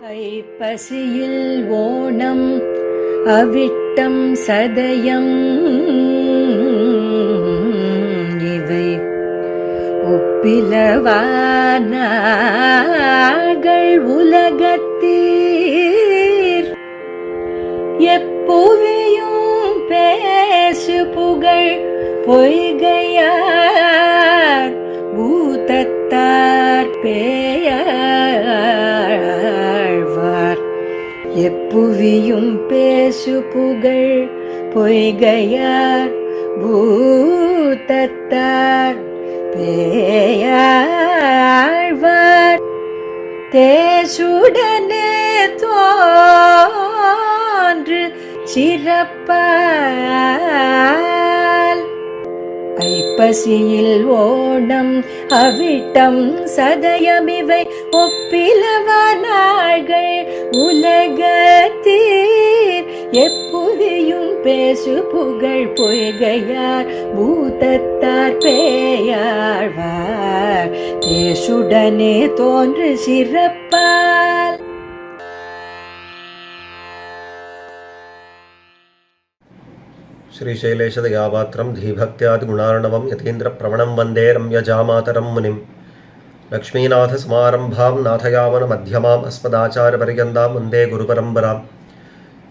ஐப்பசியில் ஓணம் அவிட்டம் சதயம் இவை ஒப்பிலவானார்கள் உலகத்தீர் எப்புவியும் பேசு புகழ் பொய்கையார் பூதத்தார் பேயாழ்வார் எப்புவியும் பேசு புகழ் பொய்கையார் பூதத்தார் பேயாழ்வார் தேசுடனே தோன்று சிறப்பால் ஐப்பசியில் ஓணம் அவிட்டம் சதயமிவை ஒப்பிலவானார்கள் உலகத்தீர் எப்புவியும் பேசு புகழ் பொய்கையார் பூதத்தார் பேயாழ்வார் தேசுடனே தோன்று சிறப்பால். श्रीशैलेशदयापात्रं धीभक्त्यादिगुणार्णवं यतीन्द्रप्रवणं वन्दे रम्यजामातरं मुनिं लक्ष्मीनाथसमारम्भां नाथयामनमध्यमाम् अस्मदाचार्यपर्यन्तां वन्दे गुरुपरम्परां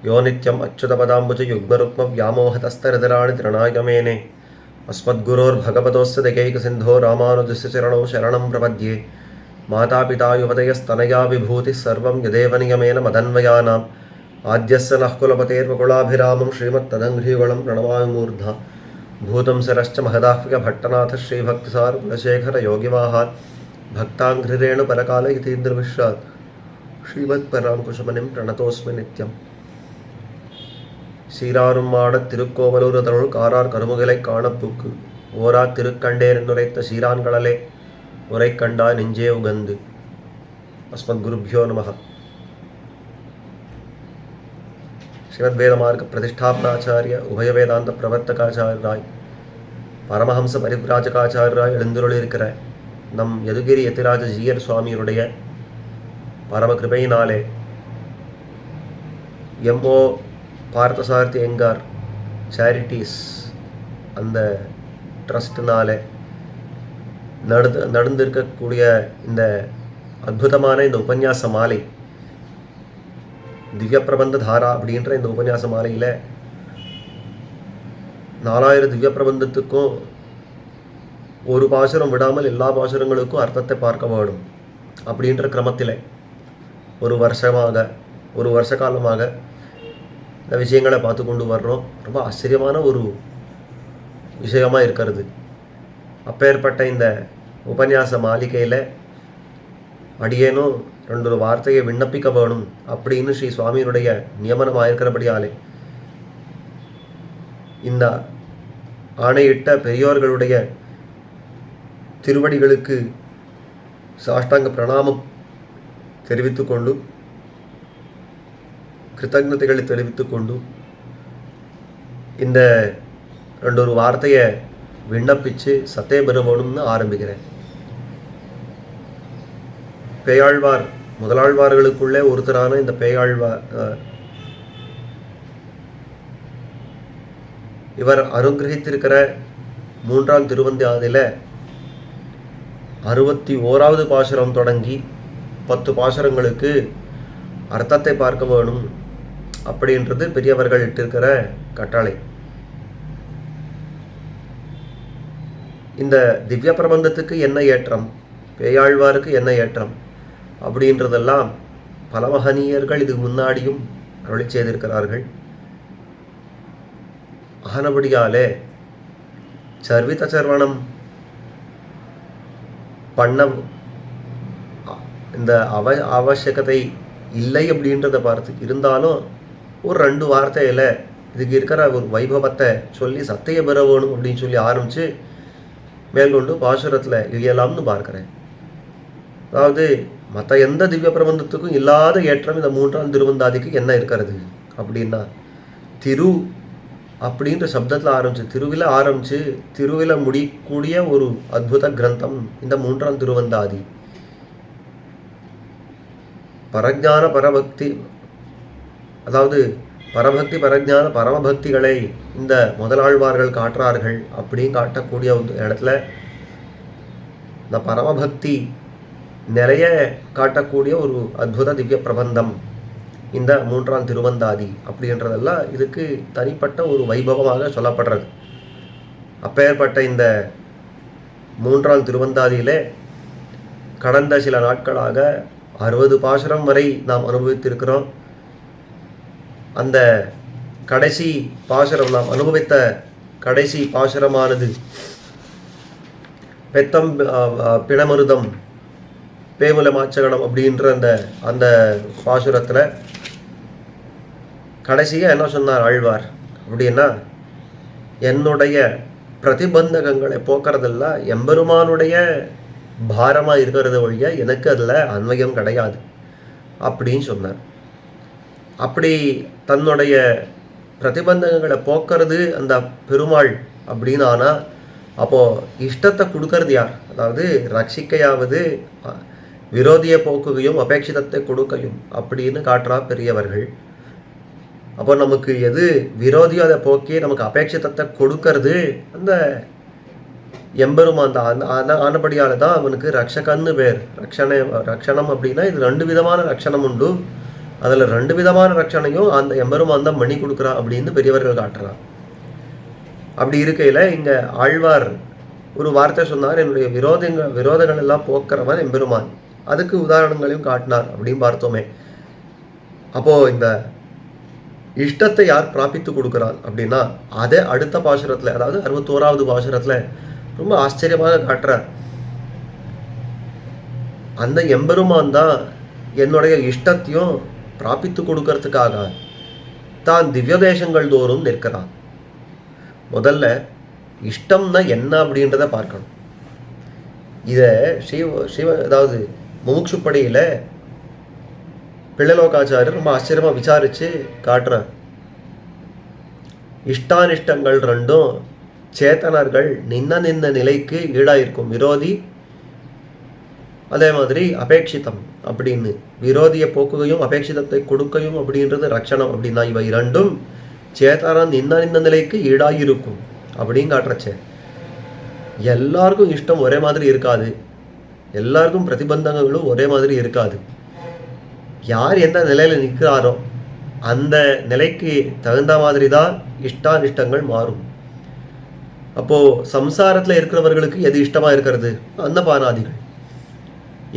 यो नित्यम् अच्युतपदाम्बुजयुग्मरुक्मव्यामोहतस्तरतराणि तृणाय मेने अस्मद्गुरोर्भगवतोस्य दैकैकसिन्धो रामानुजस्य चरणौ शरणं प्रपद्ये मातापिता युवतयस्तनया विभूतिः सर्वं यदेव नियमेन मदन्वयानाम् आद्यस्य नः कुलपतेर्वकुलाभिरामं श्रीमत्तदङ्घ्रीवलं प्रणमामि मूर्धा भूतं सरश्च महदाह्विकभट्टनाथ श्रीभक्तिसार कुलशेखर योगिवाहान् भक्ताङ्घ्रिरेणुपरकालयतीन्द्रविश्रात् श्रीमत्पराङ्कुशमनिं प्रणतोऽस्मि नित्यम्. சீராரும்மாடத் திருக்கோவலூர் தருள் காரார் கருமுகிலை காணப்புக்கு ஓரா திருக்கண்டேர் என்னுரைத்த சீரான்களே உரை கண்டா நெஞ்சே உகந்து. அஸ்மத்குருभ्यो நமः. श्रीमद्वेदमार्ग प्रतिष्ठापनाचार्य उभय वेदांत प्रवर्तकाचार्य பரமஹம்ச பரிப்ராஜகாச்சாரியராய் எழுந்துருளிருக்கிற நம் யதுகிரி யதிராஜ ஜீயர் சுவாமியுடைய பரம கிருபையினாலே எம்ஓ பார்த்தசாரதி எங்கார் சேரிட்டிஸ் அந்த ட்ரஸ்ட்னாலே நடந்திருக்கக்கூடிய இந்த அற்புதமான இந்த உபன்யாச மாலை திவ்ய பிரபந்த தாரா அப்படின்ற இந்த உபன்யாச மாலையில் 4000 திவ்ய பிரபந்தத்துக்கும் ஒரு பாசுரம் விடாமல் எல்லா பாசுரங்களுக்கும் அர்த்தத்தை பார்க்க வேண்டும் அப்படின்ற கிரமத்தில் ஒரு வருஷ காலமாக இந்த விஷயங்களை பார்த்து கொண்டு வர்றோம். ரொம்ப ஆச்சரியமான ஒரு விஷயமாக இருக்கிறது. அப்பேற்பட்ட இந்த உபன்யாச மாளிகையில் அடியேனும் 2 வார்த்தையை விண்ணப்பிக்க வேணும் அப்படின்னு ஸ்ரீ சுவாமியினுடைய நியமனமாக இருக்கிறபடியாலே இந்த ஆணையிட்ட பெரியோர்களுடைய திருவடிகளுக்கு சாஷ்டாங்க பிரணாமம் தெரிவித்துக்கொண்டு கிருத்தஜ்ஞதைகளை தெரிவித்துக்கொண்டு இந்த 2 வார்த்தையை விண்ணப்பித்து சத்தே பெற வேணும்னு ஆரம்பிக்கிறேன். பேயாழ்வார் முதலாழ்வார்களுக்குள்ளே ஒருத்தரான இந்த பேயாழ்வார் இவர் அனுகிரகித்திருக்கிற 3ஆம் திருவந்தாதியில் 61வது பாசுரம் தொடங்கி 10 பாசுரங்களுக்கு அர்த்தத்தை பார்க்க வேணும் அப்படின்றது பெரியவர்கள் இட்டிருக்கிற கட்டளை. இந்த திவ்ய பிரபந்தத்துக்கு என்ன ஏற்றம், பேயாழ்வாருக்கு என்ன ஏற்றம் அப்படின்றதெல்லாம் பல மகனீயர்கள் இதுக்கு முன்னாடியும் அருளி செய்திருக்கிறார்கள். ஆனபடியாலே சர்வித சர்வணம் பண்ண இந்த அவசியகத்தை இல்லை அப்படின்றத பார்த்து இருந்தாலும் ஒரு 2 வார்த்தையில் இதுக்கு இருக்கிற ஒரு வைபவத்தை சொல்லி சத்தையை பெற வேணும் அப்படின்னு சொல்லி ஆரம்பித்து மேற்கொண்டு பாசுரத்தில் இயலாம்னு பார்க்குறேன். அதாவது மற்ற எந்த திவ்ய பிரபந்தத்துக்கும் இல்லாத ஏற்றம் இந்த 3ஆம் திருவந்தாதிக்கு என்ன இருக்கிறது அப்படின்னா, திரு அப்படின்ற சப்தத்தில் ஆரம்பிச்சு திருவில முடிக்கூடிய ஒரு அத்புத கிரந்தம் இந்த 3ஆம் திருவந்தாதி. பரஜான பரபக்தி, அதாவது பரபக்தி பரஜான பரமபக்திகளை இந்த முதலாழ்வார்கள் காட்டுறார்கள் அப்படின்னு காட்டக்கூடிய ஒரு இடத்துல இந்த பரமபக்தி நிறைய காட்டக்கூடிய ஒரு அற்புத திவ்ய பிரபந்தம் இந்த 3ஆம் திருவந்தாதி அப்படின்றதெல்லாம் இதுக்கு தனிப்பட்ட ஒரு வைபவமாக சொல்லப்படுறது. அப்பேற்பட்ட இந்த 3ஆம் திருவந்தாதியிலே கடந்த சில நாட்களாக 60 பாசுரம் வரை நாம் அனுபவித்திருக்கிறோம். அந்த கடைசி பாசுரம், நாம் அனுபவித்த கடைசி பாசுரமானது பெத்தம் பிணமருதம் பேமுல மாச்சகடம் அப்படின்ற அந்த பாசுரத்தில் கடைசியாக என்ன சொன்னார் ஆழ்வார் அப்படின்னா, என்னுடைய பிரதிபந்தகங்களை போக்குறதெல்லாம் எம்பெருமானுடைய பாரமாக இருக்கிறத வழியா எனக்கு அதில் அன்வயம் கிடையாது அப்படின்னு சொன்னார். அப்படி தன்னுடைய பிரதிபந்தகங்களை போக்குறது அந்த பெருமாள் அப்படின்னு ஆனால் அப்போது இஷ்டத்தை கொடுக்கறது யார்? அதாவது ரட்சிக்கையாவது விரோதியை போக்குகையும் அபேட்சிதத்தை கொடுக்கையும் அப்படின்னு காட்டுறா பெரியவர்கள். அப்போ நமக்கு எது விரோதியோ அதை போக்கி நமக்கு அபேட்சிதத்தை கொடுக்கறது அந்த எம்பெருமான் தான். அந்த ஆனபடியால் தான் அவனுக்கு ரக்ஷகன்னு பேர். ரக்ஷணம் அப்படின்னா இது 2 விதமான ரக்ஷணம் உண்டு. அதில் 2 விதமான ரக்ஷணையும் அந்த எம்பெருமான் தான் பண்ணி கொடுக்குறான் அப்படின்னு பெரியவர்கள் காட்டுறான். அப்படி இருக்கையில் இங்கே ஆழ்வார் ஒரு வார்த்தை சொன்னார், என்னுடைய விரோதங்கள் எல்லாம் போக்குறவன் எம்பெருமான். அதுக்கு உதாரணங்களையும் காட்டினார் அப்படின்னு பார்த்தோமே. அப்போது இந்த இஷ்டத்தை யார் பிராபித்து கொடுக்குறான் அப்படின்னா அதே அடுத்த பாசுரத்தில், அதாவது 61ஆவது பாசுரத்தில் ரொம்ப ஆச்சரியமாக காட்டுறார். அந்த எம்பெருமான் தான் என்னுடைய இஷ்டத்தையும் பிராபித்து கொடுக்கறதுக்காக தான் திவ்ய தேசங்கள் தோறும் நிற்கிறான். முதல்ல இஷ்டம்னா என்ன அப்படின்றத பார்க்கணும். இதை அதாவது முமுட்சுப்படியில் பிள்ளலோகாச்சாரியர் ரொம்ப ஆச்சரியமாக விசாரித்து காட்டுறார். இஷ்டானிஷ்டங்கள் 2ம் சேத்தனர்கள் நின்ன நிலைக்கு ஈடாயிருக்கும். விரோதி அதே மாதிரி அபேட்சிதம் அப்படின்னு விரோதியை போக்குகையும் அபேட்சிதத்தை கொடுக்கையும் அப்படின்றது ரட்சணம் அப்படின்னா இவை 2ம் சேத்தனம் நின்ன நிலைக்கு ஈடாயிருக்கும் அப்படின்னு காட்டுறச்சே. எல்லாருக்கும் இஷ்டம் ஒரே மாதிரி இருக்காது, எல்லாருக்கும் பிரதிபந்தங்களும் ஒரே மாதிரி இருக்காது. யார் எந்த நிலையில் நிற்கிறாரோ அந்த நிலைக்கு தகுந்த மாதிரி தான் இஷ்டானிஷ்டங்கள் மாறும். அப்போது சம்சாரத்தில் இருக்கிறவர்களுக்கு எது இஷ்டமாக இருக்கிறது? அன்னபானாதிகள்.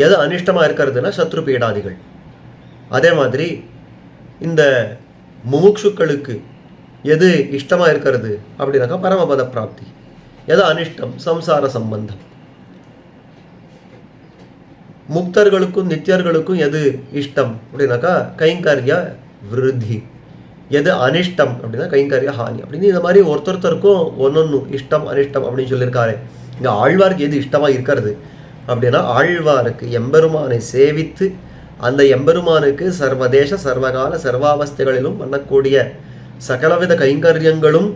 எது அனிஷ்டமாக இருக்கிறதுனா சத்ரு பீடாதிகள். அதே மாதிரி இந்த முமுட்சுக்களுக்கு எது இஷ்டமாக இருக்கிறது அப்படின்னாக்கா பரமபத பிராப்தி. எது அனிஷ்டம்? சம்சார சம்பந்தம். முக்தர்களுக்கும் நித்தியர்களுக்கும் எது இஷ்டம் அப்படின்னாக்கா கைங்கரிய விருத்தி. எது அனிஷ்டம் அப்படின்னா கைங்கரிய ஹானி அப்படின்னு இந்த மாதிரி ஒருத்தருக்கும் ஒன்னொன்று இஷ்டம் அனிஷ்டம் அப்படின்னு சொல்லியிருக்காரு. இங்கே ஆழ்வாருக்கு எது இஷ்டமாக இருக்கிறது அப்படின்னா ஆழ்வாருக்கு எம்பெருமானை சேவித்து அந்த எம்பெருமானுக்கு சர்வதேச சர்வகால சர்வாவஸ்தைகளிலும் பண்ணக்கூடிய சகலவித கைங்கரியங்களும்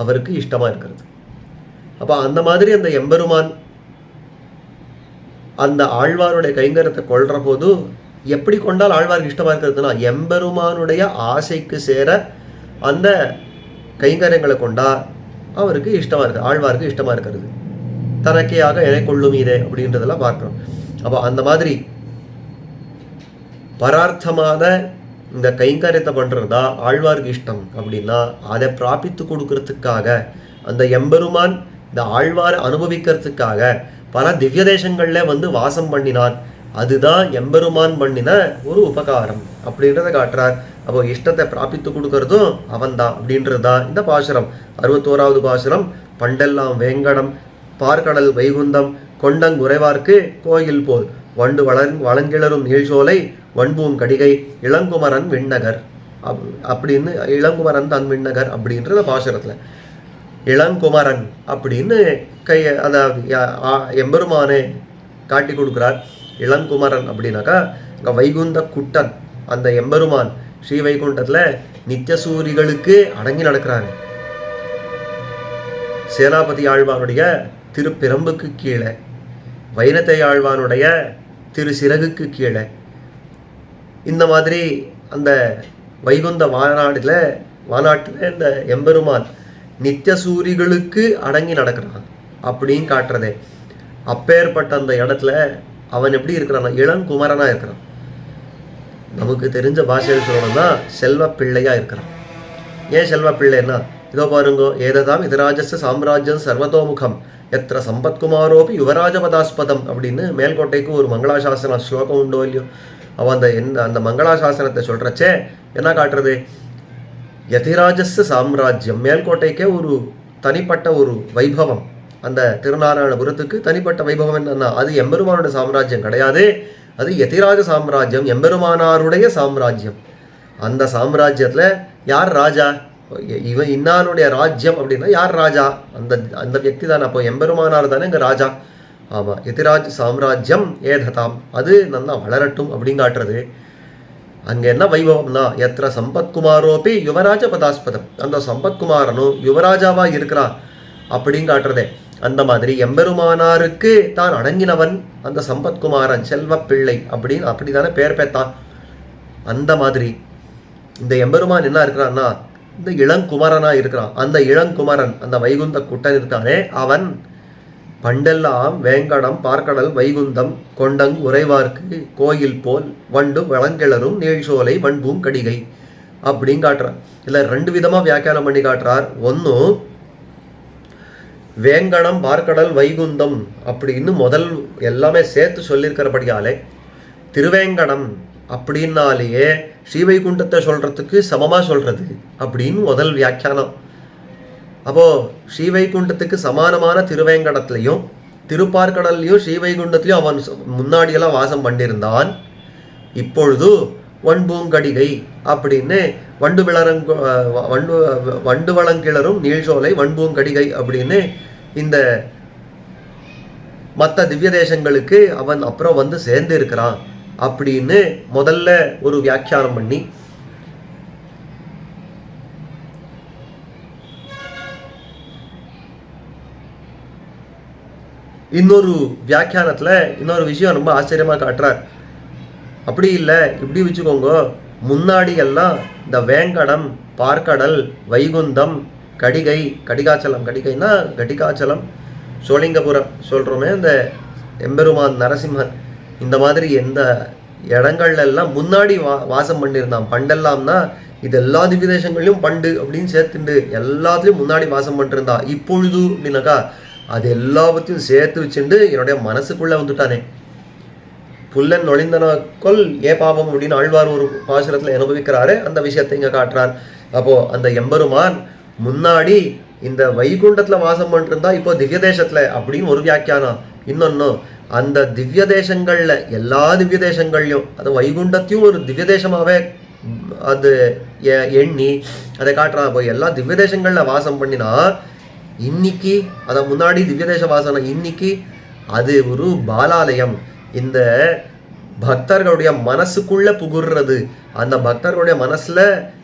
அவருக்கு இஷ்டமாக இருக்கிறது. அப்போ அந்த மாதிரி அந்த எம்பெருமான் அந்த ஆழ்வாருடைய கைங்கரியத்தை கொள்கிற போது எப்படி கொண்டால் ஆழ்வாருக்கு இஷ்டமாக இருக்கிறதுனா எம்பெருமானுடைய ஆசைக்கு சேர அந்த கைங்கரியங்களை கொண்டா அவருக்கு இஷ்டமாக இருக்குது, ஆழ்வாருக்கு இஷ்டமாக இருக்கிறது. தனக்கேயாக என கொள்ளும் இதே அப்படின்றதெல்லாம் பார்க்குறோம். அப்போ அந்த மாதிரி பரார்த்தமான இந்த கைங்கரியத்தை பண்ணுறதா ஆழ்வாருக்கு இஷ்டம் அப்படின்னா அதை பிராபித்து கொடுக்கறதுக்காக அந்த எம்பெருமான் இந்த ஆழ்வாரை அனுபவிக்கிறதுக்காக பல திவ்ய தேசங்களில் வாசம் பண்ணினான். அதுதான் எம்பெருமான் பண்ணின ஒரு உபகாரம் அப்படின்றத காட்டுறார். அப்போ இஷ்டத்தை பிராபித்து கொடுக்கறதும் அவன்தான் அப்படின்றது தான் இந்த பாசுரம். 61ஆவது பாசுரம். பண்டெல்லாம் வேங்கடம் பார்க்கடல் வைகுந்தம் கொண்டங்குறைவார்க்கு கோயில் போல் வண்டு வளங்கிளரும் நீழ்சோலை வன்பூம் கடிகை இளங்குமரன் விண்ணகர் அப்படின்னு இளங்குமரன் தன் விண்ணகர் அப்படின்ற பாசுரத்தில் இளங்குமரன் அப்படின்னு அதாவது எம்பெருமானே காட்டி கொடுக்குறார். இளங்குமரன் அப்படின்னாக்கா இங்கே வைகுந்த குட்டன் அந்த எம்பெருமான் ஸ்ரீ வைகுண்டத்தில் நித்தியசூரிகளுக்கு அடங்கி நடக்கிறாரு. சேனாபதி ஆழ்வானுடைய திருப்பிரம்புக்கு கீழே, வைனத்தை ஆழ்வானுடைய திரு சிறகுக்கு கீழே இந்த மாதிரி அந்த வைகுந்த வானாட்டில் இந்த எம்பெருமான் நித்திய சூரிகளுக்கு அடங்கி நடக்கிறான் அப்படின்னு காட்டுறதே. அப்பேற்பட்ட அந்த இடத்துல அவன் எப்படி இருக்கிறான்? இளங்குமரனாக இருக்கிறான். நமக்கு தெரிஞ்ச பாஷையில் சொல்லணும்னா செல்வ பிள்ளையாக இருக்கிறான். ஏன் செல்வ பிள்ளைன்னா, இதோ பாருங்கோ, ஏததாம் இதராஜஸ் சாம்ராஜ்யம் சர்வதோமுகம் எத்திர சம்பத்குமாரோபி யுவராஜபதாஸ்பதம் அப்படின்னு மேல்கோட்டைக்கு ஒரு மங்களாசாசன ஸ்லோகம் உண்டோ இல்லையோ, அவன் அந்த மங்களாசாசனத்தை சொல்கிறச்சே என்ன காட்டுறது? யதிராஜஸ் சாம்ராஜ்யம், மேல்கோட்டைக்கே ஒரு தனிப்பட்ட ஒரு வைபவம். அந்த திருநாராயணபுரத்துக்கு தனிப்பட்ட வைபவம் என்னன்னா, அது எம்பெருமானோட சாம்ராஜ்யம் கிடையாது, அது யதிராஜ சாம்ராஜ்யம், எம்பெருமானாருடைய சாம்ராஜ்யம். அந்த சாம்ராஜ்யத்தில் யார் ராஜா? இவன் இன்னாருடைய ராஜ்யம் அப்படின்னா யார் ராஜா? அந்த வியக்தி தானே. அப்போ எம்பெருமானார் தானே இங்கே ராஜா. ஆமாம், யதிராஜ் சாம்ராஜ்யம் ஏததாம், அது நல்லா வளரட்டும் அப்படின்னு காட்டுறது. அங்கே என்ன வைபவம்னா, எத்திர சம்பத்குமாரோப்பி யுவராஜ பதாஸ்பதம், அந்த சம்பத்குமாரனும் யுவராஜாவாக இருக்கிறான் அப்படின்னு காட்டுறதே. அந்த மாதிரி எம்பெருமானாருக்கு தான் அடங்கினவன் அந்த சம்பத்குமாரன், செல்வ பிள்ளை அப்படின்னு அப்படி தானே பேர் பெற்றான். அந்த மாதிரி இந்த எம்பெருமான் என்ன இருக்கிறான்னா, இந்த இளங்குமரனாக இருக்கிறான். அந்த இளங்குமரன், அந்த வைகுந்த குட்டன் இருக்கானே, அவன் பண்டெல்லாம் வேங்கடம் பார்க்கடல் வைகுந்தம் கொண்டங் உறைவார்க்கு கோயில் போல் வண்டு வளங்கிளரும் நீழ்சோலை வன்பூம் கடிகை அப்படின்னு காட்டுறார். இதில் 2 விதமாக வியாக்கியானம் பண்ணி காட்டுறார். ஒன்று, வேங்கடம் பார்க்கடல் வைகுந்தம் அப்படின்னு முதல் எல்லாமே சேர்த்து சொல்லியிருக்கிறபடியாலே திருவேங்கடம் அப்படின்னாலேயே ஸ்ரீவைகுண்டத்தை சொல்கிறதுக்கு சமமாக சொல்கிறது அப்படின்னு முதல் வியாக்கியானம். அப்போது ஸ்ரீவைகுண்டத்துக்கு சமானமான திருவேங்கடத்துலையும் திருப்பார்கடல்லையும் ஸ்ரீவைகுண்டத்துலையும் அவன் முன்னாடியெல்லாம் வாசம் பண்ணியிருந்தான். இப்பொழுது வன்பூங்கடிகை அப்படின்னு வண்டு வளங்கிளரும் நீழ்சோலை வன்பூங்கடிகை அப்படின்னு இந்த மற்ற திவ்ய தேசங்களுக்கு அவன் அப்புறம் வந்து சேர்ந்து இருக்கிறான் அப்படின்னு முதல்ல ஒரு வியாக்கியானம் பண்ணி, இன்னொரு வியாக்கியானத்தில் இன்னொரு விஷயம் ரொம்ப ஆச்சரியமாக காட்டுறார். அப்படி இல்லை, இப்படி வச்சுக்கோங்க, முன்னாடி எல்லாம் இந்த வேங்கடம் பார்க்கடல் வைகுந்தம் கடிகை, கடிகாச்சலம், கடிகைன்னா கடிகாச்சலம் சோழிங்கபுரம் சொல்கிறோமே, இந்த எம்பெருமான் நரசிம்மன் இந்த மாதிரி எந்த இடங்கள்லாம் முன்னாடி வாசம் பண்ணியிருந்தான். பண்டெல்லாம்னா இது எல்லா திவ்ய தேசங்களையும் பண்டு அப்படின்னு சேர்த்துண்டு எல்லாத்துலேயும் முன்னாடி வாசம் பண்ணிருந்தா. இப்பொழுது அப்படின்னாக்கா அது எல்லாத்தையும் சேர்த்து வச்சுட்டு என்னுடைய மனசுக்குள்ளே வந்துட்டானே. புல்லன் நொழிந்தனக்கொல் ஏ பாவம் அப்படின்னு ஆழ்வார் ஒரு பாசுரத்தில் அனுபவிக்கிறாரு. அந்த விஷயத்தை இங்கே காட்டுறார். அப்போது அந்த எம்பெருமான் முன்னாடி இந்த வைகுண்டத்தில் வாசம் பண்ணிருந்தா இப்போ திவ்ய தேசத்தில் அப்படின்னு ஒரு வியாக்கியானம். இன்னொன்று, அந்த திவ்ய தேசங்களில் எல்லா திவ்ய தேசங்கள்லையும் அது வைகுண்டத்தையும் ஒரு திவ்ய தேசமாகவே அது எண்ணி அதை காட்டுறான். அப்போ எல்லா திவ்ய தேசங்களில் வாசம் பண்ணினா இன்னைக்கு அதை முன்னாடி திவ்ய தேச வாசனை, இன்னைக்கு அது ஒரு பாலாலயம். இந்த பக்தர்களுடைய மனசுக்குள்ள புகுறது, அந்த பக்தர்களுடைய மனசுல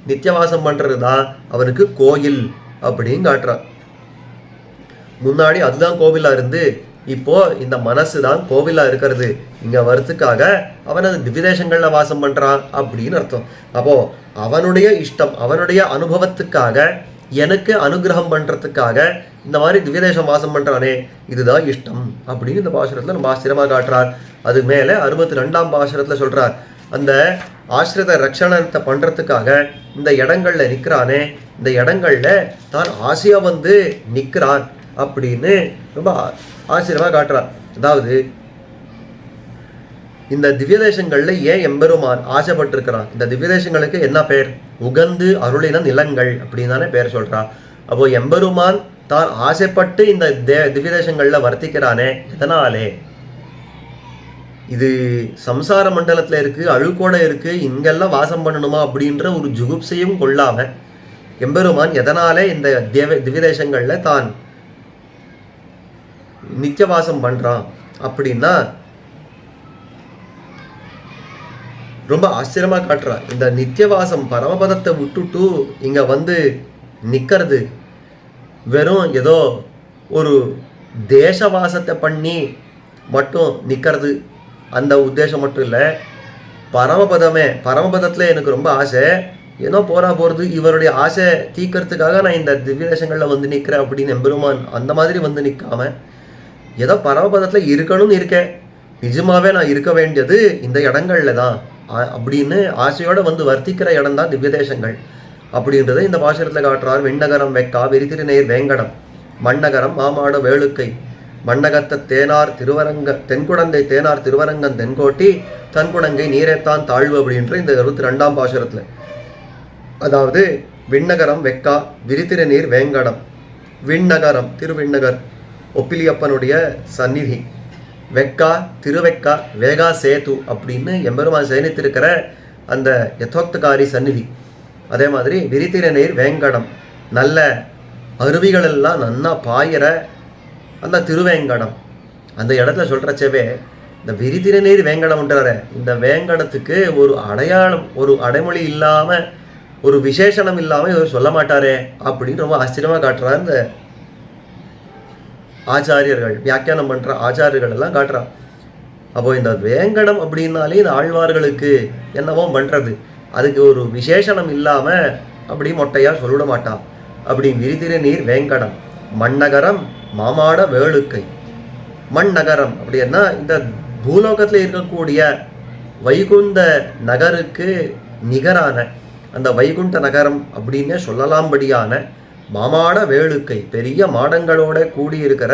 நித்தியவாசம் பண்றது தான் அவனுக்கு கோயில் அப்படின்னு காட்டுறான். முன்னாடி அதுதான் கோவிலா இருந்து இப்போ இந்த மனசு தான் கோவிலா இருக்கிறது. இங்க வரத்துக்காக அவன் அந்த திவ்யதேசங்கள்ல வாசம் பண்றான் அப்படின்னு அர்த்தம். அப்போ அவனுடைய இஷ்டம், அவனுடைய அனுபவத்துக்காக, எனக்கு அனுகிரகம் பண்றதுக்காக இந்த மாதிரி திவ்யதேசம் வாசம் பண்றானே, இதுதான் இஷ்டம் அப்படின்னு இந்த பாசுரத்துல நம்ம ஆச்சரியமா காட்டுறார். அது மேலே 62ஆம் பாசுரத்துல சொல்றார், அந்த ஆசிரித ரட்சணத்தை பண்றதுக்காக இந்த இடங்கள்ல நிற்கிறானே, இந்த இடங்கள்ல தான் ஆசையா வந்து நிற்கிறான் அப்படின்னு ரொம்ப ஆச்சரியமா காட்டுறார். அதாவது இந்த திவ்யதேசங்கள்ல ஏன் எம்பெருமான் ஆசைப்பட்டிருக்கிறான், இந்த திவ்யதேசங்களுக்கு என்ன பேர்? உகந்து அருளின நிலங்கள் அப்படின்னு தானே பேர் சொல்றா. அப்போ எம்பெருமான் தான் ஆசைப்பட்டு இந்த திவ்யதேசங்கள்ல வர்த்திக்கிறானே, எதனாலே? இது சம்சார மண்டலத்தில் இருக்கு, அழுக்கோட இருக்கு, இங்கெல்லாம் வாசம் பண்ணணுமா அப்படின்ற ஒரு ஜுகுப்சையும் கொள்ளாம எம்பெருமான் எதனாலே இந்த திவ்யதேசங்கள்ல தான் நித்தியவாசம் பண்றான் அப்படின்னா ரொம்ப ஆச்சரியமா காட்டுறான். இந்த நித்தியவாசம் பரமபதத்தை விட்டுட்டு இங்க வந்து நிக்கிறது வெறும் ஏதோ ஒரு தேசவாசத்தை பண்ணி மட்டும் நிற்கிறது, அந்த உத்தேசம் மட்டும் இல்லை. பரமபதத்தில் எனக்கு ரொம்ப ஆசை, ஏதோ போகிறது இவருடைய ஆசை தீக்கிறதுக்காக நான் இந்த திவ்ய தேசங்களில் வந்து நிற்கிறேன் அப்படின்னு எம்பெருமான் அந்த மாதிரி வந்து நிற்காம, ஏதோ பரமபதத்தில் இருக்கணும்னு இருக்கேன், நிஜமாவே நான் இருக்க வேண்டியது இந்த இடங்கள்ல தான் அப்படின்னு ஆசையோடு வந்து வர்த்திக்கிற இடம் தான் திவ்ய தேசங்கள் அப்படின்றத இந்த பாசுரத்தில் காட்டுறார். விண்ணகரம் வெக்கா விரிதிருநேர் வேங்கடம் மண்ணகரம் மாமாட வேளுக்கை மண்ணகத்த தேனார் திருவரங்க தென்குடந்தை தேனார் திருவரங்கன் தென்கோட்டி தன்குடங்கை நீரேத்தான் தாழ்வு அப்படின்ற இந்த 22ஆம் பாசுரத்தில், அதாவது விண்ணகரம் வெக்கா விரிதிருநீர் வேங்கடம், விண்ணகரம் திருவிண்ணகர் ஒப்பிலியப்பனுடைய சந்நிதி, வெக்கா திருவெக்கா வேகா சேது அப்படின்னு எம்பெருமான் சயனித்திருக்கிற அந்த யதோக்தகாரி சந்நிதி. அதே மாதிரி விரிதிருநீர் வேங்கடம், நல்ல அருவிகளெல்லாம் நன்னா பாயிற அந்த திருவேங்கடம். அந்த இடத்துல சொல்கிறச்சவே இந்த விரிதிருநீர் வேங்கடம்ன்றார, இந்த வேங்கடத்துக்கு ஒரு அடையாளம், ஒரு அடைமொழி இல்லாமல், ஒரு விசேஷனம் இல்லாமல் இவர் சொல்ல மாட்டாரே அப்படின்னு ரொம்ப ஆச்சரியமாக காட்டுறார் இந்த ஆச்சாரியர்கள், வியாக்கியானம் பண்ணுற ஆச்சாரியர்கள் எல்லாம் காட்டுறான். அப்போது இந்த வேங்கடம் அப்படின்னாலே இந்த ஆழ்வார்களுக்கு என்னவோ பண்ணுறது, அதுக்கு ஒரு விசேஷனம் இல்லாமல் அப்படி மொட்டையாக சொல்லிட மாட்டான். அப்படி விரிதிருநீர் வேங்கடம் மண்ணகரம் மாமாட வேளுக்கை. மண்ணகரம் அப்படின்னா இந்த பூலோகத்தில் இருக்கக்கூடிய வைகுந்த நகருக்கு நிகரான அந்த வைகுண்ட நகரம் அப்படின்னு சொல்லலாம்படியான மாமாட வேளுக்கை, பெரிய மாடங்களோட கூடியிருக்கிற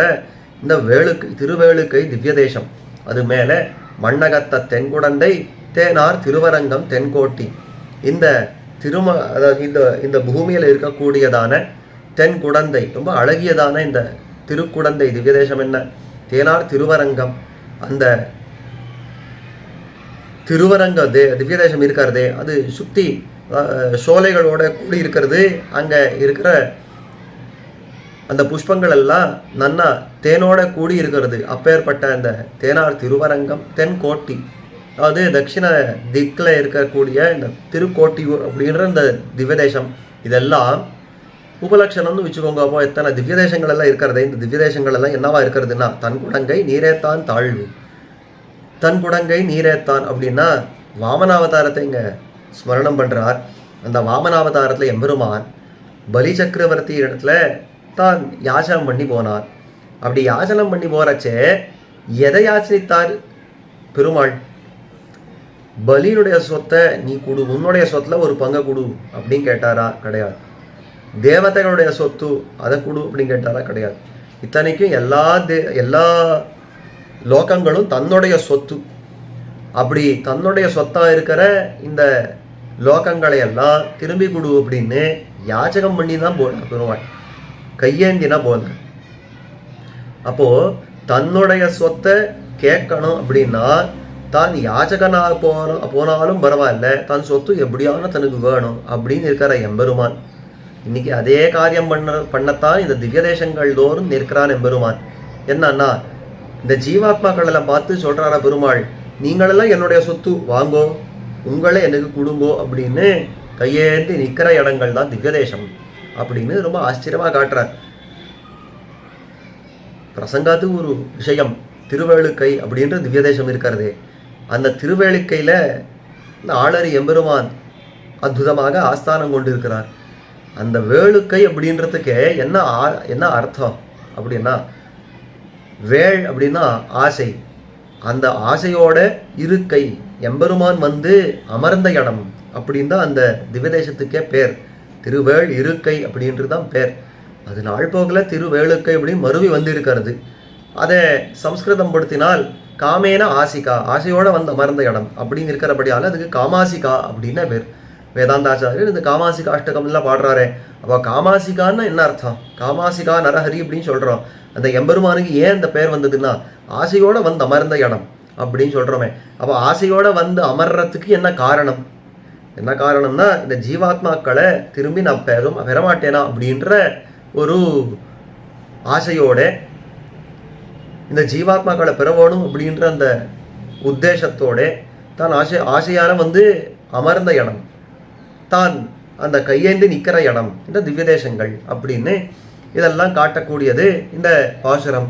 இந்த வேளுக்கை திருவேளுக்கை திவ்ய தேசம். அது மேலே மண்ணகத்த தென்குடந்தை தேனார் திருவரங்கம் தென்கோட்டி, இந்த அதாவது இந்த பூமியில் இருக்கக்கூடியதான தென்குடந்தை ரொம்ப அழகியதான இந்த திருக்குடந்தை திவ்ய தேசம் என்ன, தேனார் திருவரங்கம், அந்த திருவரங்க திவ்ய தேசம் இருக்கிறதே அது சுற்றி சோலைகளோட கூடி இருக்கிறது. அங்கே இருக்கிற அந்த புஷ்பங்கள் எல்லாம் நன்னா தேனோட கூடி இருக்கிறது. அப்பேற்பட்ட அந்த தேனார் திருவரங்கம் தென்கோட்டி, அதாவது தட்சிண திக்கில் இருக்கக்கூடிய இந்த திருக்கோட்டியூர் அப்படின்ற இந்த திவ்ய தேசம். இதெல்லாம் உபலட்சணம்னு வச்சுக்கோங்க. அப்போ எத்தனை திவ்ய தேசங்கள் எல்லாம் இருக்கிறது. இந்த திவ்ய தேசங்கள் எல்லாம் என்னவா இருக்கிறதுனா தன்குடங்கை நீரேத்தான் தாழ்வு. தன்குடங்கை நீரேத்தான் அப்படின்னா வாமனாவதாரத்தை இங்கே ஸ்மரணம் பண்ணுறார். அந்த வாமனாவதாரத்தில் எம்பெருமான் பலி சக்கரவர்த்தி இடத்துல தான் யாசனம் பண்ணி போனார். அப்படி யாசனம் பண்ணி போகிறச்சே எதை யாசனித்தார் பெருமாள்? பலியினுடைய சொத்தை நீ கொடு, உன்னுடைய சொத்தில் ஒரு பங்கை கொடு அப்படின்னு கேட்டாரா? கிடையாது. தேவதைகளுடைய சொத்து அதை கொடு அப்படின்னு கேட்டாரா? கிடையாது. இத்தனைக்கும் எல்லா லோகங்களும் தன்னுடைய சொத்து. அப்படி தன்னுடைய சொத்தாக இருக்கிற இந்த லோகங்களை எல்லாம் திரும்பி கொடு அப்படின்னு யாச்சகம் பண்ணி தான் போனார் பெருமாள், கையேந்தினா போனார். அப்போது தன்னுடைய சொத்தை கேட்கணும் அப்படின்னா தான் யாச்சகனாக போனாலும் பரவாயில்ல, தன் சொத்து எப்படியான தனக்கு வேணும் அப்படின்னு இருக்கிற எம்பெருமான் இன்னைக்கு அதே காரியம் பண்ணத்தான் இந்த திவ்ய தேசங்கள் தோறும் நிற்கிறான் எம்பெருமான். என்னன்னா இந்த ஜீவாத்மாக்களெல்லாம் பார்த்து சொல்கிறாரா பெருமாள், நீங்களெல்லாம் என்னுடைய சொத்து வாங்கோ, உங்களே எனக்கு கொடுங்கோ அப்படின்னு கையேந்தி நிற்கிற இடங்கள் தான் திவ்ய தேசம் அப்படின்னு ரொம்ப ஆச்சரியமாக காட்டுறார். பிரசங்காத்து ஒரு விஷயம், திருவேளுக்கை அப்படின்ற திவ்ய தேசம் இருக்கிறது. அந்த திருவேளுக்கையில் இந்த ஆளறி எம்பெருமான் அற்புதமாக ஆஸ்தானம் கொண்டு இருக்கிறார். அந்த வேளுக்கை அப்படின்றதுக்கு என்ன அர்த்தம் அப்படின்னா, வேள் அப்படின்னா ஆசை, அந்த ஆசையோட இருக்கை எம்பெருமான் வந்து அமர்ந்த இடம் அப்படின்னு தான் அந்த திவ்யதேசத்துக்கே பேர். திருவேள் இருக்கை அப்படின்றது தான் பேர். அது நாள் போகல திருவேளுக்கை அப்படின்னு மருவி வந்து இருக்கிறது. அதை சம்ஸ்கிருதம் படுத்தினால் காமேன ஆசிகா, ஆசையோட வந்து அமர்ந்த இடம் அப்படின்னு இருக்கிறபடியால் அதுக்கு காமாசிகா அப்படின்னு பேர். வேதாந்தாச்சாரியர் இந்த காமாசிகா அஷ்டகம்லாம் பாடுறாரு. அப்போ காமாசிகான்னு என்ன அர்த்தம்? காமாசிகா நரஹரி அப்படின்னு சொல்கிறோம். அந்த எம்பெருமானுக்கு ஏன் அந்த பேர் வந்ததுன்னா ஆசையோடு வந்து அமர்ந்த இடம் அப்படின்னு சொல்கிறோமே. அப்போ ஆசையோடு வந்து அமர்றதுக்கு என்ன காரணம்? என்ன காரணம்னா இந்த ஜீவாத்மாக்களை திரும்பி நான் பெறமாட்டேனா அப்படின்ற ஒரு ஆசையோட இந்த ஜீவாத்மாக்களை பெறவேணும் அப்படின்ற அந்த உத்தேசத்தோட தான் ஆசையால் வந்து அமர்ந்த இடம், தான் அந்த கையேந்து நிற்கிற இடம் இந்த திவ்யதேசங்கள் அப்படின்னு இதெல்லாம் காட்டக்கூடியது இந்த பாசுரம்.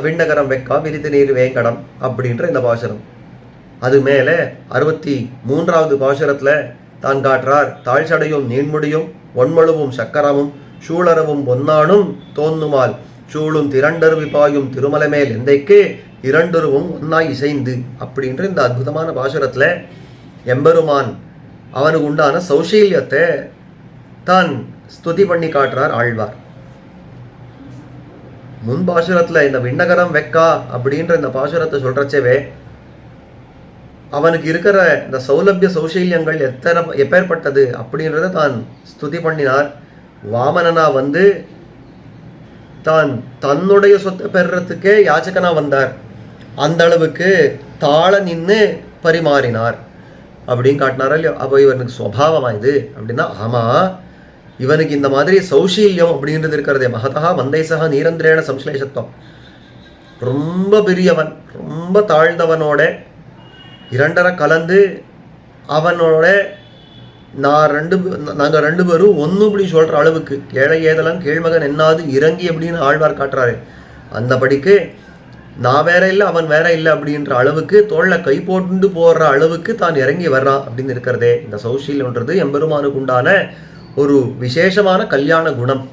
விண்ணகரம் வெக்கா விரிதிருநீர் வேங்கடம் அப்படின்ற இந்த பாசுரம். அது மேலே 63வது பாசுரத்தில் தான் காட்டுறார், தாழ்ச்சடையும் நீண்முடியும் ஒன்மழுவும் சக்கரமும் சூழறவும் ஒன்னானும் தோன்னுமால் சூழும் திரண்டருவி பாயும் திருமலை மேல் எந்தைக்கு இரண்டுருவும் ஒன்னாய் இசைந்து அப்படின்ற இந்த அற்புதமான பாசுரத்தில் எம்பெருமான் அவனுக்கு உண்டான சௌசீல்யத்தை தான் ஸ்துதி பண்ணி காட்டுறார் ஆழ்வார். முன் பாசுரத்தில் இந்த விண்ணகரம் வெக்கா அப்படின்ற இந்த பாசுரத்தை சொல்றச்சவே அவனுக்கு இருக்கிற இந்த சௌலபிய சௌசீல்யங்கள் எப்பேற்பட்டது அப்படின்றத தான் ஸ்துதி பண்ணினார். வாமனனா வந்து தான் தன்னுடைய சொத்தை பெறுறதுக்கே யாச்சகனா வந்தார். அந்த அளவுக்கு தாழ நின்று பரிமாறினார் அப்படின்னு காட்டினாரா இல்லையோ. அப்போ இவனுக்கு சுவாவமாக இது அப்படின்னா, ஆமாம், இவனுக்கு இந்த மாதிரி சௌசீல்யம் அப்படின்றது இருக்கிறதே. மகதா மந்தைசகா நீரந்திரேன சம்ஸ்லேஷத்துவம். ரொம்ப பெரியவன், ரொம்ப தாழ்ந்தவனோட இரண்டரை கலந்து அவனோட நாங்கள் ரெண்டு பேரும் ஒன்று இப்படி சொல்கிற அளவுக்கு ஏழை ஏதெல்லாம் கீழ்மகன் என்னாது இறங்கி அப்படின்னு ஆழ்வார் காட்டுறாரு. அந்த படிக்கு நான் வேற இல்லை அவன் வேற இல்லை அப்படின்ற அளவுக்கு தோளில் கை போட்டு போடுற அளவுக்கு தான் இறங்கி வர்றான் அப்படின்னு இருக்கிறதே. இந்த சௌசீல்யன்றது எம்பெருமானுக்கு உண்டான ஒரு விசேஷமான கல்யாண குணம்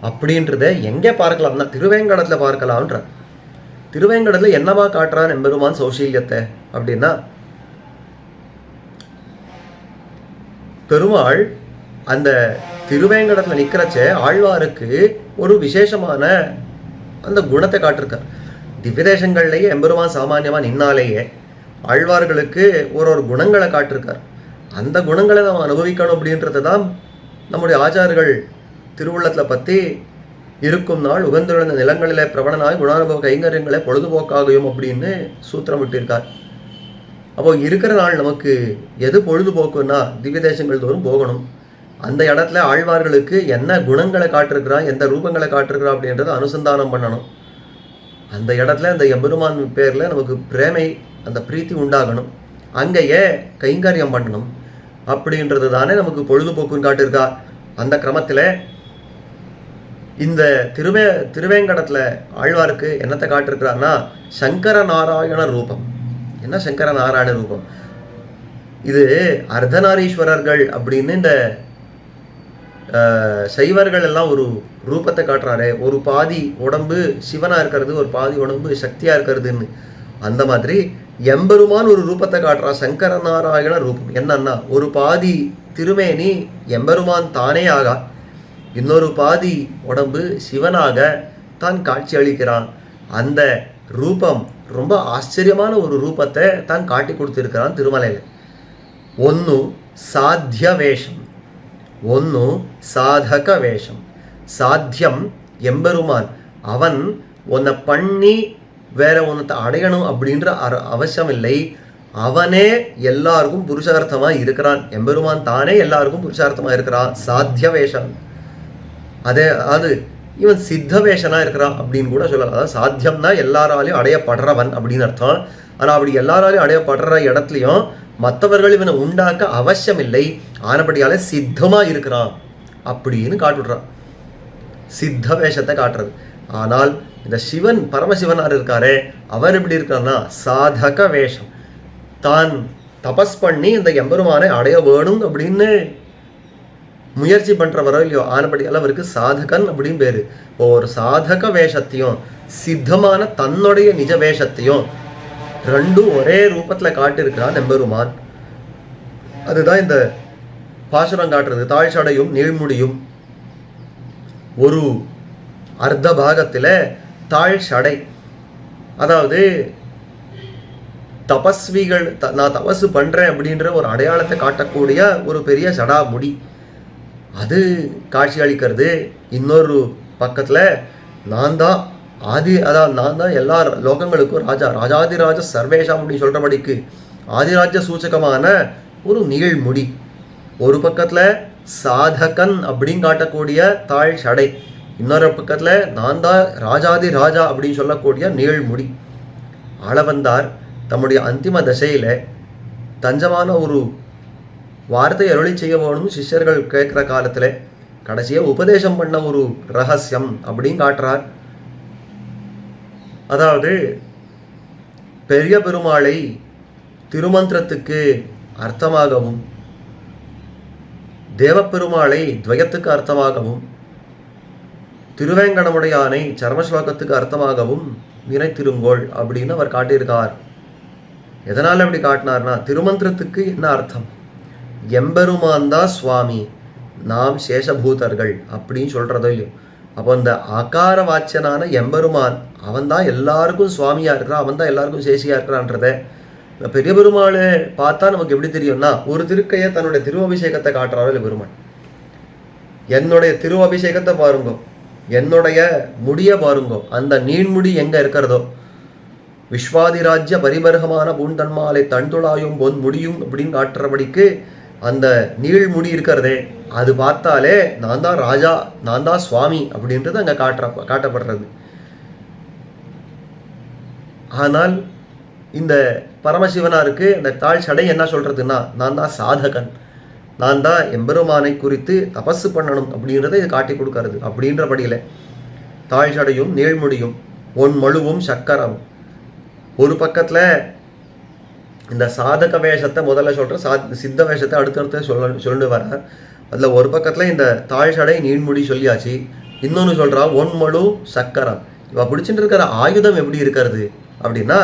அப்படின்றத எங்கே பார்க்கலாம்னா திருவேங்கடத்தில் பார்க்கலாம்ன்ற. திருவேங்கடத்தில் என்னவா காட்டுறான் எம்பெருமான் சௌசீல்யத்தை அப்படின்னா, பெருமாள் அந்த திருவேங்கடத்தில் நிற்கிறச்ச ஆழ்வாருக்கு ஒரு விசேஷமான அந்த குணத்தை காட்டிருக்கார். திவ்யதேசங்கள்லேயே எம்பெருமான் சாமானியமாக நின்னாலேயே ஆழ்வார்களுக்கு ஒரு குணங்களை காட்டிருக்கார். அந்த குணங்களை நாம் அனுபவிக்கணும் அப்படின்றது தான் நம்முடைய ஆச்சார்கள் திருவுள்ளத்தில் பற்றி இருக்கும் நாள் உகந்துள்ள நிலங்களிலே பிரபலனாய் குணானுபவ கைங்கரியங்களை பொழுதுபோக்காகும் அப்படின்னு சூத்திரம் விட்டிருக்கார். அப்போ இருக்கிற நாள் நமக்கு எது பொழுதுபோக்குன்னா திவ்ய தேசங்கள் தோறும் போகணும். அந்த இடத்துல ஆழ்வார்களுக்கு என்ன குணங்களை காட்டிருக்கிறான், எந்த ரூபங்களை காட்டிருக்கிறான் அப்படின்றத அனுசந்தானம் பண்ணணும். அந்த இடத்துல அந்த எம்பெருமான் பேரில் நமக்கு பிரேமை, அந்த பிரீத்தி உண்டாகணும். அங்கேயே கைங்கரியம் பண்ணணும் அப்படின்றது தானே நமக்கு பொழுதுபோக்குன்னு காட்டியிருக்கா. அந்த கிரமத்தில் இந்த திருவேங்கடத்தில் ஆழ்வாருக்கு என்னத்தை காட்டிருக்கிறான்னா சங்கர நாராயண ரூபம். என்ன சங்கர நாராயண ரூபம்? இது அர்த்தநாரீஸ்வரர்கள் அப்படின்னு இந்த சைவர்கள் எல்லாம் ஒரு ரூபத்தை காட்டுறாரு. ஒரு பாதி உடம்பு சிவனாக இருக்கிறது, ஒரு பாதி உடம்பு சக்தியாக இருக்கிறதுன்னு. அந்த மாதிரி எம்பெருமான் ஒரு ரூபத்தை காட்டுறான், சங்கர நாராயண ரூபம். என்னன்னா ஒரு பாதி திருமேனி எம்பெருமான் தானே ஆகா, இன்னொரு பாதி உடம்பு சிவனாக தான் காட்சி அளிக்கிறான். அந்த ரூபம் ரொம்ப ஆச்சரியமான ஒரு ரூபத்தை தான் காட்டி கொடுத்துருக்கிறான் திருமலையில். ஒன்று சாத்திய வேஷம், ஒன்று சாதக வேஷம். சாத்தியம் எம்பெருமான், அவன் உன்னை பண்ணி வேற ஒன்றத்தை அடையணும் அப்படின்ற அவசியம் இல்லை. அவனே எல்லாருக்கும் புருஷார்த்தமாக இருக்கிறான். எம்பெருமான் தானே எல்லாருக்கும் புருஷார்த்தமாக இருக்கிறான். சாத்திய வேஷம். அது இவன் சித்த வேஷனாக இருக்கிறான் அப்படின்னு கூட சொல்லலாம். அதாவது சாத்தியம்னா எல்லாராலையும் அடையப்படுறவன் அப்படின்னு அர்த்தம். ஆனால் அப்படி எல்லாராலையும் அடையப்படுற இடத்துலையும் மற்றவர்கள் இவனை உண்டாக்க அவசியம் இல்லை, ஆனபடியால சித்தமாக இருக்கிறான் அப்படின்னு காட்டுடுறான். சித்த வேஷத்தை காட்டுறது. ஆனால் இந்த சிவன் பரமசிவனார் இருக்காரே, அவர் எப்படி இருக்காருன்னா சாதக வேஷம். தான் தபஸ் பண்ணி இந்த எம்பெருமானை அடைய வேணும் அப்படின்னு முயற்சி பண்ணுறவரோ இல்லையோ, ஆனபடியால் அவருக்கு சாதகன் அப்படின்னு பேர். இப்போ ஒரு சாதக வேஷத்தையும் சித்தமான தன்னுடைய நிஜ வேஷத்தையும் ரெண்டும் ஒரே ரூபத்தில் காட்டியிருக்கிறான் எம்பெருமான். அதுதான் இந்த பாசுரம் காட்டுறது. தாழ்ச்சடையும் நீழ்முடியும். ஒரு அர்த்த பாகத்தில் தாழ்ச்சடை, அதாவது தபஸ்விகள் நான் தபசு பண்ணுறேன் அப்படின்ற ஒரு அடையாளத்தை காட்டக்கூடிய ஒரு பெரிய சடா முடி, அது காட்சி அளிக்கிறது. இன்னொரு பக்கத்தில் நான் தான் அதாவது நான் தான் எல்லா லோகங்களுக்கும் ராஜா, ராஜாதிராஜ சர்வேஷாம் அப்படின்னு சொல்கிறபடிக்கு ஆதிராஜ்ய சூச்சகமான ஒரு நீழ்முடி. ஒரு பக்கத்தில் சாதகன் அப்படின்னு காட்டக்கூடிய தாழ் சடை, இன்னொரு பக்கத்தில் நான் தான் ராஜாதி ராஜா அப்படின்னு சொல்லக்கூடிய நீழ்முடி. ஆளவந்தார் தம்முடைய அந்திம தசையில் தஞ்சமான ஒரு வார்த்தை அருளி செய்ய வேணும்னு சிஷ்யர்கள் கேட்குற காலத்தில் கடைசியாக உபதேசம் பண்ண ஒரு ரகசியம் அப்படின்னு காட்டுறார். அதாவது பெரிய பெருமாளை திருமந்திரத்துக்கு அர்த்தமாகவும் தேவப்பெருமாளை துவயத்துக்கு அர்த்தமாகவும் திருவேங்கடமுடையானை சர்மஸ்லோகத்துக்கு அர்த்தமாகவும் நினைத்திருங்கோள் அப்படின்னு அவர் காட்டியிருக்கார். எதனால் அப்படி காட்டினார்னா, திருமந்திரத்துக்கு என்ன அர்த்தம்? எம்பெருமான் தான் சுவாமி, நாம் சேஷபூதர்கள் அப்படின்னு சொல்கிறதோ இல்லையோ. அப்போ அந்த ஆகார வாட்சனான எம்பெருமான் அவன் தான் எல்லாருக்கும் சுவாமியாக இருக்கிறான், அவன் தான் எல்லாருக்கும் சேஷியாக இருக்கிறான்றதை இந்த பெரிய பெருமாளை பார்த்தா நமக்கு எப்படி தெரியும்னா, ஒரு திருக்கையை தன்னுடைய திருவபிஷேகத்தை காட்டுறாரோ இல்லை பெருமாள். என்னுடைய திருவபிஷேகத்தை பாருங்கோ, என்னுடைய முடிய பாருங்கோ, அந்த நீண்முடி எங்கே இருக்கிறதோ, விஸ்வாதிராஜ்ய பரிபர்கமான பூண்டன்மாலை தன்துளாயும் பொன் முடியும் அப்படின்னு காட்டுறபடிக்கு அந்த நீள்முடி இருக்கிறதே, அது பார்த்தாலே நான் தான் ராஜா, நான் தான் சுவாமி அப்படின்றது அங்கே காட்டப்படுறது. ஆனால் இந்த பரமசிவனாருக்கு அந்த தாழ் சடை என்ன சொல்கிறதுன்னா, நான் தான் சாதகன், நான் தான் எம்பெருமானை குறித்து தபஸு பண்ணணும் அப்படின்றத இது காட்டி கொடுக்கறது. அப்படின்றபடியில் தாழ் சடையும் நீழ்முடியும் ஒன் மழுவும் சக்கரம். ஒரு பக்கத்தில் இந்த சாதக வேஷத்தை முதல்ல சொல்கிற சித்த வேஷத்தை அடுத்தடுத்து சொல்லிட்டு வரார். அதில் ஒரு பக்கத்தில் இந்த தாழ் சடை நீண்முடி சொல்லியாச்சு, இன்னொன்று சொல்கிறா ஒன் மழு சக்கரம். இவ பிடிச்சிட்டு இருக்கிற ஆயுதம் எப்படி இருக்கிறது அப்படின்னா,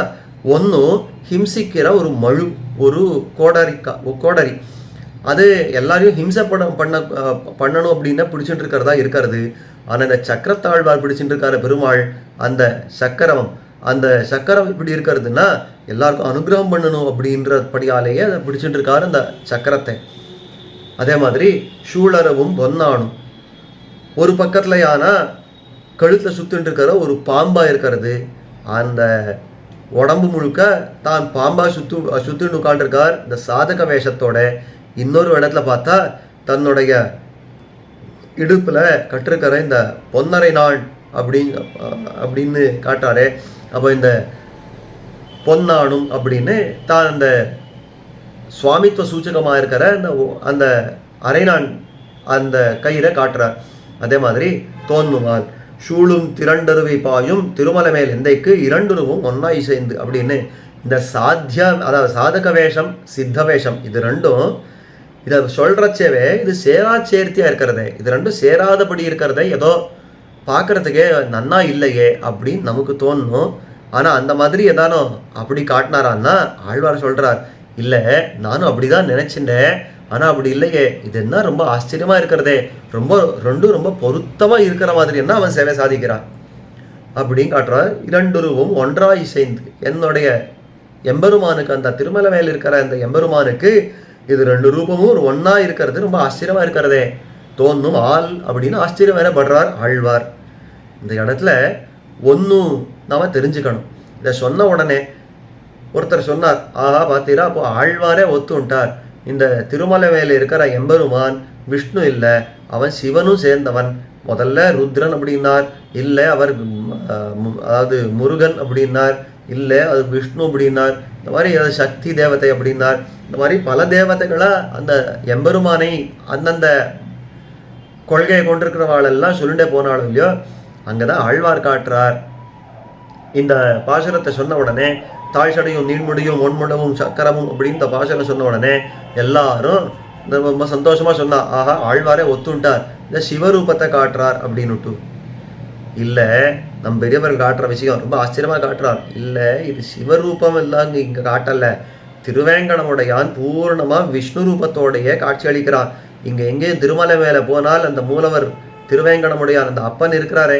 ஒன்றும் ஹிம்சிக்கிற ஒரு மழு, ஒரு கோடரி, அது எல்லாரையும் ஹிம்சை பண்ணணும் அப்படின்னா பிடிச்சிட்டு இருக்கிறதா இருக்கிறது. ஆனால் இந்த சக்கரத்தாழ்வார் பிடிச்சிட்டு இருக்காரு பெருமாள், அந்த சக்கரம் இப்படி இருக்கிறதுனா எல்லாருக்கும் அனுகிரகம் பண்ணணும் அப்படின்றபடியாலேயே அதை பிடிச்சிட்டு இருக்காரு அந்த சக்கரத்தை. அதே மாதிரி சூழரவும் பொன்னானும் ஒரு பக்கத்தில் யானா கழுத்தில் சுத்தின்னு இருக்கிற ஒரு பாம்பாக இருக்கிறது. அந்த உடம்பு முழுக்க தான் பாம்பாக சுத்தின்னு உட்காண்டிருக்கார் இந்த சாதக வேஷத்தோட. இன்னொரு இடத்துல பார்த்தா தன்னுடைய இடுப்பில் கட்டிருக்கிற இந்த பொன்னரை நாள் அப்படின்னு காட்டாரே. அப்போ இந்த பொன்னானும் அப்படின்னு தான் அந்த சுவாமித்துவ சூச்சகமாக இருக்கிற அந்த அரைநாள் அந்த கயிறை காட்டுறார். அதே மாதிரி தோன்முமால் சூழும் திரண்டருவை பாயும் திருமலை மேல் எந்தைக்கு இரண்டுருவும் ஒன்னாய் சேர்ந்து அப்படின்னு இந்த அதாவது சாதக வேஷம் சித்த வேஷம் இது ரெண்டும் இதை சொல்கிறச்சேவே இது சேர்த்தியாக இருக்கிறதே, இது ரெண்டும் சேராதபடி இருக்கிறதே ஏதோ பார்க்குறதுக்கே நன்னா இல்லையே அப்படின்னு நமக்கு தோணும். ஆனால் அந்த மாதிரி ஏதானோ அப்படி காட்டினாரான்னா ஆழ்வார் சொல்கிறார், இல்லை நானும் அப்படி தான் நினச்சிட்டேன், ஆனால் அப்படி இல்லையே, இது என்ன ரொம்ப ஆச்சரியமாக இருக்கிறதே, ரெண்டும் ரொம்ப பொருத்தமாக இருக்கிற மாதிரி என்ன அவன் சேவை சாதிக்கிறான் அப்படின்னு காட்டுறார். இரண்டுருவும் ஒன்றாய் சேர்ந்து என்னுடைய எம்பெருமானுக்கு, அந்த திருமலை மேல் இருக்கிற அந்த எம்பெருமானுக்கு இது ரெண்டு ரூபமும் ஒரு ஒன்றா இருக்கிறது ரொம்ப ஆச்சரியமாக இருக்கிறதே தோன்றும் ஆள் அப்படின்னு ஆச்சரியம் வேற படுறார் ஆழ்வார். இந்த இடத்துல ஒன்றும் நாம் தெரிஞ்சுக்கணும். இதை சொன்ன உடனே ஒருத்தர் சொன்னார், ஆஹா பார்த்தீரா, அப்போ ஆழ்வாரே ஒத்துண்டார், இந்த திருமலை மேலே இருக்கிற எம்பெருமான் விஷ்ணு இல்லை, அவன் சிவனும் சேர்ந்தவன். முதல்ல ருத்ரன் அப்படின்னார், இல்லை அவர் அதாவது முருகன் அப்படின்னார், இல்லை அது விஷ்ணு அப்படின்னார், இந்த மாதிரி அது சக்தி தேவதை அப்படின்னார். இந்த மாதிரி பல தேவதைகளாக அந்த எம்பெருமானை அந்தந்த கொள்கையை கொண்டிருக்கிறவாளெல்லாம் சொல்லிட்டே போனாலும் இல்லையோ, அங்கே தான் ஆழ்வார் காட்டுறார். இந்த பாசுரத்தை சொன்ன உடனே தாழ்சடையும் நீண்முடியும் ஒன்முடமும் சக்கரமும் அப்படின்னு இந்த பாசுரம் சொன்ன உடனே எல்லாரும் ரொம்ப சந்தோஷமாக சொன்னா, ஆஹா ஆழ்வாரே ஒத்துண்டார், இந்த சிவரூபத்தை காட்டுறார் அப்படின்னுட்டு. இல்லை நம்ம பெரியவர்கள் காட்டுற விஷயம் ரொம்ப ஆச்சரியமாக காட்டுறார். இல்லை இது சிவரூபம் எல்லாம் இங்கே காட்டலை, திருவேங்கடமுடையான் பூர்ணமாக விஷ்ணு ரூபத்தோடையே காட்சி அளிக்கிறார். இங்கே எங்கேயும் திருமலை மேலே போனால் அந்த மூலவர் திருவேங்கடமுடையான் அந்த அப்பன் இருக்கிறாரே,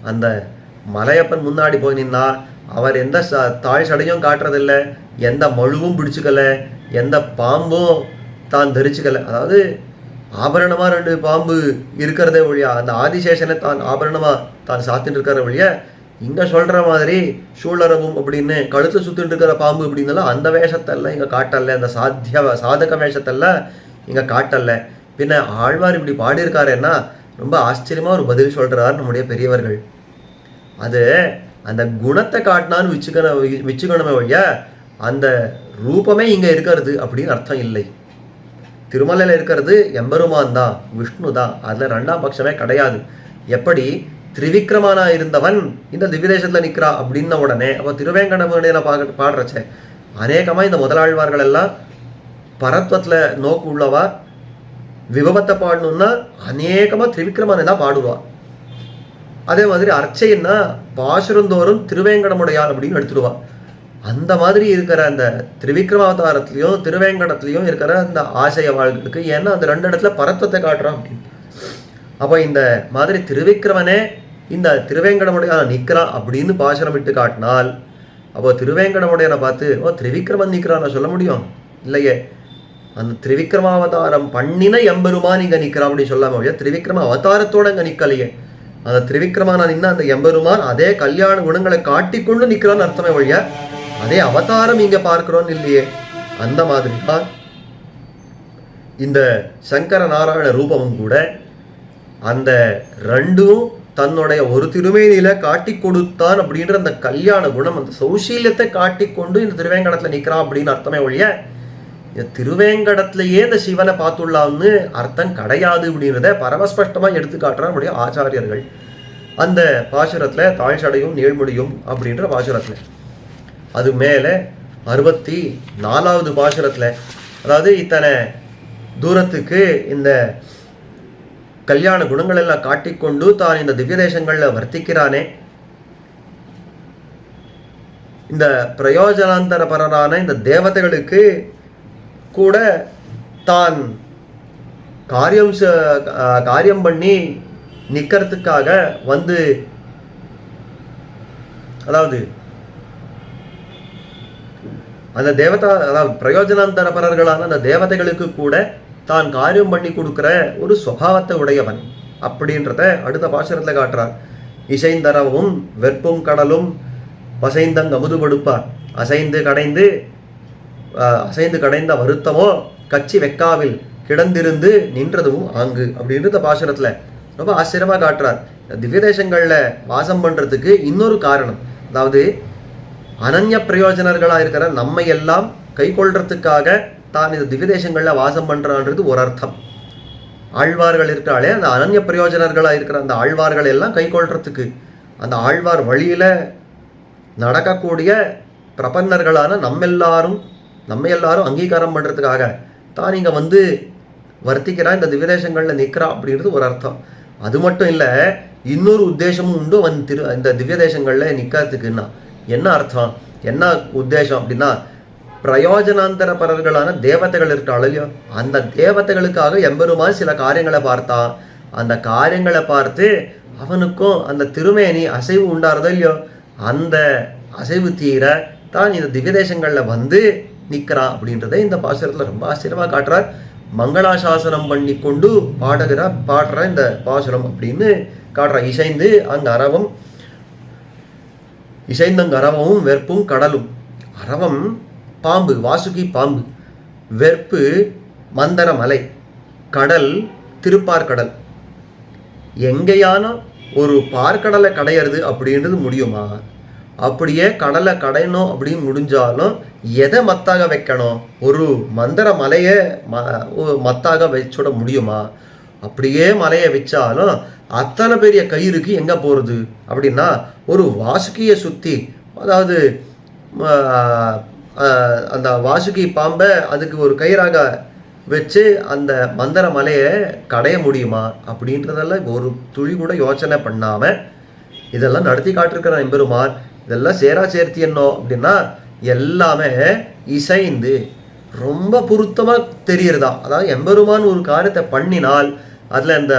அந்த மலையப்பன் முன்னாடி போய் நின்னா அவர் எந்த தாழ் சடையும் காட்டுறதில்லை, எந்த மழுவும் பிடிச்சிக்கல, எந்த பாம்பும் தான் தரிச்சுக்கலை. அதாவது ஆபரணமாக ரெண்டு பாம்பு இருக்கிறதே ஒழியா, அந்த ஆதிசேஷனை தான் ஆபரணமாக தான் சாத்திட்டு இருக்கிற ஒழிய இங்கே சொல்கிற மாதிரி சூழரவும் அப்படின்னு கழுத்தில் சுற்றிட்டு இருக்கிற பாம்பு அப்படின்னாலும் அந்த வேஷத்தெல்லாம் இங்கே காட்டலை, அந்த சாதக வேஷத்தெல்லாம் இங்கே காட்டலை. பின்ன ஆழ்வார் இப்படி பாடியிருக்காருன்னா ரொம்ப ஆச்சரியமாக ஒரு பதில் சொல்கிறார் நம்முடைய பெரியவர்கள். அது அந்த குணத்தை காட்டினான்னு வச்சுக்கணுமே ஒழிய அந்த ரூபமே இங்கே இருக்கிறது அப்படின்னு அர்த்தம் இல்லை. திருமலையில் இருக்கிறது எம்பெருமான் தான், விஷ்ணு தான், அதில் ரெண்டாம் பட்சமே கிடையாது. எப்படி திரிவிக்ரமனா இருந்தவன் இந்த திவ்யதேசத்தில் நிற்கிறா அப்படின்ன உடனே அப்போ திருவேங்கடமுடையில பாடுறச்சே அநேகமாக இந்த முதலாழ்வார்கள் எல்லாம் பரத்வத்தில் நோக்கு உள்ளவா. விபவத்தை பாடணும்னா அநேகமாக திரிவிக்ரமனை தான் பாடுவா. அதே மாதிரி அர்ச்சைன்னா பாசுரந்தோறும் திருவேங்கடமுடையாள் அப்படின்னு எடுத்துடுவா. அந்த மாதிரி இருக்கிற அந்த திரிவிக்ரமாவதாரத்துலையும் திருவேங்கடத்துலையும் இருக்கிற அந்த ஆசைய வாழ்களுக்கு, ஏன்னா அந்த 2 இடத்துல பரத்வத்தை காட்டுறான் அப்படின்னு. அப்போ இந்த மாதிரி திருவிக்ரமனே இந்த திருவேங்கடமுடையான் நிற்கிறான் அப்படின்னு பாசுரம் விட்டு காட்டினால், அப்போ திருவேங்கடமுடையனை பார்த்து திரிவிக்ரமன் நிற்கிறான் சொல்ல முடியும் இல்லையே. அந்த திரிவிக்ரமாவதாரம் பண்ணின எம்பெருமான் இங்கே நிற்கிறான் அப்படின்னு சொல்லாம இல்லையா, திரிவிக்ரம அவதாரத்தோட இங்கே நிற்கலையே. அந்த திரிவிக்ரமான நின்ன அந்த எம்பெருமான் அதே கல்யாண குணங்களை காட்டிக்கொண்டு நிற்கிறான்னு அர்த்தமே வழியா, அதே அவதாரம் இங்கே பார்க்கிறோன்னு இல்லையே. அந்த மாதிரி தான் இந்த சங்கர நாராயண ரூபமும் கூட அந்த 2ம் தன்னுடைய ஒரு திருமேனியில காட்டி கொடுத்தான் அப்படின்ற அந்த கல்யாண குணம், அந்த சௌசீல்யத்தை காட்டிக்கொண்டு இந்த திருவேங்கடத்தில் நிற்கிறான் அப்படின்னு அர்த்தமே ஒழிய, இந்த திருவேங்கடத்திலேயே இந்த சிவனை பார்த்துள்ளான்னு அர்த்தம் கிடையாது அப்படின்றத பரமஸ்பஷ்டமாக எடுத்து காட்டுறான் நம்முடைய ஆச்சாரியர்கள். அந்த பாசுரத்தில் தாழ்ச்சடையும் நீழ்முடியும் அப்படின்ற பாசுரத்தில். அது மேலே 64வது பாசுரத்தில், அதாவது இத்தனை தூரத்துக்கு இந்த கல்யாண குணங்கள் எல்லாம் காட்டிக்கொண்டு தான் இந்த திவ்ய தேசங்களில் வர்த்திக்கிறானே, இந்த பிரயோஜனாந்தரபரரான இந்த தேவதைகளுக்கு கூட தான் காரியம் பண்ணி நிற்கிறதுக்காக வந்து, அதாவது அந்த தேவதா, அதாவது பிரயோஜனாந்தரபரர்களான அந்த தேவதைகளுக்கு கூட தான் காரியம் பண்ணி கொடுக்குற ஒரு சுபாவத்தை உடையவன் அப்படின்றத அடுத்த பாசுரத்தில் காட்டுறார். இசைந்தரவும் வெற்பும் கடலும் வசைந்தங் அமுதுபடுப்பார், அசைந்து கடைந்த வருத்தமோ கச்சி வெக்காவில் கிடந்திருந்து நின்றதும் ஆங்கு அப்படின்றத பாசுரத்தில் ரொம்ப ஆச்சரியமாக காட்டுறார். திவ்ய தேசங்களில் வாசம் பண்ணுறதுக்கு இன்னொரு காரணம், அதாவது அனன்ய பிரயோஜனர்களாக இருக்கிற நம்மை எல்லாம் கை கொள்றதுக்காக தான் இந்த திவ்ய தேசங்களில் வாசம் பண்ணுறான்றது ஒரு அர்த்தம். ஆழ்வார்கள் இருக்கிறாளே, அந்த அனன்ய பிரயோஜனர்களாக இருக்கிற அந்த ஆழ்வார்கள் எல்லாம் கை கொள்றதுக்கு, அந்த ஆழ்வார் வழியில் நடக்கக்கூடிய பிரபன்னர்களான நம்ம எல்லாரும் அங்கீகாரம் பண்ணுறதுக்காக தான் இங்கே வந்து வர்த்திக்கிறா, இந்த திவ்யதேசங்களில் நிற்கிறா அப்படின்றது ஒரு அர்த்தம். அது மட்டும் இல்லை, இன்னொரு உத்தேசமும் உண்டு இந்த திவ்ய தேசங்களில் நிற்கிறதுக்குன்னா. என்ன அர்த்தம், என்ன உத்தேசம் அப்படின்னா, பிரயோஜனாந்தரபரர்களான தேவதைகள் இருக்காள் இல்லையோ, அந்த தேவதைகளுக்காக எம்பெருமான் சில காரியங்களை பார்த்தா, அந்த காரியங்களை பார்த்து அவனுக்கும் அந்த திருமேனி அசைவு உண்டாறதோ இல்லையோ, அந்த அசைவு தீர தான் இந்த திவ்ய தேசங்களில் வந்து நிற்கிறான் அப்படின்றத இந்த பாசுரத்தில் ரொம்ப ஆச்சரியமாக காட்டுறார். மங்களாசாசனம் பண்ணி கொண்டு பாடுற இந்த பாசுரம் அப்படின்னு காட்டுறார். இசைந்தங்க அரவமும் வெற்பும் கடலும். அரவம் பாம்பு, வாசுகி பாம்பு. வெற்பு மந்தர மலை. கடல் திருப்பார்கடல். எங்கேயான ஒரு பார்க்கடலை கடையிறது அப்படின்றது முடியுமா? அப்படியே கடலை கடையணும் அப்படின்னு முடிஞ்சாலும் எதை மத்தாக வைக்கணும்? ஒரு மந்தர மலையை மத்தாக வச்சுட முடியுமா? அப்படியே மலையை வச்சாலும் அத்தனை பெரிய கயிறுக்கு எங்கே போகிறது அப்படின்னா, ஒரு வாசுகியை சுற்றி, அதாவது அந்த வாசுகி பாம்பை அதுக்கு ஒரு கயிறாக வச்சு அந்த மந்தர மலையை கடைய முடியுமா அப்படின்றதெல்லாம் ஒரு துளி கூட யோசனை பண்ணாமல் இதெல்லாம் நடத்தி காட்டிருக்கிற எம்பெருமான். இதெல்லாம் சேர்த்தி என்னோ அப்படின்னா எல்லாமே இசைந்து ரொம்ப பொருத்தமாக தெரியுறதா. அதாவது எம்பெருமான் ஒரு காரியத்தை பண்ணினால் அதில் அந்த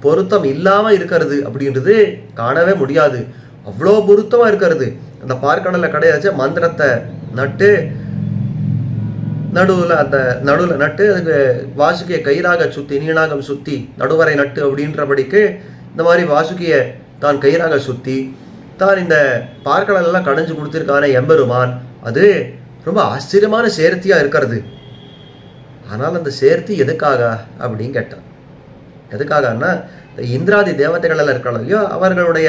பொருத்தம் இல்லாமல் இருக்கிறது அப்படின்றது காணவே முடியாது. அவ்வளோ பொருத்தமாக இருக்கிறது. அந்த பார்க்கடலில் கிடையாச்சு மந்திரத்தை நட்டு நடுவில் நட்டு அதுக்கு வாசுகியை கயிறாக சுற்றி, நீனாகம் சுற்றி, நடுவரை நட்டு அப்படின்றபடிக்கு இந்த மாதிரி வாசுகியை தான் கயிறாக சுற்றி தான் இந்த பார்க்கடலெல்லாம் கடைஞ்சு கொடுத்துருக்கான எம்பெருமான். அது ரொம்ப ஆச்சரியமான சேர்த்தியாக இருக்கிறது. ஆனால் அந்த சேர்த்தி எதுக்காக அப்படின்னு கேட்டான். எதுக்காகன்னா, இந்த இந்திராதி தேவதைகள் எல்லாம் இருக்கலாம் இல்லையோ, அவர்களுடைய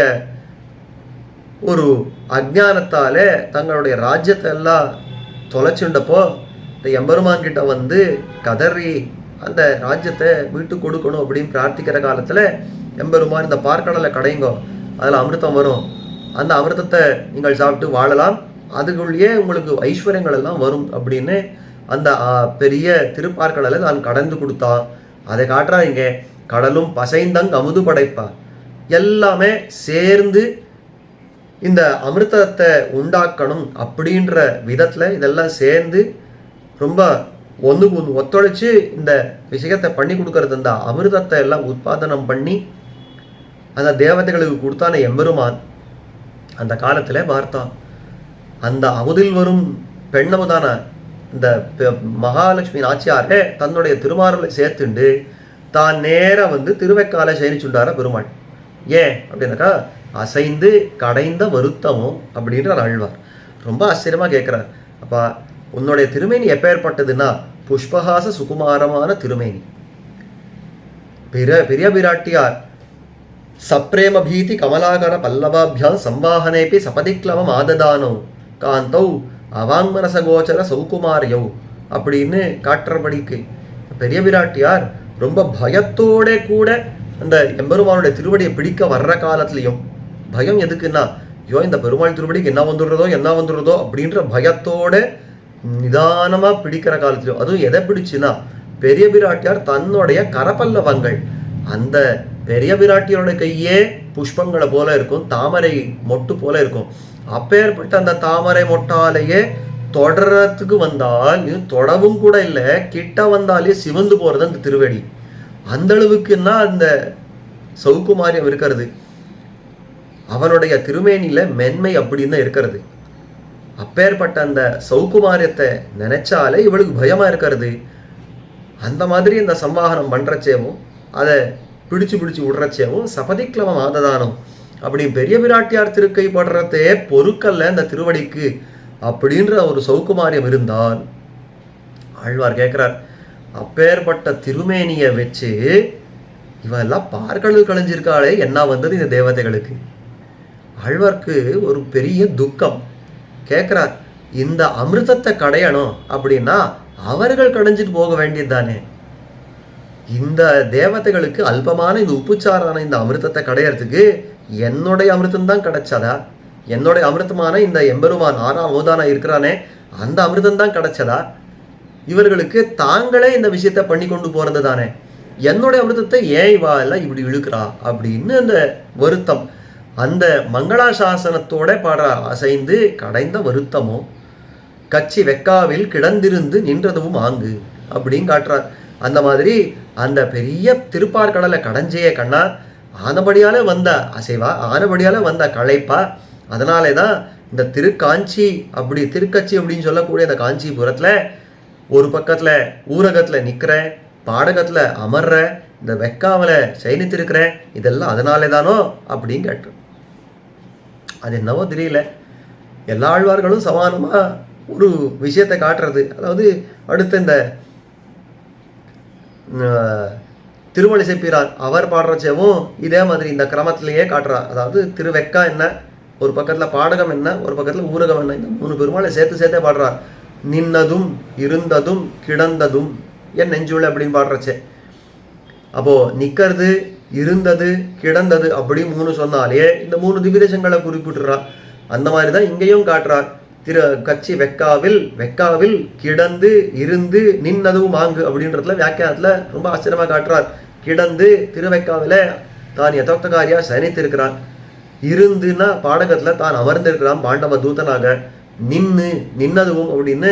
ஒரு அஜ்ஞானத்தாலே தங்களுடைய ராஜ்யத்தை எல்லாம் தொலைச்சுண்டப்போ இந்த எம்பெருமான் கிட்ட வந்து கதறி அந்த ராஜ்யத்தை வீட்டு கொடுக்கணும் அப்படின்னு பிரார்த்திக்கிற காலத்தில் எம்பெருமான் இந்த பார்க்கடலை கடைங்கோ, அதில் அமிர்தம் வரும், அந்த அமிர்தத்தை நீங்கள் சாப்பிட்டு வாழலாம், அதுக்குள்ளேயே உங்களுக்கு ஐஸ்வர்யங்கள் எல்லாம் வரும் அப்படின்னு அந்த பெரிய திருப்பார்கடலை நான் கடந்து கொடுத்தான். அதை காட்டுறாங்க. கடலும் பசைந்தங் அமுது படைப்பா, எல்லாமே சேர்ந்து இந்த அமிர்தத்தை உண்டாக்கணும் அப்படின்ற விதத்தில் இதெல்லாம் சேர்ந்து ரொம்ப ஒன்றுக்கு ஒன்று ஒத்துழைச்சி இந்த விஷயத்தை பண்ணி கொடுக்கறது. இந்த அமிர்தத்தை எல்லாம் உற்பத்தனம் பண்ணி அந்த தேவதைகளுக்கு கொடுத்தான எம்பெருமான் அந்த காலத்தில் பார்த்தான். அந்த அமுதில் வரும் பெண்ணமுதான இந்த மகாலட்சுமி நாச்சியாரே தன்னுடைய திருமார்களை சேர்த்துண்டு தான் நேராக வந்து திருவைக்காலை சயனிச்சுண்டார பெருமாள். ஏன் அப்படின்னாக்கா அசைந்து கடைந்த வருத்தமும் அப்படின்ற ஆழ்வார் ரொம்ப ஆச்சரியமாக கேட்குறார். அப்பா உன்னுடைய திருமேனி எப்பேற்பட்டதுன்னா புஷ்பஹாச சுகுமாரமான திருமேனி. பெரிய பிராட்டியார் சப்ரேம பீதி கமலாகர பல்லவாபியாம் சம்வாகனேபி சபதிக்லவம் ஆததானோ காந்தௌ அவாங்மனசகோச்சர சௌகுமாரியோ அப்படின்னு காட்டுறபடிக்கு பெரிய பிராட்டியார் ரொம்ப பயத்தோட கூட அந்த எம்பெருமானுடைய திருவடியை பிடிக்க வர்ற காலத்துலையும், பயம் எதுக்குன்னா ஐயோ இந்த பெருமாள் திருவடிக்கு என்ன வந்துடுறதோ அப்படின்ற பயத்தோட நிதானமாக பிடிக்கிற காலத்துலையும், அதுவும் எதை பிடிச்சுன்னா பெரிய பிராட்டியார் தன்னுடைய கரப்பல்லவங்கள் அந்த பெரிய பிராட்டியோட கையே புஷ்பங்களை போல இருக்கும், தாமரை மொட்டு போல இருக்கும். அப்பேற்பட்ட அந்த தாமரை மொட்டாலேயே தொடரத்துக்கு வந்தால் தொடவும் கூட இல்லை, கிட்ட வந்தாலே சிவந்து போகிறது அந்த திருவடி. அந்த அளவுக்குன்னா அந்த சௌகுமாரியம் இருக்கிறது. அவனுடைய திருமேனியில மென்மை அப்படின்னு இருக்கிறது. அப்பேற்பட்ட அந்த சௌகுமாரியத்தை நினைச்சாலே இவளுக்கு பயமா இருக்கிறது. அந்த மாதிரி இந்த சம்வாகனம் பண்றச்சேவும் அதை பிடிச்சு விடுறச்சேவும் சபதிக்லவம் ஆததானம் அப்படி பெரிய பிராட்டியார் திருக்கை படுறதே பொறுக்கல்ல இந்த திருவடிக்கு அப்படின்ற ஒரு சௌகுமாரியம் இருந்தால், ஆழ்வார் கேட்கிறார் அப்பேற்பட்ட திருமேனியை வச்சு இவெல்லாம் பார்க்கடல் கழிஞ்சிருக்காளே என்ன வந்தது இந்த தேவதைகளுக்கு. ஆழ்வார்க்கு ஒரு பெரிய துக்கம். கேட்குறார் இந்த அமிர்தத்தை கடையணும் அப்படின்னா அவர்கள் கடைஞ்சிட்டு போக வேண்டியது தானே. இந்த தேவதைகளுக்கு அல்பமான இந்த உப்புச்சாரான இந்த அமிர்தத்தை கடையறதுக்கு என்னுடைய அமிர்தம் தான் கிடைச்சதா? என்னுடைய அமிர்தமான இந்த எம்பெருமான் ஆறாம் ஓதானா இருக்கிறானே அந்த அமிர்தம் தான் கிடைச்சதா? இவர்களுக்கு தாங்களே இந்த விஷயத்த பண்ணி கொண்டு போறது தானே. என்னுடைய அமிர்தத்தை ஏன் இவா எல்லாம் இப்படி இழுக்கிறா அப்படின்னு அந்த வருத்தம் அந்த மங்களாசாசனத்தோட பாடுற அசைந்து கடைந்த வருத்தமோ கச்சி வெக்காவில் கிடந்திருந்து நின்றதும் ஆங்கு அப்படின்னு காட்டுறார். அந்த மாதிரி அந்த பெரிய திருப்பார்கடலை கடைஞ்சே கண்ணா ஆனபடியால வந்த அசைவா, ஆனபடியால வந்த களைப்பா. அதனாலே தான் இந்த திருக்காஞ்சி அப்படி திருக்கட்சி அப்படின்னு சொல்லக்கூடிய இந்த காஞ்சிபுரத்தில் ஒரு பக்கத்தில் ஊரகத்தில் நிற்கிறேன், பாடகத்தில் அமர்ற, இந்த வெக்காவில் சயனித்திருக்கிறேன், இதெல்லாம் அதனாலே தானோ அப்படின்னு கேட்டு. அது என்னவோ தெரியல, எல்லா ஆழ்வார்களும் சமானமாக ஒரு விஷயத்தை காட்டுறது. அதாவது அடுத்த இந்த திருமணிசை பிரான் அவர் பாடுறச்சேவும் இதே மாதிரி இந்த கிரமத்திலேயே காட்டுறார். அதாவது திருவெக்கா என்ன, ஒரு பக்கத்தில் பாடகம் என்ன, ஒரு பக்கத்தில் ஊரகம் என்ன, இந்த 3 பெருமாளை சேர்த்தே பாடுறார். நின்னதும் இருந்ததும் கிடந்ததும் என் நெஞ்சுள்ள அப்படின்னு பாடுறச்சே. அப்போது நிற்கிறது, இருந்தது, கிடந்தது அப்படி 3 சொன்னாலே இந்த 3 திவ்யதேசங்களை குறிப்பிட்டுறார். அந்த மாதிரி தான் இங்கேயும் காட்டுறார். கச்சி வெக்காவில் கிடந்து இருந்து நின்னதும் ஆங்கு அப்படின்றதுல வியாக்கியானத்தில் ரொம்ப ஆச்சரியமாக காட்டுறார். கிடந்து திருவெக்காவில் தான் யதோக்தகாரியா சயனித்திருக்கிறான், இருந்துன்னா பாடகத்தில் தான் அமர்ந்திருக்கிறான் பாண்டவ தூதனாக, நின்னதுவும் அப்படின்னு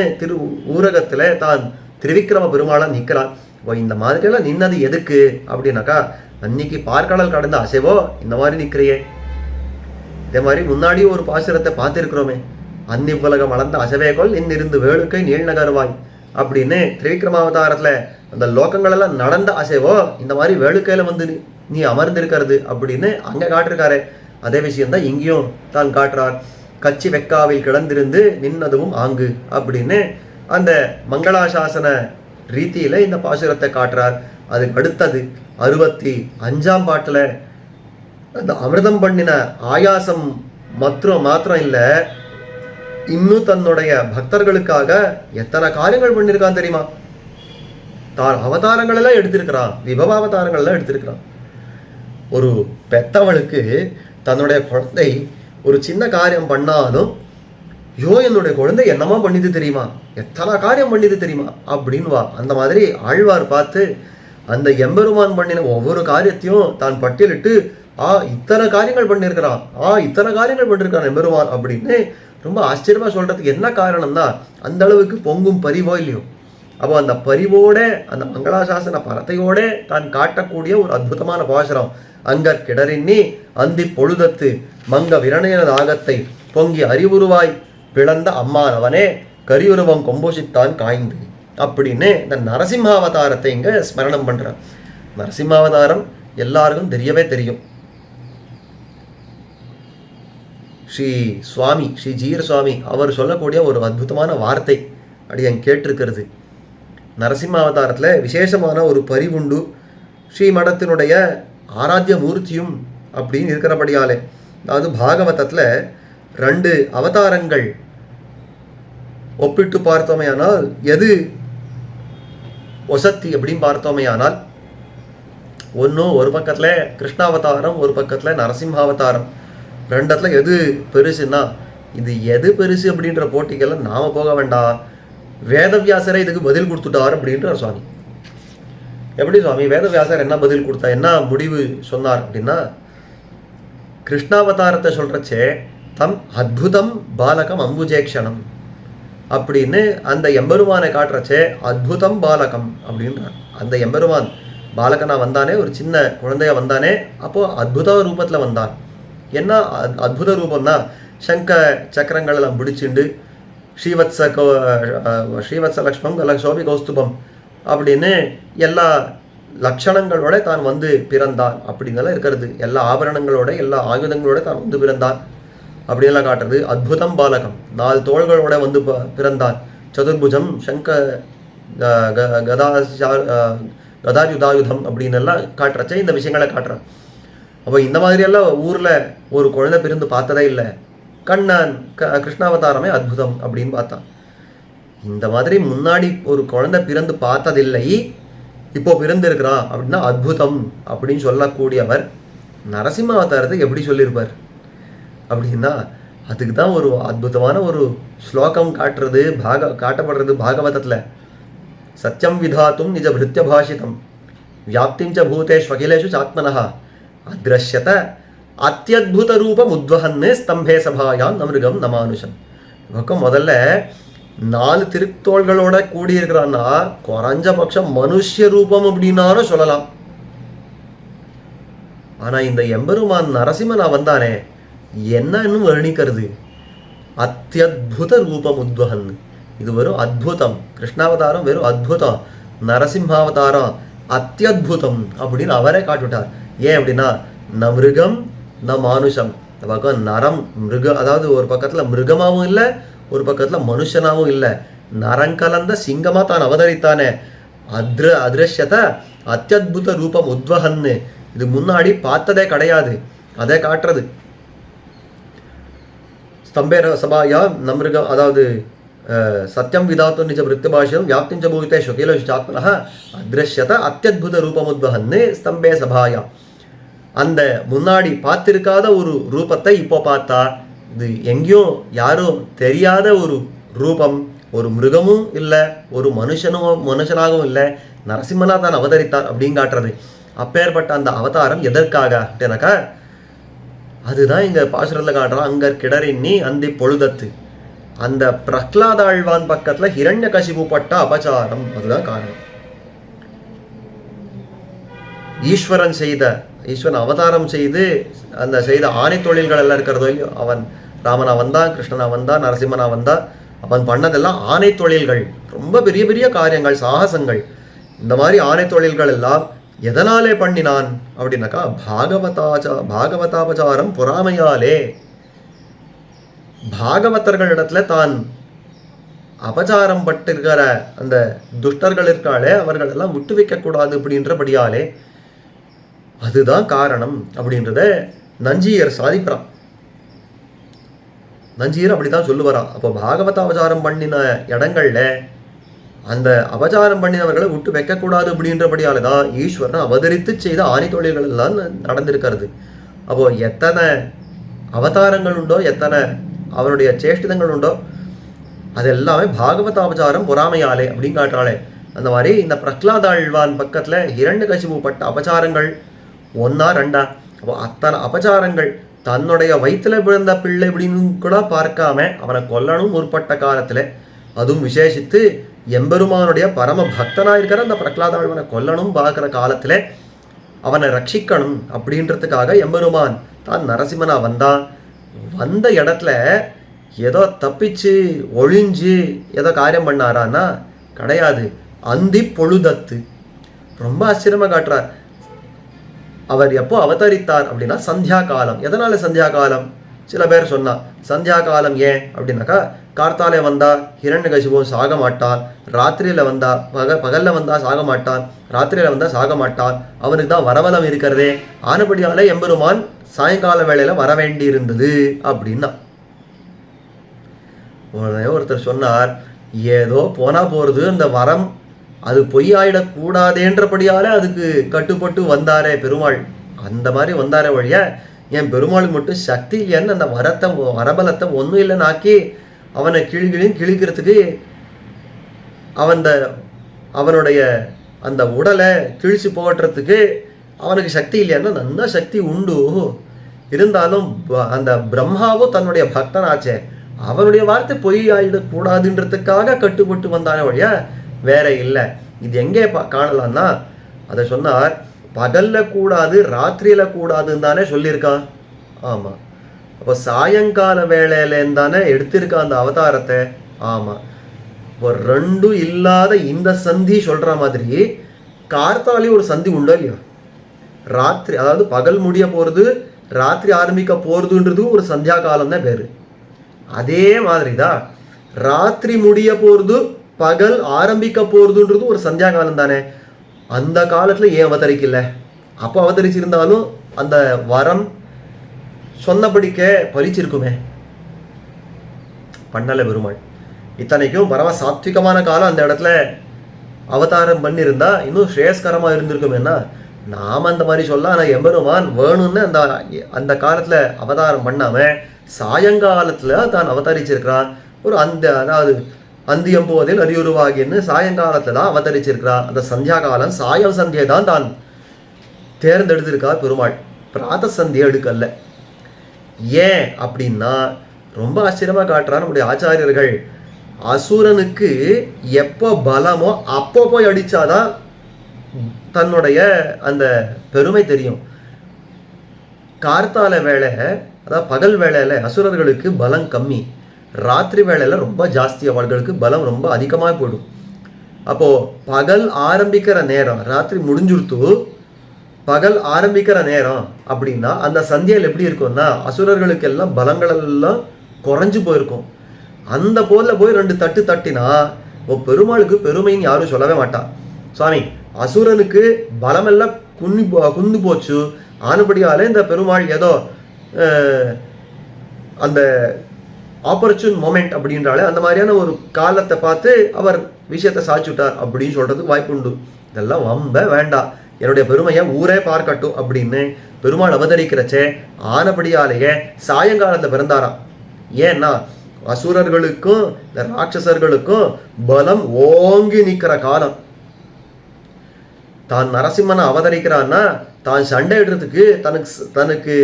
ஊரகத்தில் தான் திருவிக்கிரம பெருமாளாக நிற்கிறான். இந்த மாதிரியெல்லாம் நின்னது எதுக்கு அப்படின்னாக்கா அன்னைக்கு பார்க்கடல் கடந்த அசைவோ இந்த மாதிரி நிற்கிறையே. இதே மாதிரி முன்னாடியும் ஒரு பாசுரத்தை பார்த்துருக்குறோமே, அந்நிவ்வுலகம் வளர்ந்த அசவேகோல் இன்னிருந்து வேளுக்கை நீழ்நகர்வாய் அப்படின்னு திரிவிக்ரமாவதாரத்தில் அந்த லோகங்களெல்லாம் நடந்த அசைவோ இந்த மாதிரி வேளுக்கையில் வந்து நீ அமர்ந்திருக்கிறது அப்படின்னு அங்கே காட்டிருக்காரு. அதே விஷயந்தான் இங்கேயும் தான் காட்டுறார். கச்சி வெக்காவில் கிடந்திருந்து நின்னதும் ஆங்கு அப்படின்னு அந்த மங்களாசாசன ரீதியில் இந்த பாசுரத்தை காட்டுறார். அதுக்கு அடுத்தது 65ஆம் பாட்டில் அந்த அமிர்தம் பண்ணின ஆயாசம் மாத்திரம் இல்லை, இன்னும் தன்னுடைய பக்தர்களுக்காக எத்தனை காரியங்கள் பண்ணியிருக்கான் தெரியுமா. தான் அவதாரங்கள் எல்லாம் எடுத்திருக்கிறான், விபவாவதாரங்கள் எல்லாம் எடுத்திருக்கிறான். ஒரு பெத்தவளுக்கு தன்னுடைய குழந்தை ஒரு சின்ன காரியம் பண்ணாலும் ஐயோ என்னுடைய குழந்தை என்னமா பண்ணிது தெரியுமா, எத்தனை காரியம் பண்ணிது தெரியுமா அப்படின்வா. அந்த மாதிரி ஆழ்வார் பார்த்து அந்த எம்பெருமான் பண்ணின ஒவ்வொரு காரியத்தையும் தான் பட்டியலிட்டு இத்தனை காரியங்கள் பண்ணியிருக்கிறான், இத்தனை காரியங்கள் பண்ணியிருக்கான் எம்பெருமான் அப்படின்னு ரொம்ப ஆச்சரியமா சொல்றதுக்கு என்ன காரணம்னா அந்த அளவுக்கு பொங்கும் பரிவோ இல்லையோ. அப்போ அந்த பரிவோட அந்த மங்களாசாசன பரத்தையோட தான் காட்டக்கூடிய ஒரு அற்புதமான பாசுரம். அங்கற் கிடறின்னி அந்தி பொழுதத்து மங்க விரணயன தாகத்தை பொங்கி அறிவுருவாய் பிளந்த அம்மானவனே கரியுருவம் கொம்போசித்தான் காய்ந்து அப்படின்னு இந்த நரசிம்மாவதாரத்தை இங்க ஸ்மரணம் பண்றான். நரசிம்மாவதாரம் எல்லாருக்கும் தெரியவே தெரியும். ஸ்ரீ சுவாமி ஸ்ரீ ஜீர சுவாமி அவர் சொல்லக்கூடிய ஒரு அற்புதமான வார்த்தை அப்படி என் கேட்டிருக்கிறது. நரசிம்மாவதாரத்தில் விசேஷமான ஒரு பரிவுண்டு, ஸ்ரீ மடத்தினுடைய ஆராத்திய மூர்த்தியும் அப்படின்னு இருக்கிறபடியாலே. அதாவது பாகவதத்தில் 2 அவதாரங்கள் ஒப்பிட்டு பார்த்தோமையானால் எது ஒசத்தி அப்படின்னு பார்த்தோமையானால், ஒன்றும் ஒரு பக்கத்தில் கிருஷ்ணாவதாரம், ஒரு பக்கத்தில் நரசிம்மாவதாரம். 2த்துல எது பெருசுன்னா, இது எது பெருசு அப்படின்ற போட்டிக்கெல்லாம் நாம் போக வேண்டாம், வேதவியாசரை இதுக்கு பதில் கொடுத்துட்டார் அப்படின்றார் சுவாமி. எப்படி சுவாமி வேதவியாசர் என்ன பதில் கொடுத்தா, என்ன முடிவு சொன்னார் அப்படின்னா, கிருஷ்ணாவதாரத்தை சொல்கிறச்சே தம் அத்புதம் பாலகம் அம்புஜேக்ஷணம் அப்படின்னு அந்த எம்பெருமானை காட்டுறச்சே அத்புதம் பாலகம் அப்படின்றார். அந்த எம்பெருமான் பாலகனா வந்தானே, ஒரு சின்ன குழந்தைய வந்தானே, அப்போது அத்புத ரூபத்தில் வந்தான். என்ன அத்புத ரூபம்னா, சங்க சக்கரங்கள் எல்லாம் பிடிச்சிண்டு ஸ்ரீவத்ச லக்ஷ்மம் சோபி கௌஸ்துபம் அப்படின்னு எல்லா லட்சணங்களோட தான் வந்து பிறந்தான் அப்படின்னெல்லாம் இருக்கிறது. எல்லா ஆபரணங்களோட எல்லா ஆயுதங்களோட தான் வந்து பிறந்தான் அப்படியெல்லாம் காட்டுறது. அத்புதம் பாலகம் 4 தோள்களோட வந்து பிறந்தான். சதுர்புஜம் சங்க கதாயுதாயுதம் அப்படின்னு எல்லாம் காட்டுறச்சே இந்த விஷயங்களை காட்டுறான். அப்போ இந்த மாதிரியெல்லாம் ஊரில் ஒரு குழந்தை பிறந்து பார்த்ததே இல்லை. கண்ணன் கிருஷ்ணாவதாரமே அத்புதம் அப்படின்னு பார்த்தான். இந்த மாதிரி முன்னாடி ஒரு குழந்தை பிறந்து பார்த்ததில்லை, இப்போ பிறந்திருக்கிறான் அப்படின்னா அத்புதம் அப்படின்னு சொல்லக்கூடியவர் நரசிம்ம அவதாரத்தை எப்படி சொல்லியிருப்பார் அப்படின்னா, அதுக்கு தான் ஒரு அற்புதமான ஒரு ஸ்லோகம் காட்டப்படுறது பாகவதத்தில். சத்தியம் விதாத்தும் நிஜ பிருத்திய பாஷிதம் வியாப்திம் ச பூதேஷு அகிலேஷு சாத்மனஹா அத்ரஷ்யத அத்தியுத ரூபம் உத்வஹன்னு ஸ்தம்பே சபாயாம் நமிருகம் நமானுஷம். பக்கம் முதல்ல 4 திருத்தோள்களோட கூடியிருக்கிறான்னா குறைஞ்சபட்சம் மனுஷ ரூபம் அப்படின்னாலும் சொல்லலாம். ஆனால் இந்த எம்பெருமான் நரசிம்மனா வந்தானே, என்னன்னு வர்ணிக்கிறது, அத்தியுத ரூபம் உத்வஹன். இது வெறும் அத்புதம். கிருஷ்ணாவதாரம் வெறும் அத்புதம், நரசிம்மாவதாரம் அத்தியுதம் அப்படின்னு அவரே காட்டுவிட்டார். ஏன் அப்படின்னா, ந மிருகம் ந மானுஷம். இந்த பக்கம் நரம் மிருகம், அதாவது ஒரு பக்கத்தில் மிருகமாகவும் இல்லை, ஒரு பக்கத்தில் மனுஷனாகவும் இல்லை, நரங்கலந்த சிங்கமாக தான் அவதரித்தானே. அதிருஷ்யத அத்தியுத ரூபம் உத்வஹன்னு. இது முன்னாடி பார்த்ததே கிடையாது, அதை காட்டுறது. ஸ்தம்பேர சபாயா நமிருகம், அதாவது சத்தியம் விதாத்து நிஜ விருத்திபாஷம் வியாப்திம் ச பூதேஷு அகிலேஷு சாத்மனஹ அதிருஷ்யத அத்தியுத ரூபமுத்வஹன்னு ஸ்தம்பே சபாயா. அந்த முன்னாடி பார்த்திருக்காத ஒரு ரூபத்தை இப்போ பார்த்தா, இது எங்கேயும் யாரும் தெரியாத ஒரு ரூபம், ஒரு மிருகமும் இல்லை, ஒரு மனுஷனாகவும் இல்லை, நரசிம்மனா தான் அவதரித்தார் அப்படின்னு காட்டுறது. அப்பேற்பட்ட அந்த அவதாரம் எதற்காக அப்படின்னாக்கா, அதுதான் இங்கே பாசுரத்தில் காட்டுறான். அங்கற் கிடறின்னி அந்தி பொழுதத்து. அந்த பிரஹ்லாதாழ்வான் பக்கத்தில் ஹிரண்யகசிபு பட்ட அபச்சாரம், அதுதான் காரணம். ஈஸ்வரன் அவதாரம் செய்து அந்த செய்த ஆணை தொழில்கள் எல்லாம் இருக்கிறதோ இல்லையோ, அவன் ராமனா வந்தான், கிருஷ்ணனா வந்தான், நரசிம்மனா வந்தான், அவன் பண்ணதெல்லாம் ஆணை தொழில்கள், ரொம்ப பெரிய பெரிய காரியங்கள், சாகசங்கள். இந்த மாதிரி ஆணை தொழில்கள் எல்லாம் எதனாலே பண்ணினான் அப்படின்னாக்கா, பாகவதாபச்சாரம் பொறாமையாலே. பாகவதர்களிடத்துல தான் அபச்சாரம் பட்டிருக்கிற அந்த துஷ்டர்கள் இருக்காளே, அவர்கள் எல்லாம் விட்டு வைக்கக்கூடாது அப்படின்றபடியாலே அதுதான் காரணம் அப்படின்றத நஞ்சியர் சாதிக்கிறான். நஞ்சியர் அப்படிதான் சொல்லுவாராம். அப்போ பாகவத அவதாரம் பண்ணின இடங்கள்ல அந்த அபச்சாரம் பண்ணினவர்களை விட்டு வைக்கக்கூடாது அப்படின்றபடியால தான் ஈஸ்வரன் அவதரித்து செய்த ஆணி தொழில்கள் எல்லாம் நடந்திருக்கிறது. அப்போ எத்தனை அவதாரங்கள் உண்டோ, எத்தனை அவருடைய சேஷ்டிதங்கள் உண்டோ அது எல்லாமே பாகவதாபச்சாரம் பொறாமையாலே அப்படின்னு காட்டுறாளே. அந்த மாதிரி இந்த பிரஹ்லாதாழ்வான் பக்கத்தில் ஹிரண்யகசிபு பட்ட அபச்சாரங்கள் ஒன்றா ரெண்டா? அப்போ அத்தனை அபச்சாரங்கள் தன்னுடைய வயிற்றுல விழுந்த பிள்ளை இப்படின்னு கூட பார்க்காம அவனை கொல்லணும் முற்பட்ட காலத்தில், அதுவும் விசேஷித்து எம்பெருமானுடைய பரம பக்தனாக இருக்கிற அந்த பிரஹ்லாதாழ்வனை கொல்லணும் பார்க்குற காலத்தில் அவனை ரட்சிக்கணும் அப்படின்றதுக்காக எம்பெருமான் தான் நரசிம்மனா வந்த இடத்துல ஏதோ தப்பிச்சு ஒழிஞ்சு ஏதோ காரியம் பண்ணாரான்னா கிடையாது. அந்தி பொழுதத்து ரொம்ப ஆச்சரியமாக காட்டுறார். அவர் எப்போ அவதரித்தார் அப்படின்னா சந்தியா காலம். எதனால சந்தியா காலம்? சில பேர் சொன்னா சந்தியா காலம் ஏன் அப்படின்னாக்கா, கார்த்தாலே வந்தா ஹிரண்யகசிபுவும் சாக மாட்டான், ராத்திரியில் வந்தா பகலில் வந்தா சாக மாட்டான், ராத்திரியில் வந்தா சாக மாட்டான், அவனுக்கு தான் வரவலம் இருக்கிறதே, ஆனபடியால எம்பெருமான் சாயங்கால வேளையில் வர வேண்டி இருந்தது அப்படின்னா. ஒருத்தர் சொன்னார், ஏதோ போனா போகிறது அந்த வரம் அது பொய்யாயிடக்கூடாதேன்றபடியாலே அதுக்கு கட்டுப்பட்டு வந்தாரே பெருமாள். அந்த மாதிரி வந்தாரே வழிய என் பெருமாளுக்கு மட்டும் சக்தி இல்லைன்னு அந்த வரபலத்தை ஒன்றும் இல்லைன்னு ஆக்கி அவனை கிழிக்கிறதுக்கு அவனுடைய அந்த உடலை கிழிச்சு போகட்டுறதுக்கு அவனுக்கு சக்தி இல்லையான்னா நல்ல சக்தி உண்டு. இருந்தாலும் அந்த பிரம்மாவும் தன்னுடைய பக்தனாச்சே, அவனுடைய வார்த்தை பொய் ஆயிடக்கூடாதுன்றதுக்காக கட்டுப்பட்டு வந்தானே வழியா வேற இல்லை. இது எங்கே காணலாம்னா அதை சொன்னார், பகல்ல கூடாது ராத்திரியில கூடாதுன்னு தானே சொல்லியிருக்கான். ஆமாம், அப்போ சாயங்கால வேளையிலேருந்து தானே எடுத்திருக்கான் அந்த அவதாரத்தை. ஆமாம், இப்போ ரெண்டும் இல்லாத இந்த சந்தி சொல்கிற மாதிரி கார்த்தாலே ஒரு சந்தி உண்டோ இல்லையோ? ராத்திரி, அதாவது பகல் முடிய போகிறது ராத்திரி ஆரம்பிக்க போகிறதுன்றது ஒரு சந்தியா காலம் தான் பேர். அதே மாதிரி தான் ராத்திரி முடிய போகிறது பகல் ஆரம்பிக்க போகிறதுன்றது ஒரு சந்தியா காலம் தானே. அந்த காலத்தில் ஏன் அவதரிக்கல? அப்போ அவதரிச்சிருந்தாலும் அந்த வரம் சொன்னபடிக்க பறிச்சிருக்குமே. பண்ணலை பெருமாள். இத்தனைக்கும் பரம சாத்விகமான காலம் அந்த இடத்துல அவதாரம் பண்ணியிருந்தா இன்னும் ஸ்ரேயஸ்கரமாக இருந்திருக்குமேனா நாம் அந்த மாதிரி சொல்ல. ஆனால் எம்பெருமான் வேணும்னு அந்த காலத்தில் அவதாரம் பண்ணாமல் சாயங்காலத்தில் தான் அவதரிச்சிருக்கிறான். ஒரு அதாவது அந்தியம் போதில் அறியுருவாகின்னு சாயங்காலத்தில் தான் அவதரிச்சிருக்கிறான். அந்த சந்தியா காலம் சாயம் சந்தியை தான் தேர்ந்தெடுத்திருக்கார் பெருமாள், பிராத சந்தியை எடுக்கல. ஏன் அப்படின்னா ரொம்ப ஆச்சரியமாக காட்டுறார் நம்முடைய ஆச்சாரியர்கள். அசுரனுக்கு எப்போ பலமோ அப்போ போய் அடித்தாதான் தன்னுடைய அந்த பெருமை தெரியும். கார்த்தால வேளை, அதாவது பகல் வேளையில் அசுரர்களுக்கு பலம் கம்மி, ராத்திரி வேளையில் ரொம்ப ஜாஸ்தி, அவர்களுக்கு பலம் ரொம்ப அதிகமாக போயிடும். அப்போது பகல் ஆரம்பிக்கிற நேரம், ராத்திரி முடிஞ்சுடுத்து பகல் ஆரம்பிக்கிற நேரம் அப்படின்னா அந்த சந்தியில் எப்படி இருக்கும்னா அசுரர்களுக்கு எல்லாம் பலங்களெல்லாம் குறைஞ்சு போயிருக்கும். அந்த போதில் போய் 2 தட்டு தட்டினா பெருமாளுக்கு பெருமைன்னு யாரும் சொல்லவே மாட்டான். சுவாமி, அசுரனுக்கு பலமெல்லாம் குந்து போச்சு, ஆனபடியாலே இந்த பெருமாள் ஏதோ அந்த ஆப்பர்ச்சுன் மொமெண்ட் அப்படின்றாலே அந்த மாதிரியான ஒரு காலத்தை பார்த்து அவர் விஷயத்தை சாய்ச்சுட்டார் அப்படின்னு சொல்கிறதுக்கு வாய்ப்பு உண்டு. இதெல்லாம் வம்ப வேண்டாம், என்னுடைய பெருமையை ஊரே பார்க்கட்டும் அப்படின்னு பெருமாள் அவதரிக்கிறச்சே ஆனபடியாலேயே சாயங்காலத்தில் பிறந்தாராம். ஏன்னா அசுரர்களுக்கும் இந்த ராட்சசர்களுக்கும் பலம் ஓங்கி நிற்கிற காலம். தான் நரசிம்மனை அவதரிக்கிறான்னா தான் சண்டை இடுறதுக்கு தனக்கு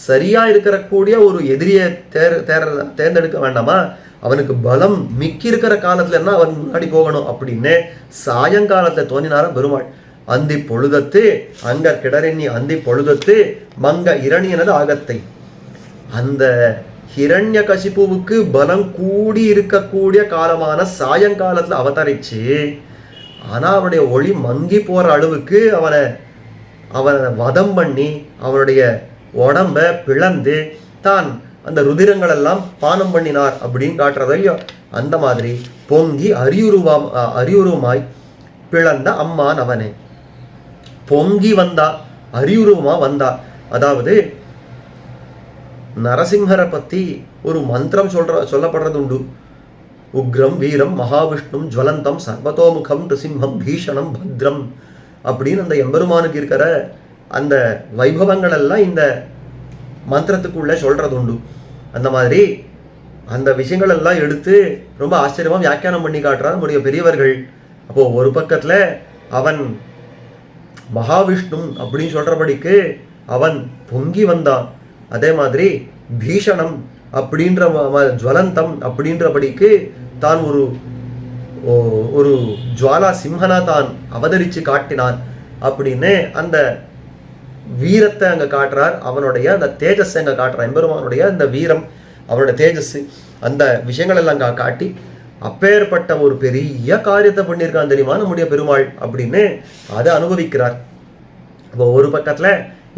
சரியா இருக்கிற கூடிய ஒரு எதிரியை தேர்ந்தெடுக்க வேண்டாமா? அவனுக்கு பலம் மிக்கி இருக்கிற காலத்துல என்ன அவன் முன்னாடி போகணும் அப்படின்னு சாயங்காலத்தை தோன்றினார பெருமாள். அந்தி பொழுதத்து அங்க கிடரெண்ணி அந்தி பொழுதத்து மங்க இரணியனது ஆகத்தை. அந்த ஹிரண்ய கசிப்புவுக்கு பலம் கூடி இருக்கக்கூடிய காலமான சாயங்காலத்தில் அவதரிச்சு, ஆனால் அவனுடைய ஒளி மங்கி போகிற அளவுக்கு அவனை வதம் பண்ணி அவனுடைய உடம்ப பிளந்து தான் அந்த ருதிரங்களெல்லாம் பானம் பண்ணினார் அப்படின்னு காட்டுறதோ இல்லையோ. அந்த மாதிரி பொங்கி அரியுருவமாய் பிளந்த அம்மான் அவனே. பொங்கி வந்தா, அரியுருவமா வந்தா. அதாவது நரசிம்மரை பற்றி ஒரு மந்திரம் சொல்லப்படுறது உண்டு. உக்ரம் வீரம் மகாவிஷ்ணும் ஜுவலந்தம் சர்வதோமுகம் நிருசிம்மம் பீஷணம் பத்ரம் அப்படின்னு அந்த எம்பெருமானுக்கு இருக்கிற அந்த வைபவங்கள் எல்லாம் இந்த மந்திரத்துக்குள்ளே சொல்கிறது உண்டு. அந்த மாதிரி அந்த விஷயங்கள் எல்லாம் எடுத்து ரொம்ப ஆச்சரியமா வியாக்கியானம் பண்ணி காட்டுறார் நம்முடைய பெரியவர்கள். அப்போ ஒரு பக்கத்துல அவன் மகாவிஷ்ணு அப்படின்னு சொல்றபடிக்கு அவன் பொங்கி வந்தான். அதே மாதிரி பீஷணம் அப்படின்ற ஜுவலந்தம் அப்படின்றபடிக்கு தான் ஒரு ஜுவாலா சிம்ஹனா தான் அவதரிச்சு காட்டினான் அப்படின்னு அந்த வீரத்தை அங்க காட்டுறார். அவனுடைய அந்த தேஜஸ் அங்க காட்டுறான். எம்பெருமானுடைய அந்த வீரம், அவனுடைய தேஜஸ், அந்த விஷயங்கள் எல்லாம் அங்க காட்டி அப்பேற்பட்ட ஒரு பெரிய காரியத்தை பண்ணியிருக்கான் தெரியுமா நம்முடைய பெருமாள் அப்படின்னு அதை அனுபவிக்கிறார். இப்போ ஒரு பக்கத்துல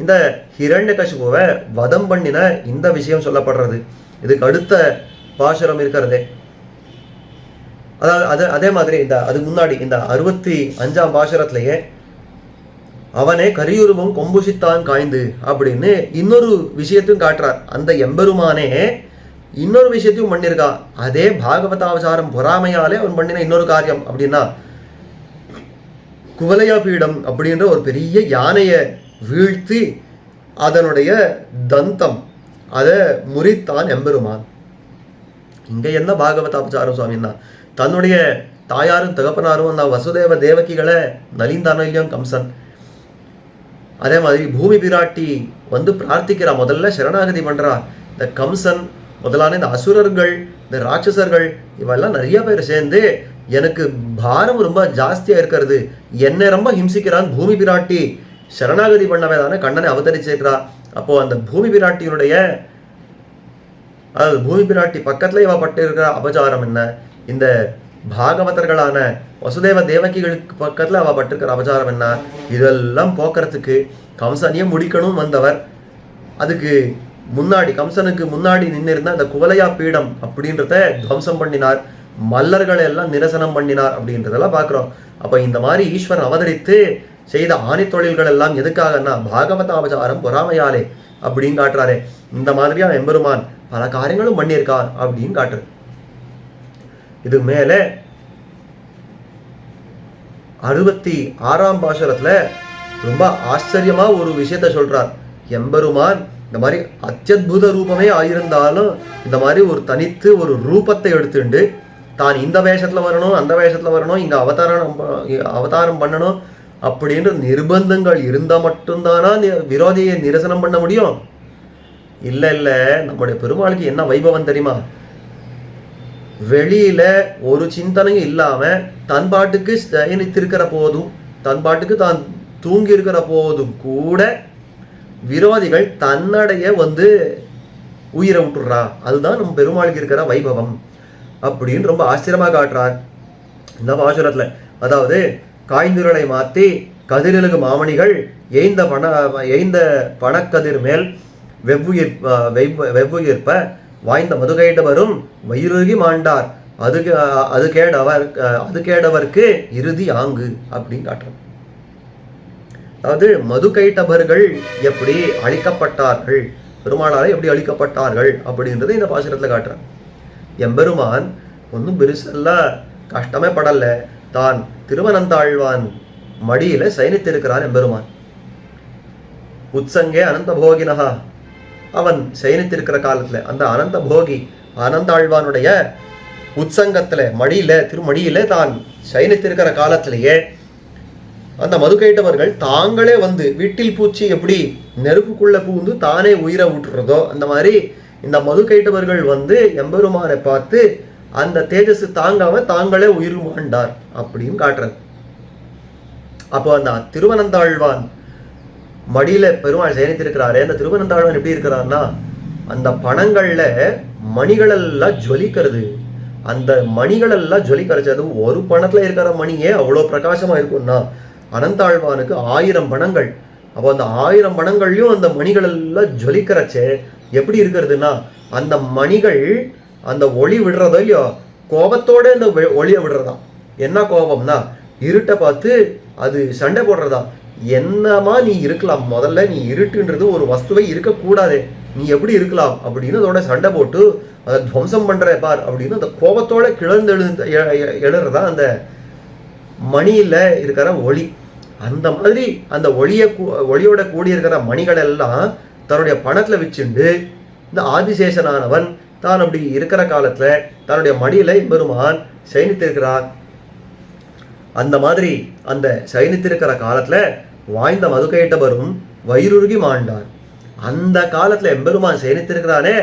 இந்த ஹிரண்யகசிபுவை வதம் பண்ணின இந்த விஷயம் சொல்லப்படுறது. இதுக்கு அடுத்த பாசுரம் இருக்கிறதே, அதாவது அதே மாதிரி அதுக்கு முன்னாடி இந்த 65ஆம் பாசுரத்திலேயே அவனே கரியுருவம் கொம்புசித்தான் காய்ந்து அப்படின்னு இன்னொரு விஷயத்தையும் காட்டுறார். அந்த எம்பெருமானே இன்னொரு விஷயத்தையும் பண்ணியிருக்கா. அதே பாகவதாவசாரம் பொறாமையாலே அவன் பண்ணின இன்னொரு காரியம் அப்படின்னா, குவலையா பீடம் அப்படின்ற ஒரு பெரிய யானையை வீழ்த்தி அதனுடைய தந்தம் அதை முறித்தான் எம்பெருமான். இங்க என்ன பாகவதாபசாரம் சுவாமின்னா, தன்னுடைய தாயாரும் தகப்பனாரும் அந்த வசுதேவ தேவகிகளை நலிந்தானோ இல்லையோ கம்சன், அதே மாதிரி பூமி பிராட்டி வந்து பிரார்த்திக்கிறா, முதல்ல சரணாகதி பண்றா. இந்த கம்சன் முதலான இந்த அசுரர்கள், இந்த ராட்சசர்கள் இவெல்லாம் நிறைய பேர் சேர்ந்து எனக்கு பாரம் ரொம்ப ஜாஸ்தியா இருக்கிறது, என்னை ரொம்ப ஹிம்சிக்கிறான். பூமி பிராட்டி சரணாகதி பண்ணவே தானே கண்ணனை அவதரிச்சிருக்கிறா. அப்போ அந்த பூமி பிராட்டியினுடைய, அதாவது பூமி பிராட்டி பக்கத்துல இவ பட்டு இருக்கிற அபச்சாரம் என்ன, இந்த பாகவதர்களான வசுதேவ தேவகிகளுக்கு பக்கத்துல அவ பட்டிருக்கிற அபச்சாரம் என்ன, இதெல்லாம் போக்குறதுக்கு கம்சனையே முடிக்கணும் வந்தவர். அதுக்கு முன்னாடி கம்சனுக்கு முன்னாடி நின்று இருந்த அந்த குவலையா பீடம் அப்படின்றத துவம்சம் பண்ணினார், மல்லர்களை எல்லாம் நிரசனம் பண்ணினார் அப்படின்றதெல்லாம் பார்க்குறோம். அப்போ இந்த மாதிரி ஈஸ்வரன் அவதரித்து செய்த ஆணி தொழில்கள் எல்லாம் எதுக்காகன்னா பாகவத அபச்சாரம் பொறாமையாலே அப்படின்னு காட்டுறாரு. இந்த மாதிரியா எம்பெருமான் பல காரியங்களும் பண்ணியிருக்கார் அப்படின்னு காட்டுறது. இது மேலே 66ஆம் பாசுரத்துல ரொம்ப ஆச்சரியமா ஒரு விஷயத்த சொல்றார். எம்பெருமான் இந்த மாதிரி அத்தியுத ரூபமே ஆயிருந்தாலும் இந்த மாதிரி ஒரு தனித்து ஒரு ரூபத்தை எடுத்துண்டு தான் இந்த வேஷத்துல வரணும், அந்த வேஷத்துல வரணும், இங்க அவதாரம் பண்ணணும் அப்படின்ற நிர்பந்தங்கள் இருந்தா மட்டும்தானா விரோதியை நிரசனம் பண்ண முடியும்? இல்ல இல்ல, நம்முடைய பெருமாளுக்கு என்ன வைபவம் தெரியுமா? வெளியில ஒரு சிந்தனையும் இல்லாம தன் பாட்டுக்கு சயனித்திருக்கிற போதும், தன் பாட்டுக்கு தான் தூங்கி இருக்கிற போதும் கூட விரோதிகள் தன்னடைய வந்து உயிரை விட்டுடுறா. அதுதான் நம்ம பெருமாளுக்கு இருக்கிற வைபவம் அப்படின்னு ரொம்ப ஆச்சரியமா காட்டுறார் இந்த பாசுரத்துல. அதாவது காய்ந்துரலை மாத்தி கதிரிலகு மாமணிகள் எய்ந்த பணக்கதிர் மேல் வெவ்வுயிர்ப்ப வாய்ந்த மதுகைடவரும் வயிறுகி மாண்டார் அது கேடவர்க்கு இறுதி ஆங்கு அப்படின்னு காட்டுறோம். அதாவது மதுகைட்டபர்கள் எப்படி அழிக்கப்பட்டார்கள், பெருமாளாலே எப்படி அழிக்கப்பட்டார்கள் அப்படின்றத இந்த பாசுரத்துல காட்டுறான். எம்பெருமான் ஒன்றும் பெருசெல்லாம் கஷ்டமே படல, தான் திருவனந்தாழ்வான் மடியில சயனித்திருக்கிறான் எம்பெருமான். உத்சங்கே அனந்த போகினகா, அவன் சயனித்திருக்கிற காலத்துல அந்த அனந்த போகி அனந்தாழ்வானுடைய உத்சங்கத்துல மடியில திருமடியில தான் சயனித்திருக்கிற காலத்திலேயே அந்த மதுகைட்டவர்கள் தாங்களே வந்து வீட்டில் பூச்சி எப்படி நெருப்புக்குள்ள பூந்து தானே உயிரை விட்டுறதோ அந்த மாதிரி இந்த மதுகைட்டவர்கள் வந்து எம்பெருமானை பார்த்து அந்த தேஜஸ் தாங்காம தாங்களே உயிர் மாண்டார் அப்படின்னு காட்டுறது. அப்போ அந்த திருவனந்தாழ்வான் மடியில பெருமாள் சயனித்திருக்கிறாரே, அந்த திருவனந்தாழ்வான் எப்படி இருக்கிறார்னா அந்த பணங்கள்ல மணிகள் எல்லாம் ஜொலிக்கிறது. அந்த மணிகள் எல்லாம் ஜொலிக்கிறது. அது ஒரு பணத்துல இருக்கிற மணியே அவ்வளோ பிரகாசமா இருக்கும்னா அனந்தாழ்வானுக்கு 1000 பணங்கள். அப்போ அந்த 1000 பணங்கள்லயும் அந்த மணிகள் எல்லாம் ஜொலிக்கிறச்சே எப்படி இருக்கிறதுனா அந்த மணிகள் அந்த ஒளி விடுறதோ இல்லையோ கோபத்தோட இந்த ஒளியை விடுறதா. என்ன கோபம்னா இருட்டை பார்த்து அது சண்டை போடுறதா. என்னமா நீ இருக்கலாம், முதல்ல நீ இருட்டுன்றது ஒரு வஸ்துவை இருக்கக்கூடாது, நீ எப்படி இருக்கலாம் அப்படின்னு அதோட சண்டை போட்டு அதை துவம்சம் பண்ற பார் அப்படின்னு அந்த கோபத்தோட கிளர்ந்து எழுறதா அந்த மணியில இருக்கிற ஒளி. அந்த மாதிரி அந்த ஒளியோட கூடி இருக்கிற மணிகள் எல்லாம் தன்னுடைய பணத்துல வச்சுண்டு இந்த ஆதிசேஷனானவன் தான் அப்படி இருக்கிற காலத்துல தன்னுடைய மடியில எம்பெருமான் சயனித்திருக்கிறார். அந்த மாதிரி அந்த சயனித்திருக்கிற காலத்துல வாய்ந்த மதுகைட்டவரும் வயிறுருகி மாண்டார். அந்த காலத்துல எம்பெருமான் சயனித்திருக்கிறானே,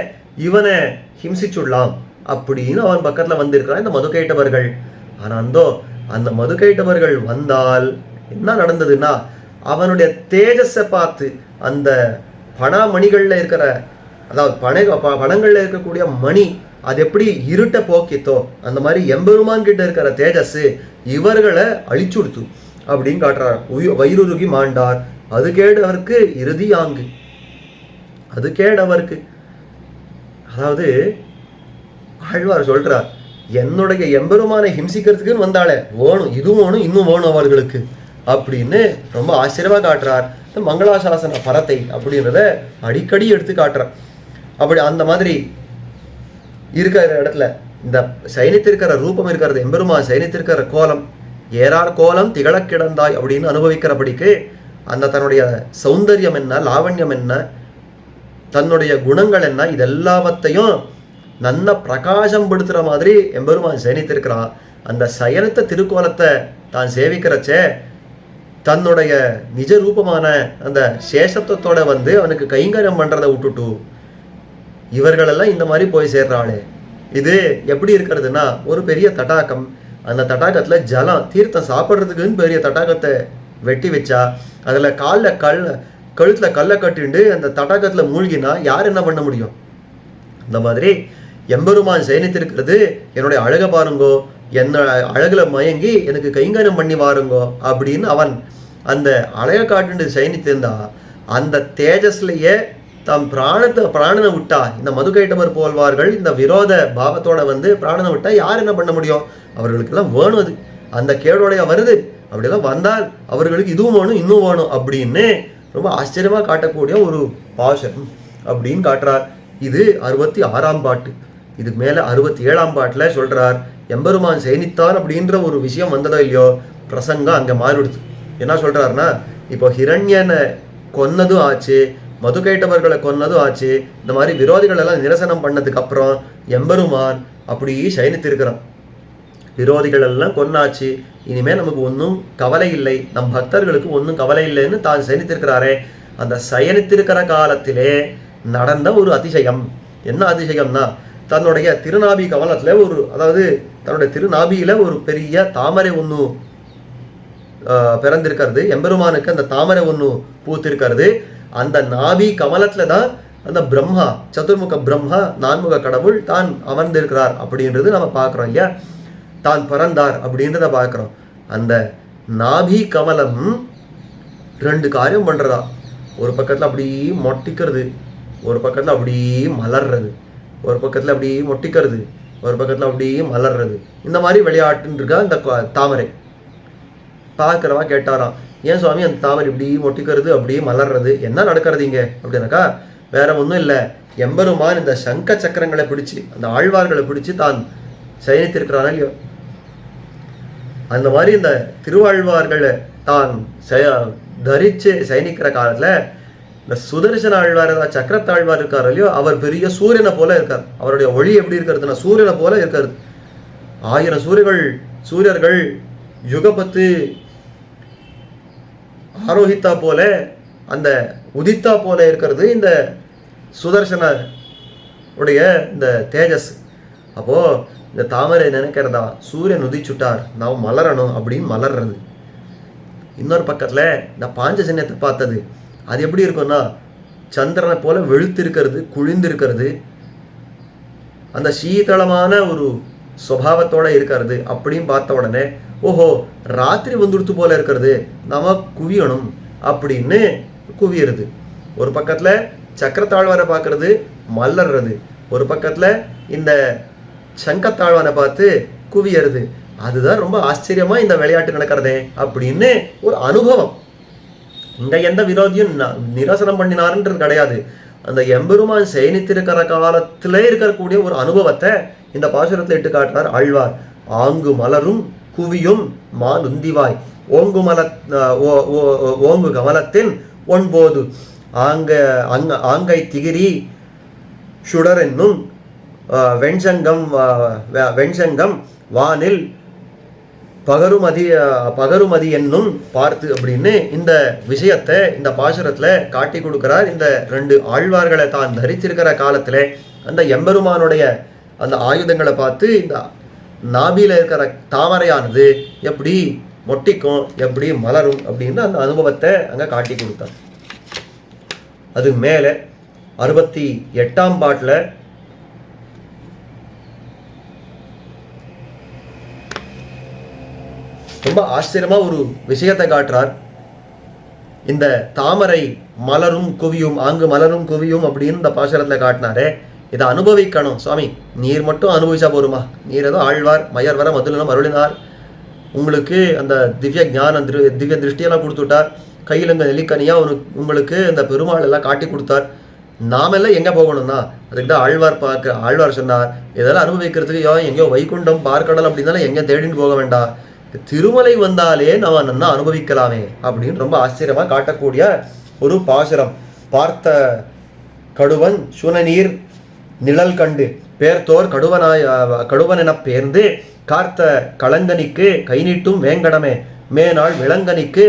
இவனை ஹிம்சிச்சுடலாம் அப்படின்னு அவன் பக்கத்துல வந்திருக்கிறான் இந்த மதுகைட்டவர்கள். ஆனா அந்த மதுகைட்டவர்கள் வந்தால் என்ன நடந்ததுன்னா, அவனுடைய தேஜஸை பார்த்து அந்த பணமணிகள்ல இருக்கிற, அதாவது பணங்கள்ல இருக்கக்கூடிய மணி அது எப்படி இருட்ட போக்கித்தோ அந்த மாதிரி எம்பெருமான் கிட்ட இருக்கிற தேஜஸ் இவர்களை அழிச்சுடுத்து அப்படின்னு காட்டுறார். வயிறுருகி மாண்டார், அது கேடு அவருக்கு இறுதி ஆங்கு, அது கேடு அவருக்கு. அதாவது ஆழ்வார் சொல்றார், என்னுடைய எம்பெருமானை ஹிம்சிக்கிறதுக்குன்னு வந்தாலே வேணும், இது வேணும், இன்னும் வேணும் அவர்களுக்கு அப்படின்னு ரொம்ப ஆச்சரியமா காட்டுறார். மங்களாசாசன பரத்தை அப்படின்றத அடிக்கடி எடுத்து காட்டுறார். அப்படி அந்த மாதிரி இருக்கிற இடத்துல இந்த சைனித்திருக்கிற ரூபம் இருக்கிறது, எம்பெருமான் சைனித்திருக்கிற கோலம், ஏறார் கோலம் திகழ கிடந்தாய் அப்படின்னு அனுபவிக்கிறபடிக்கு அந்த தன்னுடைய சௌந்தரியம் என்ன, லாவண்யம் என்ன, தன்னுடைய குணங்கள் என்ன, இதெல்லாவத்தையும் நல்ல பிரகாசம் படுத்துற மாதிரி எம்பெருமான் சயனித்திருக்கிறான். அந்த சயனித்த திருக்கோலத்தை தான் சேவிக்கிறச்சே தன்னுடைய நிஜ ரூபமான அந்த சேஷத்துவத்தோட வந்து அவனுக்கு கைங்கரியம் பண்றதை விட்டுட்டு இவர்களெல்லாம் இந்த மாதிரி போய் சேர்றாளே. இது எப்படி இருக்கிறதுனா, ஒரு பெரிய தடாகம், அந்த தடாகத்துல ஜலம் தீர்த்தம் சாப்பிட்றதுக்குன்னு பெரிய தடாகத்தை வெட்டி வச்சா அதுல கழுத்துல கல்லை கட்டிண்டு அந்த தடாகத்துல மூழ்கினா யார் என்ன பண்ண முடியும்? அந்த மாதிரி எம்பெருமான் சயனித்திருக்கிறது, என்னுடைய அழகை பாருங்கோ, என்ன அழகுல மயங்கி எனக்கு கைங்கரியம் பண்ணி வாருங்கோ அப்படின்னு அவன் அந்த அழகை காட்டுண்டு சயனித்திருந்தா அந்த தேஜஸ்லேயே தம் பிராணனை விட்டா இந்த மதுகைட்டவர் போல்வார்கள் இந்த விரோத பாவத்தோட வந்து பிராணனை விட்டா யார் என்ன பண்ண முடியும்? அவர்களுக்கெல்லாம் வேணும், அது அந்த கேடோடைய வருது. அப்படியெல்லாம் வந்தால் அவர்களுக்கு இதுவும் வேணும், இன்னும் வேணும் அப்படின்னு ரொம்ப ஆச்சரியமா காட்டக்கூடிய ஒரு பாசம் அப்படின்னு காட்டுறார். இது 66ஆம் பாட்டு. இதுக்கு மேல 67ஆம் பாட்டுல சொல்றார், எம்பெருமான் சயனித்தான் அப்படின்ற ஒரு விஷயம் வந்ததோ இல்லையோ, பிரசங்கம் அங்க மாறிடுது. என்ன சொல்றாருன்னா, இப்போ ஹிரண்யனை கொன்னதும் ஆச்சு, மதுகைட்டவர்களை கொன்னதும் ஆச்சு, இந்த மாதிரி விரோதிகள் எல்லாம் நிரசனம் பண்ணதுக்கு அப்புறம் எம்பெருமான் அப்படி சயனித்திருக்கிறான். விரோதிகள் எல்லாம் கொன்னாச்சு, இனிமே நமக்கு ஒன்றும் கவலை இல்லை, நம் பக்தர்களுக்கு ஒன்றும் கவலை இல்லைன்னு தான் சயனித்திருக்கிறாரே. அந்த சயனித்திருக்கிற காலத்திலே நடந்த ஒரு அதிசயம். என்ன அதிசயம்னா, தன்னுடைய திருநாபி கமலத்துல ஒரு, அதாவது தன்னுடைய திருநாபியில ஒரு பெரிய தாமரை ஒன்று பிறந்திருக்கிறது. எம்பெருமானுக்கு அந்த தாமரை ஒன்று பூத்திருக்கிறது. அந்த நாபி கமலத்துல தான் அந்த பிரம்மா, சதுர்முக பிரம்மா, நான்முக கடவுள் தான் அமர்ந்திருக்கிறார் அப்படின்றது நம்ம பார்க்குறோம் இல்லையா, தான் பிறந்தார் அப்படின்றத பார்க்குறோம். அந்த நாபி கமலம் 2 காரியம் பண்றதா, ஒரு பக்கத்துல அப்படியே மொட்டிக்கிறது, ஒரு பக்கத்துல அப்படியே மலர்றது, ஒரு பக்கத்துல அப்படியே மொட்டிக்கிறது, ஒரு பக்கத்துல அப்படியே மலர்றது. இந்த மாதிரி விளையாட்டுன்னு இருக்கா இந்த தாமரை. பார்க்கிறவா கேட்டாராம், ஏன் சுவாமி அந்த தாமரை இப்படி மொட்டிக்கிறது அப்படியே மலர்றது, என்ன நடக்கிறது இங்க அப்படின்னாக்கா, வேற ஒன்றும் இல்லை, எம்பெருமான் இந்த சங்க சக்கரங்களை பிடிச்சு அந்த ஆழ்வார்களை பிடிச்சு தான் சயனித்திருக்கிறானா இல்லையோ, அந்த மாதிரி இந்த திருவாழ்வார்களை தான் தரிச்சு சயனிக்கிற காலத்துல இந்த சுதர்சன ஆழ்வார், சக்கரத்தாழ்வார் இருக்கார் இல்லையோ, அவர் பெரிய சூரியனை போல இருக்கார். அவருடைய ஒளி எப்படி இருக்கிறதுனா சூரியனை போல இருக்காரு. 1000 சூரியர்கள் யுகபத்து ஆரோஹித்தா போல, அந்த உதித்தா போல இருக்கிறது இந்த சுதர்சன உடைய இந்த தேஜஸ். அப்போ இந்த தாமரை நினைக்கிறதா, சூரியன் உதிச்சுட்டார், நாம் மலரணும் அப்படின்னு மலர்றது. இன்னொரு பக்கத்துல இந்த பாஞ்சஜன்யத்தை பார்த்தது, அது எப்படி இருக்கும்னா சந்திரனை போல வெளுத்திருக்கிறது, குழிந்திருக்கிறது, அந்த சீதளமான ஒரு சுபாவத்தோட இருக்கிறது. அப்படின்னு பார்த்த உடனே ஓஹோ ராத்திரி வந்துடுத்து போல இருக்கிறது, நாம குவியணும் அப்படின்னு குவியறது. ஒரு பக்கத்துல சக்கரத்தாழ்வாரை பார்க்கறது மலர்றது, ஒரு பக்கத்துல இந்த சங்கத்தாழ்வானை பார்த்து குவியறது. அதுதான் ரொம்ப ஆச்சரியமா இந்த விளையாட்டு நடக்கிறதே அப்படின்னு ஒரு அனுபவம். இங்க எந்த விரோதியும் நிரசனம் பண்ணினாருன்றது கிடையாது. அந்த எம்பெருமான் சயனித்திருக்கிற காலத்திலே இருக்கக்கூடிய ஒரு அனுபவத்தை இந்த பாசுரத்தில் இட்டு காட்டுறார் ஆழ்வார். ஆங்கு மலரும் குவியும் மாலுந்திவாய் ஓங்கு கமலத்தின் 9 ஆங்கை திகிரி சுடர் என்னும் வெண்சங்கம் வானில் பகருமதி என்னும் பார்த்து அப்படின்னு இந்த விஷயத்தை இந்த பாசுரத்தில் காட்டி கொடுக்கிறார். இந்த 2 ஆழ்வார்களை தான் தரித்திருக்கிற காலத்தில் அந்த எம்பெருமானுடைய அந்த ஆயுதங்களை பார்த்து இந்த நாபியில் இருக்கிற தாமரையானது எப்படி மொட்டிக்கும், எப்படி மலரும் அப்படின்னு அந்த அனுபவத்தை அங்கே காட்டி கொடுத்தார். அது மேலே 68ஆம் பாட்டில் ரொம்ப ஆச்சரியமா ஒரு விஷயத்தை காட்டுறார். இந்த தாமரை மலரும் குவியும், ஆங்கு மலரும் குவியும் அப்படின்னு இந்த பாசுரத்தில் காட்டினாரே, இதை அனுபவிக்கணும் சுவாமி. நீர் மட்டும் அனுபவிச்சா போருமா? நீர் ஏதோ ஆழ்வார் மயர் வர மதுலம் அருளினார், உங்களுக்கு அந்த திவ்ய ஞான திவ்ய திருஷ்டியெல்லாம் கொடுத்துட்டார், கையில் இங்கே நெல்லிக்கனியா உங்களுக்கு இந்த பெருமாள் எல்லாம் காட்டி கொடுத்தார். நாமெல்லாம் எங்கே போகணும்னா அதுக்கு தான் ஆழ்வார் சொன்னார், இதெல்லாம் அனுபவிக்கிறதுக்கு எங்கேயோ வைகுண்டம் பார்க்கடல் அப்படின்னாலும் எங்கேயும் தேடின்னு போக வேண்டாம், திருமலை வந்தாலே நம்ம நன்னா அனுபவிக்கலாமே அப்படின்னு ரொம்ப ஆச்சரியமாக காட்டக்கூடிய ஒரு பாசுரம். பார்த்த கடுவன் சுனநீர் நிழல் கண்டு பேர்த்தோர் கடுவனென பேர்ந்து கார்த்த களங்கனிக்கு கை நீட்டும் வேங்கடமே மேனாள் விளங்கனிக்கு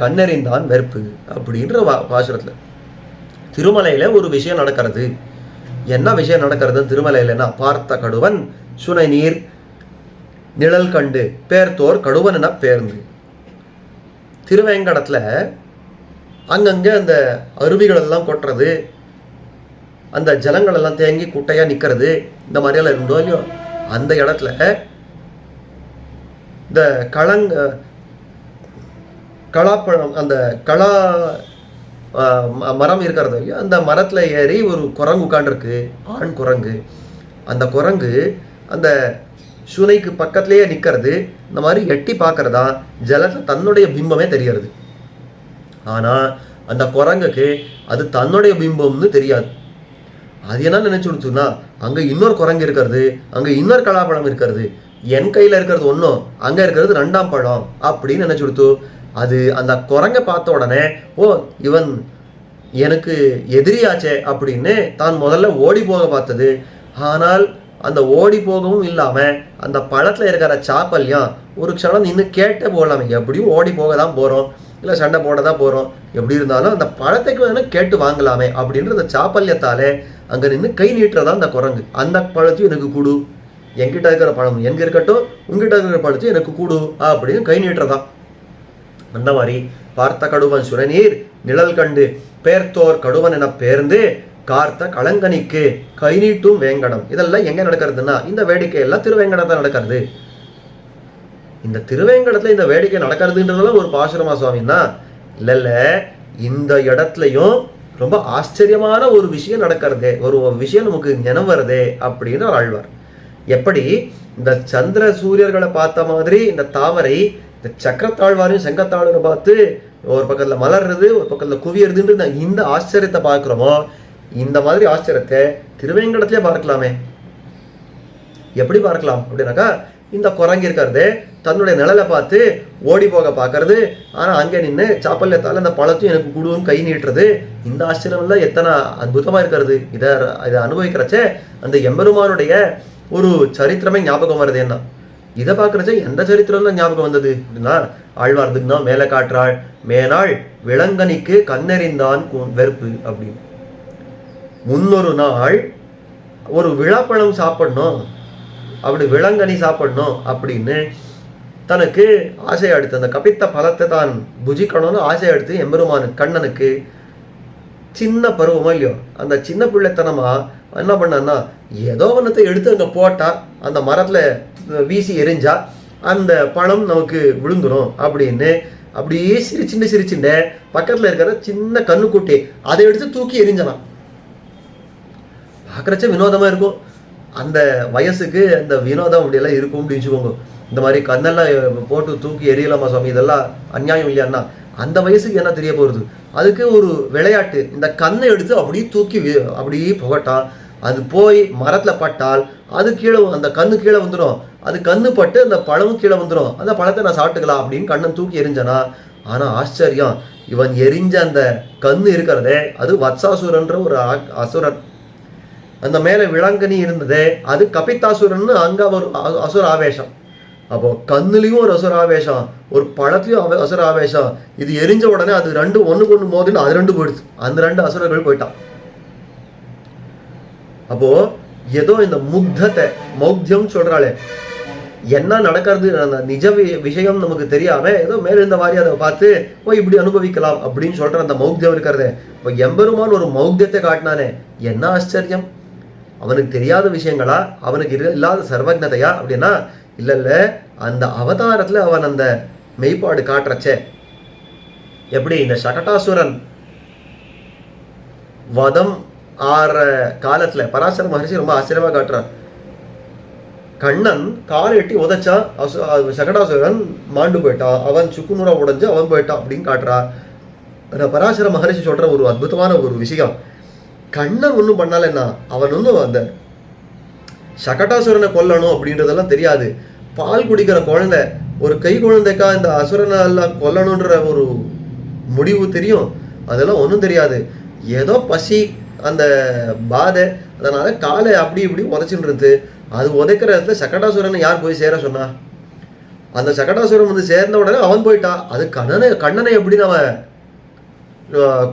கண்ணெறிந்தான் வெறுப்பு அப்படின்ற பாசுரத்தில் திருமலையில் ஒரு விஷயம் நடக்கிறது. என்ன விஷயம் நடக்கிறது திருமலையிலன்னா, பார்த்த கடுவன் சுனை நீர் நிழல் கண்டு பேர்த்தோர் கடுவன் என பேர்ந்து. திருவேங்கடத்தில் அங்கங்கே அந்த அருவிகள் எல்லாம் கொட்டுறது, அந்த ஜலங்கள் எல்லாம் தேங்கி குட்டையாக நிற்கிறது, இந்த மாதிரியெல்லாம் இருந்தோ இல்லையோ, அந்த இடத்துல இந்த கலாப்பழம் அந்த மரம் இருக்கிறது இல்லையா, அந்த மரத்தில் ஏறி ஒரு குரங்கு உட்காண்டிருக்கு, ஆண் குரங்கு. அந்த குரங்கு அந்த சுனைக்கு பக்கத்துலேயே நிற்கிறது, இந்த மாதிரி எட்டி பார்க்கறதா ஜலத்தில் தன்னுடைய பிம்பமே தெரியறது. ஆனால் அந்த குரங்குக்கு அது தன்னுடைய பிம்பம்னு தெரியாது. அது என்ன நினைச்சு கொடுத்துன்னா, அங்கே இன்னொரு குரங்கு இருக்கிறது, அங்கே இன்னொரு கலாப்பழம் இருக்கிறது, என் கையில் இருக்கிறது ஒன்றும், அங்கே இருக்கிறது 2ஆம் பழம் அப்படின்னு நினைச்சு கொடுத்து, அது அந்த குரங்கை பார்த்த உடனே ஓ இவன் எனக்கு எதிரியாச்சே அப்படின்னு தான் முதல்ல ஓடி போக பார்த்தது. ஆனால் அந்த ஓடி போகவும் இல்லாமல் அந்த பழத்தில் இருக்கிற சாப்பல்யம் ஒரு க்ஷணம் நின்று கேட்டே போகலாமே, எப்படியும் ஓடி போக தான் போகிறோம், இல்லை சண்டை போட தான் போகிறோம், எப்படி இருந்தாலும் அந்த பழத்தைக்கு வேணால் கேட்டு வாங்கலாமே அப்படின்ற அந்த சாப்பல்யத்தாலே அங்கே நின்று கை நீட்டுறதா அந்த குரங்கு. அந்த பழத்தையும் எனக்கு கூடு, என்கிட்ட இருக்கிற பழம் எங்கே இருக்கட்டும், உங்ககிட்ட இருக்கிற பழத்தையும் எனக்கு கூடு அப்படின்னு கை நீட்டுறதா. அந்த மாதிரி பார்த்த கடுவன் சுரநீர் நிழல் கண்டு பேர்த்தோர் கடுவன் என பேர்ந்து கார்த்த களங்கனிக்கு கை நீட்டும் வேங்கடம். இதெல்லாம் எங்கே நடக்கிறதுனா, இந்த வேடிக்கை எல்லாம் திருவேங்கடத்தில் நடக்கிறது. இந்த திருவேங்கடத்தில் இந்த வேடிக்கை நடக்கிறதுன்றதுலாம் ஒரு பாசுரமா சுவாமின்னா இல்லை, இந்த இடத்துலையும் ரொம்ப ஆச்சரியமான ஒரு விஷயம் நடக்கிறதே, ஒரு விஷயம் நமக்கு நினைவு வருதே அப்படின்னு ஆழ்வார். எப்படி இந்த சந்திர சூரியர்களை பார்த்த மாதிரி இந்த தாமரை இந்த சக்கரத்தாழ்வாரையும் செங்கத்தாழ்வாரை பார்த்து ஒரு பக்கத்தில் மலர்றது ஒரு பக்கத்தில் குவியறதுன்ற இந்த ஆச்சரியத்தை பார்க்குறோமோ, இந்த மாதிரி ஆச்சரியத்தை திருவேங்கடத்திலே பார்க்கலாமே. எப்படி பார்க்கலாம் அப்படின்னாக்கா, இந்த குரங்கு இருக்கிறது தன்னுடைய நிழலை பார்த்து ஓடி போக பார்க்கறது, ஆனால் அங்கே நின்று சாப்பல்யத்தால் அந்த பழத்தையும் எனக்கு கூடுவும் கை நீட்டுறது, இந்த ஆச்சரியம்லாம் எத்தனை அற்புதமாக இருக்கிறது. இதை அனுபவிக்கிறச்சே அந்த எம்பெருமானுடைய ஒரு சரித்திரமே ஞாபகம் வருது. என்ன இதை பார்க்குறச்சே எந்த சரித்திரம் தான் ஞாபகம் வந்தது அப்படின்னா, ஆழ்வார்துக்கு தான் மேலே காட்டுறாள், மேனாள் விளங்கனிக்கு கண்ணெறிந்தான் வெறுப்பு அப்படின்னு. முன்னொரு நாள் ஒரு விழாப்பழம் சாப்பிடணும், அப்படி விளங்கனி சாப்பிடணும் அப்படின்னு தனக்கு ஆசை எடுத்து அந்த கபித்த பழத்தை தான் புஜிக்கணும்னு ஆசை எடுத்து எம்பெருமானு கண்ணனுக்கு சின்ன பருவமா இல்லையோ அந்த சின்ன பிள்ளைத்தனமா என்ன பண்ணான்னா, ஏதோ ஒன்றத்தை எடுத்து அங்கே போட்டா அந்த மரத்தில் வீசி எரிஞ்சா அந்த பழம் நமக்கு விழுந்துடும் அப்படின்னு அப்படியே சிரிச்சுண்டு பக்கத்தில் இருக்கிற சின்ன கண்ணுக்குட்டி அதை எடுத்து தூக்கி எரிஞ்சலாம். பார்க்குறச்ச வினோதமாக இருக்கும். அந்த வயசுக்கு அந்த வினோதம் அப்படியெல்லாம் இருக்கும் அப்படின்னு வச்சுக்கோங்க. இந்த மாதிரி கண்ணெல்லாம் போட்டு தூக்கி எரியலாமா சுவாமி, இதெல்லாம் அநியாயம் இல்லையான்னா அந்த வயசுக்கு என்ன தெரிய போகிறது. அதுக்கு ஒரு விளையாட்டு, இந்த கண்ணை எடுத்து அப்படியே தூக்கி அப்படியே புகட்டான், அது போய் மரத்தில் பட்டால் அது கீழே அந்த கண்ணு கீழே வந்துடும், அது கண்ணு பட்டு அந்த பழமும் கீழே வந்துடும், அந்த பழத்தை நான் சாப்பிட்டுக்கலாம் அப்படின்னு கண்ணன் தூக்கி எரிஞ்சானா. ஆனால் ஆச்சரியம், இவன் எரிஞ்ச அந்த கண்ணு இருக்கிறதே அது வத்சாசுரன்ற ஒரு அசுரன். அந்த மேலே விலங்கனி இருந்ததே அது கபித்தாசுரன்னு அங்கே ஒரு அசுர ஆவேசம். அப்போ கண்ணுலேயும் ஒரு அசுர ஆவேசம், ஒரு பழத்துலையும் அசுர ஆவேசம். இது எரிஞ்ச உடனே அது ரெண்டு ஒன்றுக்கு ஒன்று மோதின்னு அது ரெண்டு போயிடுச்சு. அந்த ரெண்டு அசுரர்கள் போயிட்டான். அப்போ ஏதோ இந்த முக்தத்தை மௌத்தியம் சொல்றாளே, என்ன நடக்கிறது அந்த நிஜ விஷயம் நமக்கு தெரியாம ஏதோ மேல இருந்த வாரி அதை பார்த்து இப்படி அனுபவிக்கலாம் அப்படின்னு சொல்ற அந்த மௌத்தியம் இருக்கிறதே. இப்போ எம்பெருமான் ஒரு மௌத்தியத்தை காட்டினானே, என்ன ஆச்சரியம்! அவனுக்கு தெரியாத விஷயங்களா, அவனுக்கு இல்லாத சர்வஜதையா அப்படின்னா இல்ல, அந்த அவதாரத்துல அவன் அந்த மெய்ப்பாடு காட்டுறச்சே. எப்படி இந்த சகடாசுரன் வதம் ஆற காலத்துல பராசர மகர்ஷி ரொம்ப ஆச்சரியமா காட்டுறான். கண்ணன் காலை எட்டி உதைச்சா சகடாசுரன் மாண்டு போயிட்டான், அவன் சுக்குநூறா உடைஞ்சு அவன் போயிட்டான் அப்படின்னு காட்டுறா. பராசர மகர்ஷி சொல்ற ஒரு அற்புதமான ஒரு விஷயம், கண்ணன் ஒன்றும் பண்ணலன்னா அவன் ஒன்றும் அந்த சகடாசுரனை கொல்லணும் அப்படின்றதெல்லாம் தெரியாது. பால் குடிக்கிற குழந்தை, ஒரு கை குழந்தைக்கா இந்த அசுரனை எல்லாம் கொல்லணுன்ற ஒரு முடிவு தெரியும், அதெல்லாம் ஒன்றும் தெரியாது. ஏதோ பசி அந்த பாதை, அதனால காலை அப்படி இப்படி உதைச்சுன்றது. அது உதைக்கிற இடத்துல சகடாசுரனை யார் போய் சேர சொன்னா? அந்த சகடாசுரன் வந்து சேர்ந்த உடனே அவன் போயிட்டான். அது கண்ணனை எப்படி நம்ம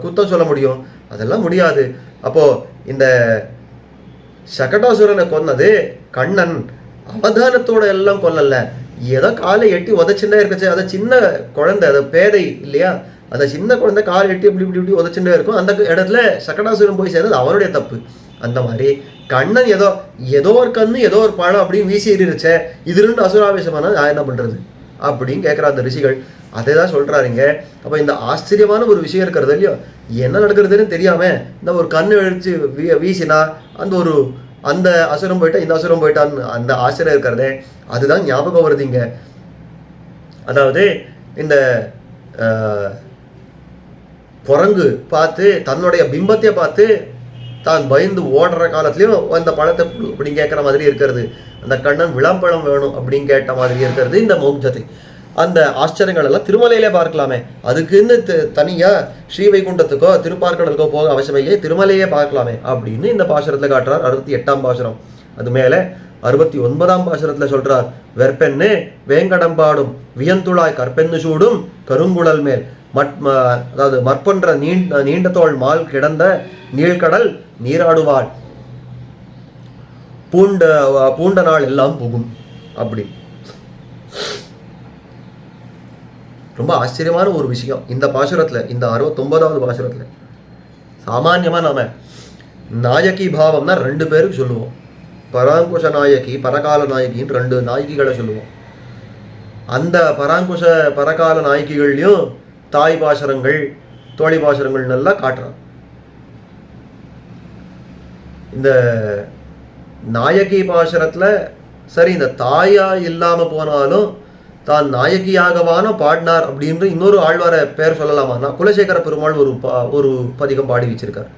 குத்தம் சொல்ல முடியும்? அதெல்லாம் முடியாது. அப்போ இந்த சகடாசுரனை கொன்னது கண்ணன் அவதானத்தோட எல்லாம் கொல்லல, ஏதோ காலை எட்டி உதச்சுட்டே இருக்கச்சு. அதை சின்ன குழந்தை, அதை பேதை இல்லையா, அந்த சின்ன குழந்தை காலை எட்டி இப்படி இப்படி இப்படி உதச்சுட்டே இருக்கும். அந்த இடத்துல சகடாசுரன் போய் சேர்ந்தது அவனுடைய தப்பு. அந்த மாதிரி கண்ணன் ஏதோ ஒரு கண்ணு ஏதோ ஒரு பழம் அப்படின்னு வீசி எறிச்சே, இது ரெண்டு அசுராவேசமான நான் என்ன பண்றது அப்படின்னு கேட்குற அந்த ரிஷிகள். அதை தான் சொல்றாருங்க. அப்போ இந்த ஆச்சரியமான ஒரு விஷயம் இருக்கிறது இல்லையோ, என்ன நடக்கிறதுன்னு தெரியாம இந்த ஒரு கண்ணு அழிச்சு வீசினா அந்த அசுரம் போயிட்டா இந்த அசுரம் போயிட்டான்னு அந்த ஆச்சரியம் இருக்கிறதே, அதுதான் ஞாபகம் வருதுங்க. அதாவது இந்த குரங்கு பார்த்து தன்னுடைய பிம்பத்தை பார்த்து தான் பயந்து ஓடுற காலத்துலையும் அந்த பழத்தை அப்படின்னு கேட்குற மாதிரி இருக்கிறது. அந்த கண்ணன் விளம்பழம் வேணும் அப்படின்னு கேட்ட மாதிரி இருக்கிறது இந்த மௌக்ஜத்தை. அந்த ஆச்சரியங்கள் எல்லாம் திருமலையிலே பார்க்கலாமே, அதுக்குன்னு தனியாக ஸ்ரீவைகுண்டத்துக்கோ திருப்பார்க்கடலுக்கோ போக அவசியம் இல்லையே, திருமலையே பார்க்கலாமே அப்படின்னு இந்த பாசுரத்தில் காட்டுறார். 68ஆம் பாசுரம். அது மேலே 69ஆம் பாசுரத்தில் சொல்றார், வெற்பெண்ணு வேங்கடம்பாடும் வியந்துளாய் கற்பெண்ணு சூடும் கருங்குழல் மேல் அதாவது மற்பொன்ற நீண்ட தோள் மால் கிடந்த நீழ்கடல் நீராடுவாள் பூண்ட நாள் எல்லாம் புகும். அப்படி ரொம்ப ஆச்சரியமான ஒரு விஷயம் இந்த பாசுரத்தில், இந்த 69ஆவது பாசுரத்தில். சாமான்யமாக நாம நாயகி பாவம்னா 2 பேருக்கு சொல்லுவோம். பராங்குஷ நாயகி பரகால நாயகின்னு 2 நாயகிகளை சொல்லுவோம். அந்த பராங்குஷ பரகால நாயகிகள்லையும் தாய் பாசுரங்கள் தோழி பாசுரங்கள் நல்லா காட்டுறான். இந்த நாயகி பாசுரத்தில் சரி, இந்த தாயா இல்லாமல் போனாலும் தான் நாயகியாகவான பாடினார் அப்படின்ற இன்னொரு ஆழ்வார பேர் சொல்லலாமா? குலசேகர பெருமாள் ஒரு பதிகம் பாடி வச்சிருக்கார்.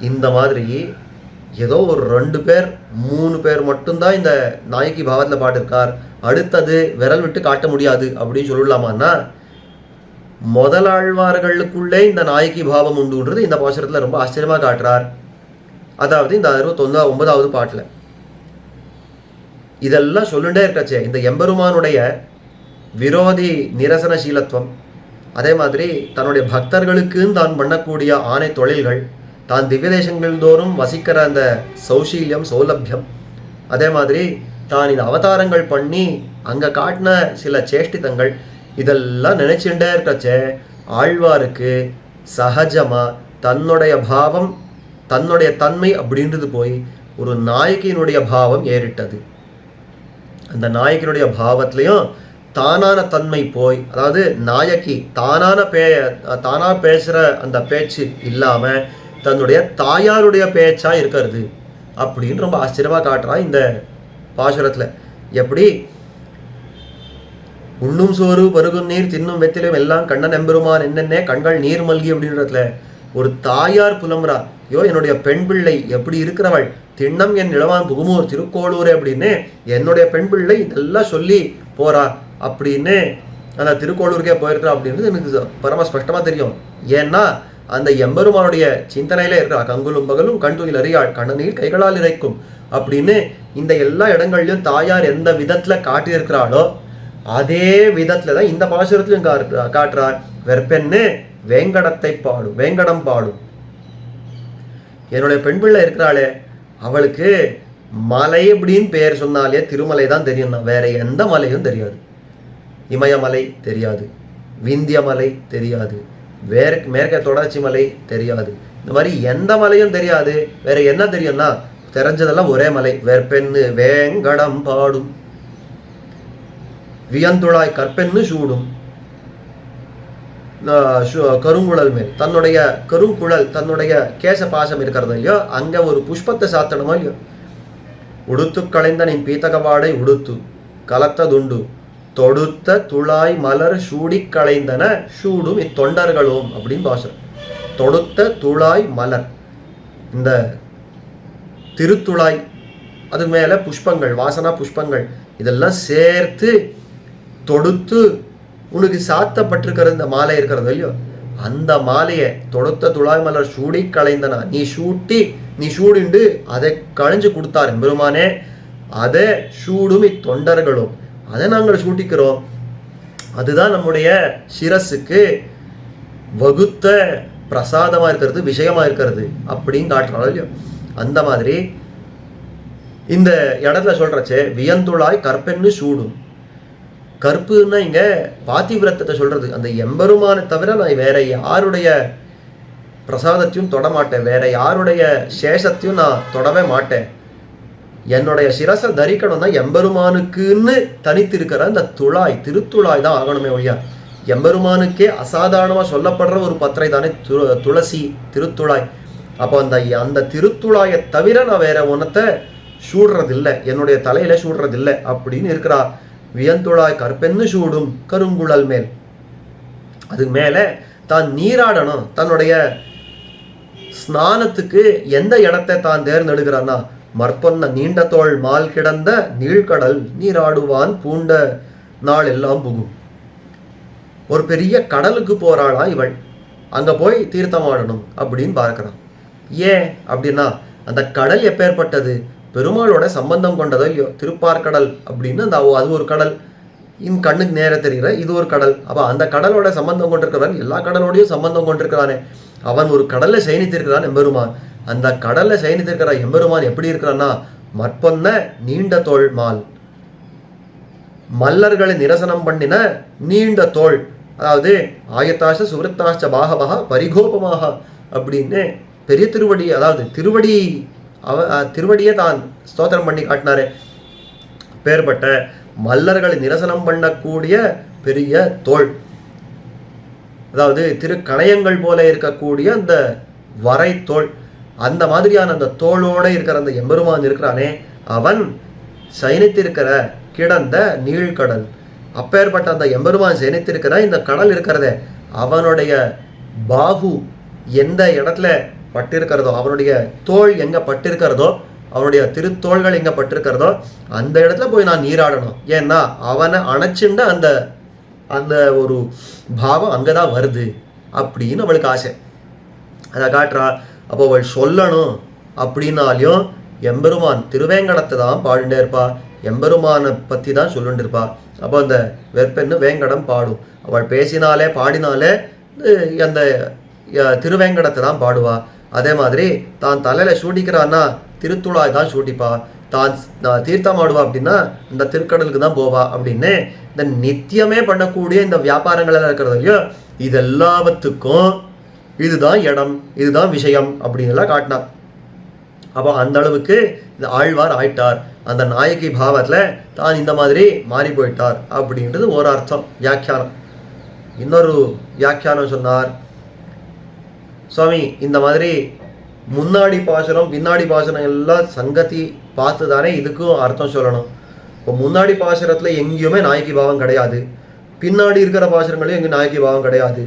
இந்த மாதிரி ஏதோ ஒரு 2 பேர் 3 பேர் மட்டும்தான் இந்த நாயகி பாவத்தில் பாடிருக்கார், அடுத்தது விரல் விட்டு காட்ட முடியாது அப்படின்னு சொல்லலாமான்னா, முதலாழ்வார்களுக்குள்ளே இந்த நாயகி பாவம் உண்டுன்றது இந்த பாசுரத்தில் ரொம்ப ஆச்சரியமாக காட்டுறார். அதாவது இந்த 69ஆவது பாட்டில் இதெல்லாம் சொல்லுண்டே இருக்கச்சே, இந்த எம்பெருமானுடைய விரோதி நிரசனசீலத்துவம், அதே மாதிரி தன்னுடைய பக்தர்களுக்குன்னு தான் பண்ணக்கூடிய ஆணை தொழில்கள், தான் திவ்ய தேசங்கள் தோறும் வசிக்கிற அந்த சௌசீல்யம் சௌலபியம், அதே மாதிரி தான் இந்த அவதாரங்கள் பண்ணி அங்கே காட்டின சில சேஷ்டிதங்கள், இதெல்லாம் நினைச்சுட்டே இருக்கச்சே ஆழ்வாருக்கு சகஜமாக தன்னுடைய பாவம் தன்னுடைய தன்மை அப்படின்றது போய் ஒரு நாயகியினுடைய பாவம் ஏறிட்டது. அந்த நாயகியினுடைய பாவத்திலையும் தானான தன்மை போய், அதாவது நாயகி தானா பேசுகிற அந்த பேச்சு இல்லாமல் தன்னுடைய தாயாருடைய பேச்சா இருக்கிறது அப்படின்னு ரொம்ப ஆச்சரியமாக காட்டுறான் இந்த பாசுரத்தில். எப்படி உண்ணும் சோறு பருகும் நீர் தின்னும் வெத்திலும் எல்லாம் கண்ணன் எம்பெருமான் என்னென்ன கண்கள் நீர் மல்கி அப்படின்றதுல ஒரு தாயார் புலம்புறா, ஐயோ என்னுடைய பெண் பிள்ளை எப்படி இருக்கிறவள், திண்ணம் என் இளவான் புகுமூர் திருக்கோளூர் அப்படின்னு என்னுடைய பெண் பிள்ளை இதெல்லாம் சொல்லி போறா அப்படின்னு அந்த திருக்கோளூருக்கே போயிருக்கிறா அப்படின்றது எனக்கு பரம ஸ்பஷ்டமாக தெரியும். ஏன்னா அந்த எம்பெருமானுடைய சிந்தனையில இருக்கிறா. கங்குலும் பகலும் கண்துயில் அறியாள் கண்ணநீர் கைகளால் இறைக்கும் அப்படின்னு இந்த எல்லா இடங்கள்லையும் தாயார் எந்த விதத்துல காட்டியிருக்கிறாளோ அதே விதத்துல தான் இந்த பாசுரத்திலும் காட்டுறார். வெற்பெண்ணு வேங்கடத்தை பாடும், வேங்கடம் பாடும். என்னுடைய பெண் பிள்ளை இருக்கிறாளே அவளுக்கு மலை அப்படின்னு பெயர் சொன்னாலே திருமலை தான் தெரியும், வேற எந்த மலையும் தெரியாது. இமயமலை தெரியாது, விந்திய மலை தெரியாது, மேற்க தொடர்ச்சி மலை தெரியாது, இந்த மாதிரி எந்த மலையும் தெரியாது. வேற என்ன தெரியும்னா தெரிஞ்சதெல்லாம் ஒரே மலை. வெற்பெண்ணு வேங்கடம் பாடும், வியந்துழாய் கற்பெண்ணு சூடும், கருங்குழல் மேல் தன்னுடைய கருங்குழல் தன்னுடைய கேச பாசம் இருக்கிறது இல்லையோ அங்க ஒரு புஷ்பத்தை சாத்தணுமோ இல்லையோ. உடுத்து களைந்த நின் பீத்தகவாடை உடுத்து கலத்ததுண்டு தொடுத்த துளாய் மலர் சூடி களைந்தன சூடும் இத்தொண்டர்களும் அப்படின்னு பாசம். தொடுத்த துளாய் மலர், இந்த திருத்துளாய், அது மேல புஷ்பங்கள், வாசனா புஷ்பங்கள் இதெல்லாம் சேர்த்து தொடுத்து உனக்கு சாத்தப்பட்டிருக்கிற இந்த மாலை இருக்கிறது இல்லையோ அந்த மாலையை தொடுத்த துளாய் மலர் சூடி களைந்தனா நீ சூடிண்டு அதை களைஞ்சு கொடுத்தார் பெருமானே. அதை சூடும் இத்தொண்டர்களும், அதை நாங்கள் சூட்டிக்கிறோம். அதுதான் நம்முடைய சிரஸுக்கு வகுத்த பிரசாதமா இருக்கிறது, விஷயமா இருக்கிறது அப்படின்னு காட்டுறாங்க இல்லையோ. அந்த மாதிரி இந்த இடத்துல சொல்றச்சே வியந்துளாய் கற்பெண்ணு சூடும். கற்புன்னா இங்க பாத்திவிரத்தத்தை சொல்றது. அந்த எம்பெருமானை தவிர நான் வேற யாருடைய பிரசாதத்தையும் தொட மாட்டேன், வேற யாருடைய சேஷத்தையும் நான் தொடவே மாட்டேன். என்னுடைய சிரசை தரிக்கணும்னா எம்பெருமானுக்குன்னு தனித்து இருக்கிற அந்த துளாய், திருத்துளாய் தான் ஆகணுமே ஒழியா. எம்பெருமானுக்கே அசாதாரணமா சொல்லப்படுற ஒரு பத்திரை தானே துளசி, திருத்துளாய். அப்போ அந்த திருத்துளாயை தவிர நான் வேற ஒன்றத்தை சூடுறதில்லை, என்னுடைய தலையில சூடுறதில்லை அப்படின்னு இருக்கிறா. வியந்துழாய் கற்பெண்ணு சூடும் கருங்குழல் மேல். அதுக்கு மேல தான் நீராடணும். தன்னுடைய ஸ்நானத்துக்கு எந்த இடத்தை தான் தேர்ந்தெடுக்கிறான்னா மற்பொன்ன நீண்ட தோள் மால் கிடந்த நீழ்கடல் நீராடுவான் பூண்ட நாள் எல்லாம் புகும். ஒரு பெரிய கடலுக்கு போறாளா இவள், அங்க போய் தீர்த்தமாடணும் அப்படின்னு பார்க்கிறான். ஏன் அப்படின்னா அந்த கடல் எப்பேற்பட்டது, பெருமாளோட சம்பந்தம் கொண்டதோ இல்லையோ. திருப்பார்கடல் அப்படின்னு அது ஒரு கடல், இந்த கண்ணுக்கு நேர தெரிகிற இது ஒரு கடல். அப்போ அந்த கடலோட சம்பந்தம் கொண்டிருக்கிறவன் எல்லா கடலோடையும் சம்பந்தம் கொண்டிருக்கிறானே. அவன் ஒரு கடல்ல சயனித்திருக்கிறான் எம்பெருமான். அந்த கடல்ல சயனித்திருக்கிற எம்பெருமான் எப்படி இருக்கிறான்னா மற்பொன்ன நீண்ட தோள் மால், மல்லர்களை நிரசனம் பண்ணின நீண்ட தோள். அதாவது ஆயத்தாச சுவருத்தாச்ச பாகவகா பரிகோபமாக அப்படின்னு பெரிய திருவடி, அதாவது திருவடியை தான் ஸ்தோத்திரம் பண்ணி காட்டினாரே. பேர்பட்ட மல்லர்களை நிரசனம் பண்ணக்கூடிய பெரிய தோள், அதாவது திருக்கணையங்கள் போல இருக்கக்கூடிய அந்த வரை தோள், அந்த மாதிரியான அந்த தோளோட இருக்கிற அந்த எம்பெருமான் இருக்கிறானே அவன் சயனித்திருக்கிற கிடந்த நீழ்கடல். அப்பேற்பட்ட அந்த எம்பெருமான் சயனித்திருக்கிற இந்த கடல் இருக்கிறதே அவனுடைய பாகு எந்த இடத்துல பட்டிருக்கிறதோ, அவனுடைய தோள் எங்க பட்டிருக்கிறதோ, அவனுடைய திருத்தோள்கள் எங்க பட்டிருக்கிறதோ அந்த இடத்துல போய் நான் நீராடணும். ஏன்னா அவனை அணைச்சுண்ட அந்த அந்த ஒரு பாவம் அங்கதான் வருது அப்படின்னு அவளுக்கு ஆசை. அதை காட்டுறா. அப்போ அவள் சொல்லணும் அப்படின்னாலையும் எம்பெருமான் திருவேங்கடத்தை தான் பாடிண்டே இருப்பா, எம்பெருமானை பற்றி தான் சொல்லிட்டு இருப்பா. அப்போ அந்த வெற்பெண்ணு வேங்கடம் பாடும். அவள் பேசினாலே பாடினாலே அந்த திருவேங்கடத்தை தான் பாடுவா. அதே மாதிரி தான் தலையில சூடிக்கிறான்னா திருத்துழாய் தான் சூட்டிப்பா. தான் தீர்த்தம் ஆடுவா அப்படின்னா இந்த திருக்கடலுக்கு தான் போவா அப்படின்னு இந்த நித்தியமே பண்ணக்கூடிய இந்த வியாபாரங்கள் எல்லாம் இருக்கிறது இல்லையோ இது எல்லாத்துக்கும் இதுதான் இடம், இதுதான் விஷயம் அப்படின்னு எல்லாம் காட்டினார். அப்போ அந்த அளவுக்கு இந்த ஆழ்வார் ஆயிட்டார். அந்த நாயகி பாவத்தில் தான் இந்த மாதிரி மாறி போயிட்டார் அப்படின்றது ஒரு அர்த்தம் வியாக்கியானம். இன்னொரு வியாக்கியானம் சொன்னார் சுவாமி, இந்த மாதிரி முன்னாடி பாசுரம் பின்னாடி பாசுரம் எல்லாம் சங்கத்தி பார்த்து தானே இதுக்கும் அர்த்தம் சொல்லணும். இப்போ முன்னாடி பாசுரத்தில் எங்கேயுமே நாயகி பாவம் கிடையாது, பின்னாடி இருக்கிற பாசுரங்களையும் எங்கேயும் நாயகி பாவம் கிடையாது.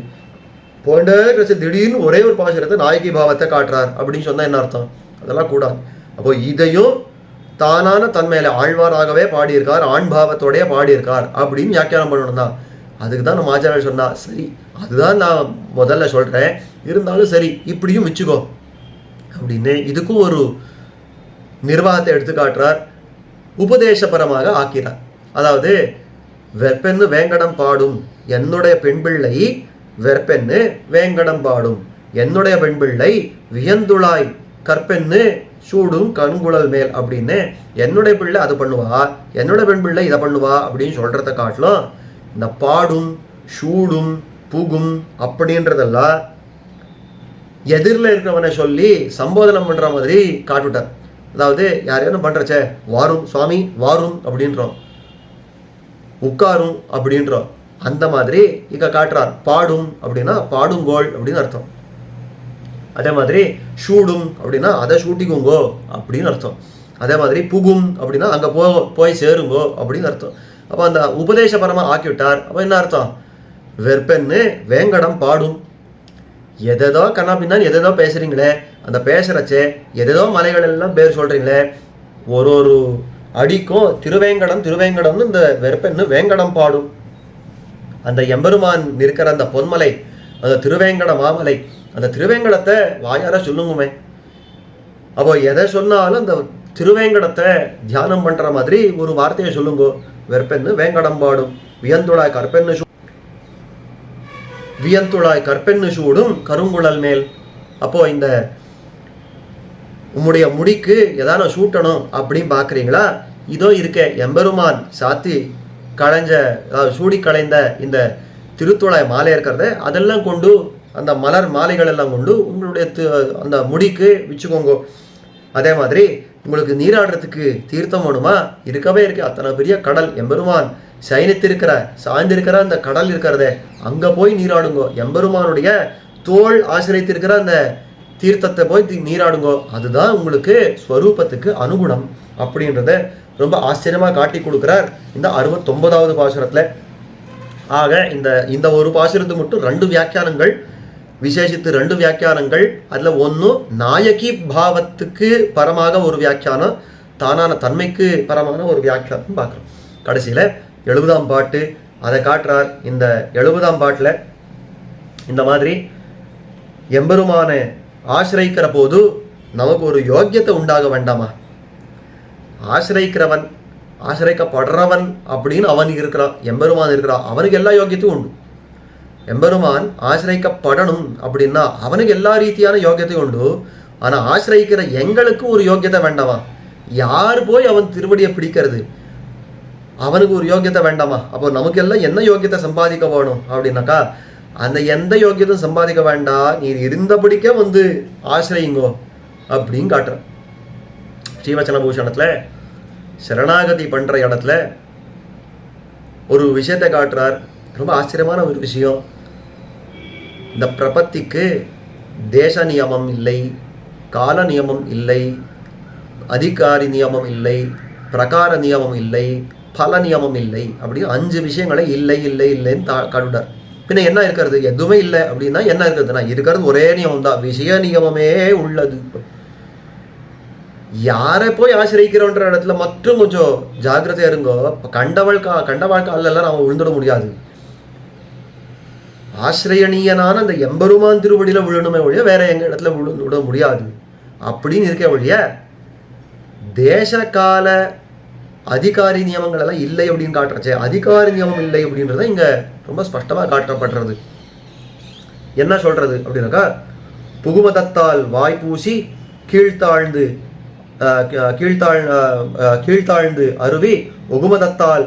போண்டே திடீர்னு ஒரே ஒரு பாசுரத்தை நாயகி பாவத்தை காட்டுறார் அப்படின்னு சொன்னால் என்ன அர்த்தம்? அதெல்லாம் கூடாது. அப்போ இதையும் தானான தன்மையில ஆழ்வாராகவே பாடியிருக்கார், ஆண் பாவத்தோடய பாடியிருக்கார் அப்படின்னு வியாக்கியானம் பண்ணணும் தான். அதுக்கு தான் நம்ம ஆச்சாரியர் சொன்னா, சரி அதுதான் நான் முதல்ல சொல்கிறேன், இருந்தாலும் சரி இப்படியும் வச்சுக்கோ அப்படின்னு இதுக்கும் ஒரு நிர்வாகத்தை எடுத்து காட்டுறார், உபதேசபரமாக ஆக்கிறார். அதாவது வெற்பென்னு வேங்கடம் பாடும், என்னுடைய பெண் பிள்ளை வெற்பென்னு வேங்கடம் பாடும், என்னுடைய பெண் பிள்ளை வியந்துளாய் கற்பென்னு சூடும் கண்குழல் மேல் அப்படின்னு என்னுடைய பிள்ளை அதை பண்ணுவா, என்னோட பெண் பிள்ளை இதை பண்ணுவா அப்படின்னு சொல்கிறத காட்டிலும் இந்த பாடும் சூடும் புகும் அப்படின்றதெல்லாம் எதிரில் இருக்கிறவனை சொல்லி சம்போதனம் பண்ணுற மாதிரி காட்டுவிட்டார். அதாவது யாரையும் பண்ணுறச்சே வாரும் சுவாமி வாரும் அப்படின்றோம், உட்காரும் அப்படின்றோம், அந்த மாதிரி இங்கே காட்டுறார். பாடும் அப்படின்னா பாடுங்கோள் அப்படின்னு அர்த்தம். அதே மாதிரி ஷூடும் அப்படின்னா அதை ஷூட்டிக்குங்கோ அப்படின்னு அர்த்தம். அதே மாதிரி புகும் அப்படின்னா அங்கே போய் சேருங்கோ அப்படின்னு அர்த்தம். அப்போ அந்த உபதேசபரமாக ஆக்கிவிட்டார். அப்போ என்ன அர்த்தம்? வெற்பென்னு வேங்கடம் பாடும், எதேதோ கண்ணா பின்னான்னு எதேதோ பேசுகிறீங்களே, அந்த பேசுகிறச்சே எதேதோ மலைகள் எல்லாம் பேர் சொல்கிறீங்களே, ஒரு அடிக்கும் திருவேங்கடம் திருவேங்கடம்னு இந்த வெற்பென்னு வேங்கடம் பாடும். அந்த எம்பெருமான் இருக்கிற அந்த பொன்மலை, அந்த திருவேங்கட மாமலை, அந்த திருவேங்கடத்தை வாயார சொல்லுங்குமே. அப்போ எதை சொன்னாலும் அந்த திருவேங்கடத்தை தியானம் பண்ணுற மாதிரி ஒரு வார்த்தையை சொல்லுங்கோ. வெற்பென்னு வேங்கடம் பாடும், வியந்துளாய் கற்பென்னு சூடும் கருங்குழல் மேல். அப்போ இந்த உம்முடைய முடிக்கு எதான சூட்டணும் அப்படின்னு பார்க்குறீங்களா, இதோ இருக்க எம்பெருமான் சாத்தி களைஞ்ச சூடி களைந்த இந்த திருத்துழாய் மாலை இருக்கிறத அதெல்லாம் கொண்டு அந்த மலர் மாலைகள் எல்லாம் கொண்டு உங்களுடைய அந்த முடிக்கு வச்சுக்கோங்க. அதே மாதிரி உங்களுக்கு நீராடுறதுக்கு தீர்த்தம் வேணுமா, இருக்கவே இருக்கு அத்தனை பெரிய கடல், எம்பெருமான் சாய்ந்திருக்கிற அந்த கடல் இருக்கிறதே அங்கே போய் நீராடுங்கோ. எம்பெருமானுடைய தோல் ஆசிரியத்திருக்கிற அந்த தீர்த்தத்தை போய் நீராடுங்கோ, அதுதான் உங்களுக்கு ஸ்வரூபத்துக்கு அனுகுணம் அப்படின்றத ரொம்ப ஆச்சரியமாக காட்டி கொடுக்குறார் இந்த 69வது பாசுரத்தில். ஆக இந்த ஒரு பாசுரத்துக்கு மட்டும் 2 வியாக்கியானங்கள், விசேஷித்து 2 வியாக்கியானங்கள். அதில் ஒன்று நாயகி பாவத்துக்கு பரமாக ஒரு வியாக்கியானம், தானான தன்மைக்கு பரமான ஒரு வியாக்கியானம் பார்க்குறோம். கடைசியில் 70ஆம் பாட்டு அதை காட்டுறார். இந்த 70ஆம் பாட்டில் இந்த மாதிரி எம்பெருமானை ஆசிரியிக்கிற போது நமக்கு ஒரு யோக்கியத்தை உண்டாக வேண்டாமா? ஆசிரியிக்கிறவன் ஆசிரியிக்கப்படுறவன் அப்படின்னு அவன் இருக்கிறான், எம்பெருமான் இருக்கிறான், அவனுக்கு எல்லா யோக்கியத்தையும் உண்டு. எம்பெருமான் ஆசிரியிக்கப்படணும் அப்படின்னா அவனுக்கு எல்லா ரீதியான யோக்கியத்தையும் உண்டு. ஆனால் ஆசிரியிக்கிற எங்களுக்கு ஒரு யோக்கியத்தை வேண்டாமா? யார் போய் அவன் திருவடியை பிடிக்கிறது, அவனுக்கு ஒரு யோக்கியத்தை வேண்டாமா? அப்போ நமக்கு எல்லாம் என்ன யோக்கியத்தை சம்பாதிக்க வேணும் அப்படின்னாக்கா, அந்த எந்த யோக்கியத்தையும் சம்பாதிக்க வேண்டாம், நீ இருந்தபடிக்கே வந்து ஆசிரியுங்கோ அப்படின்னு காட்டுறான். ஸ்ரீவச்சன பூஷணத்தில் சரணாகதி பண்ணுற இடத்துல ஒரு விஷயத்தை காட்டுறார், ரொம்ப ஆச்சரியமான ஒரு விஷயம். இந்த பிரபத்திக்கு தேச நியமம் இல்லை, கால நியமம் இல்லை, அதிகாரி நியமம் இல்லை, பிரகார நியமம் இல்லை, பல நியமம் இல்லை, அப்படின்னு 5 விஷயங்களை இல்லை இல்லை இல்லைன்னு காட்டுறார். பின்ன என்ன இருக்கிறது? எதுவுமே இல்லை அப்படின்னா என்ன இருக்கிறதுனா இருக்கிறது ஒரே நியமம் தான், விஷய நியமமே உள்ளது. யாரை போய் ஆசிரியிக்கிறோன்ற இடத்துல மட்டும் கொஞ்சம் ஜாக்கிரதையா இருங்கோ. கண்ட வாழ்க்கையெல்லாம் நாம விழுந்துட முடியாது. ஆசிரியனீயனான அந்த எம்பெருமான் திருவடியில விழணுமே ஒழிய வேற எங்க இடத்துல விட முடியாது அப்படின்னு இருக்க ஒழிய தேச கால அதிகாரி நியமங்கள் எல்லாம் இல்லை அப்படின்னு காட்டுறச்சே, அதிகாரி நியமம் இல்லை அப்படின்றத இங்க ரொம்ப ஸ்பஷ்டமாக காட்டப்படுறது. என்ன சொல்றது அப்படின்னாக்கா, புகுமதத்தால் வாய்ப்பூசி கீழ்த்தாழ்ந்து அருவி ஒகுமதத்தால்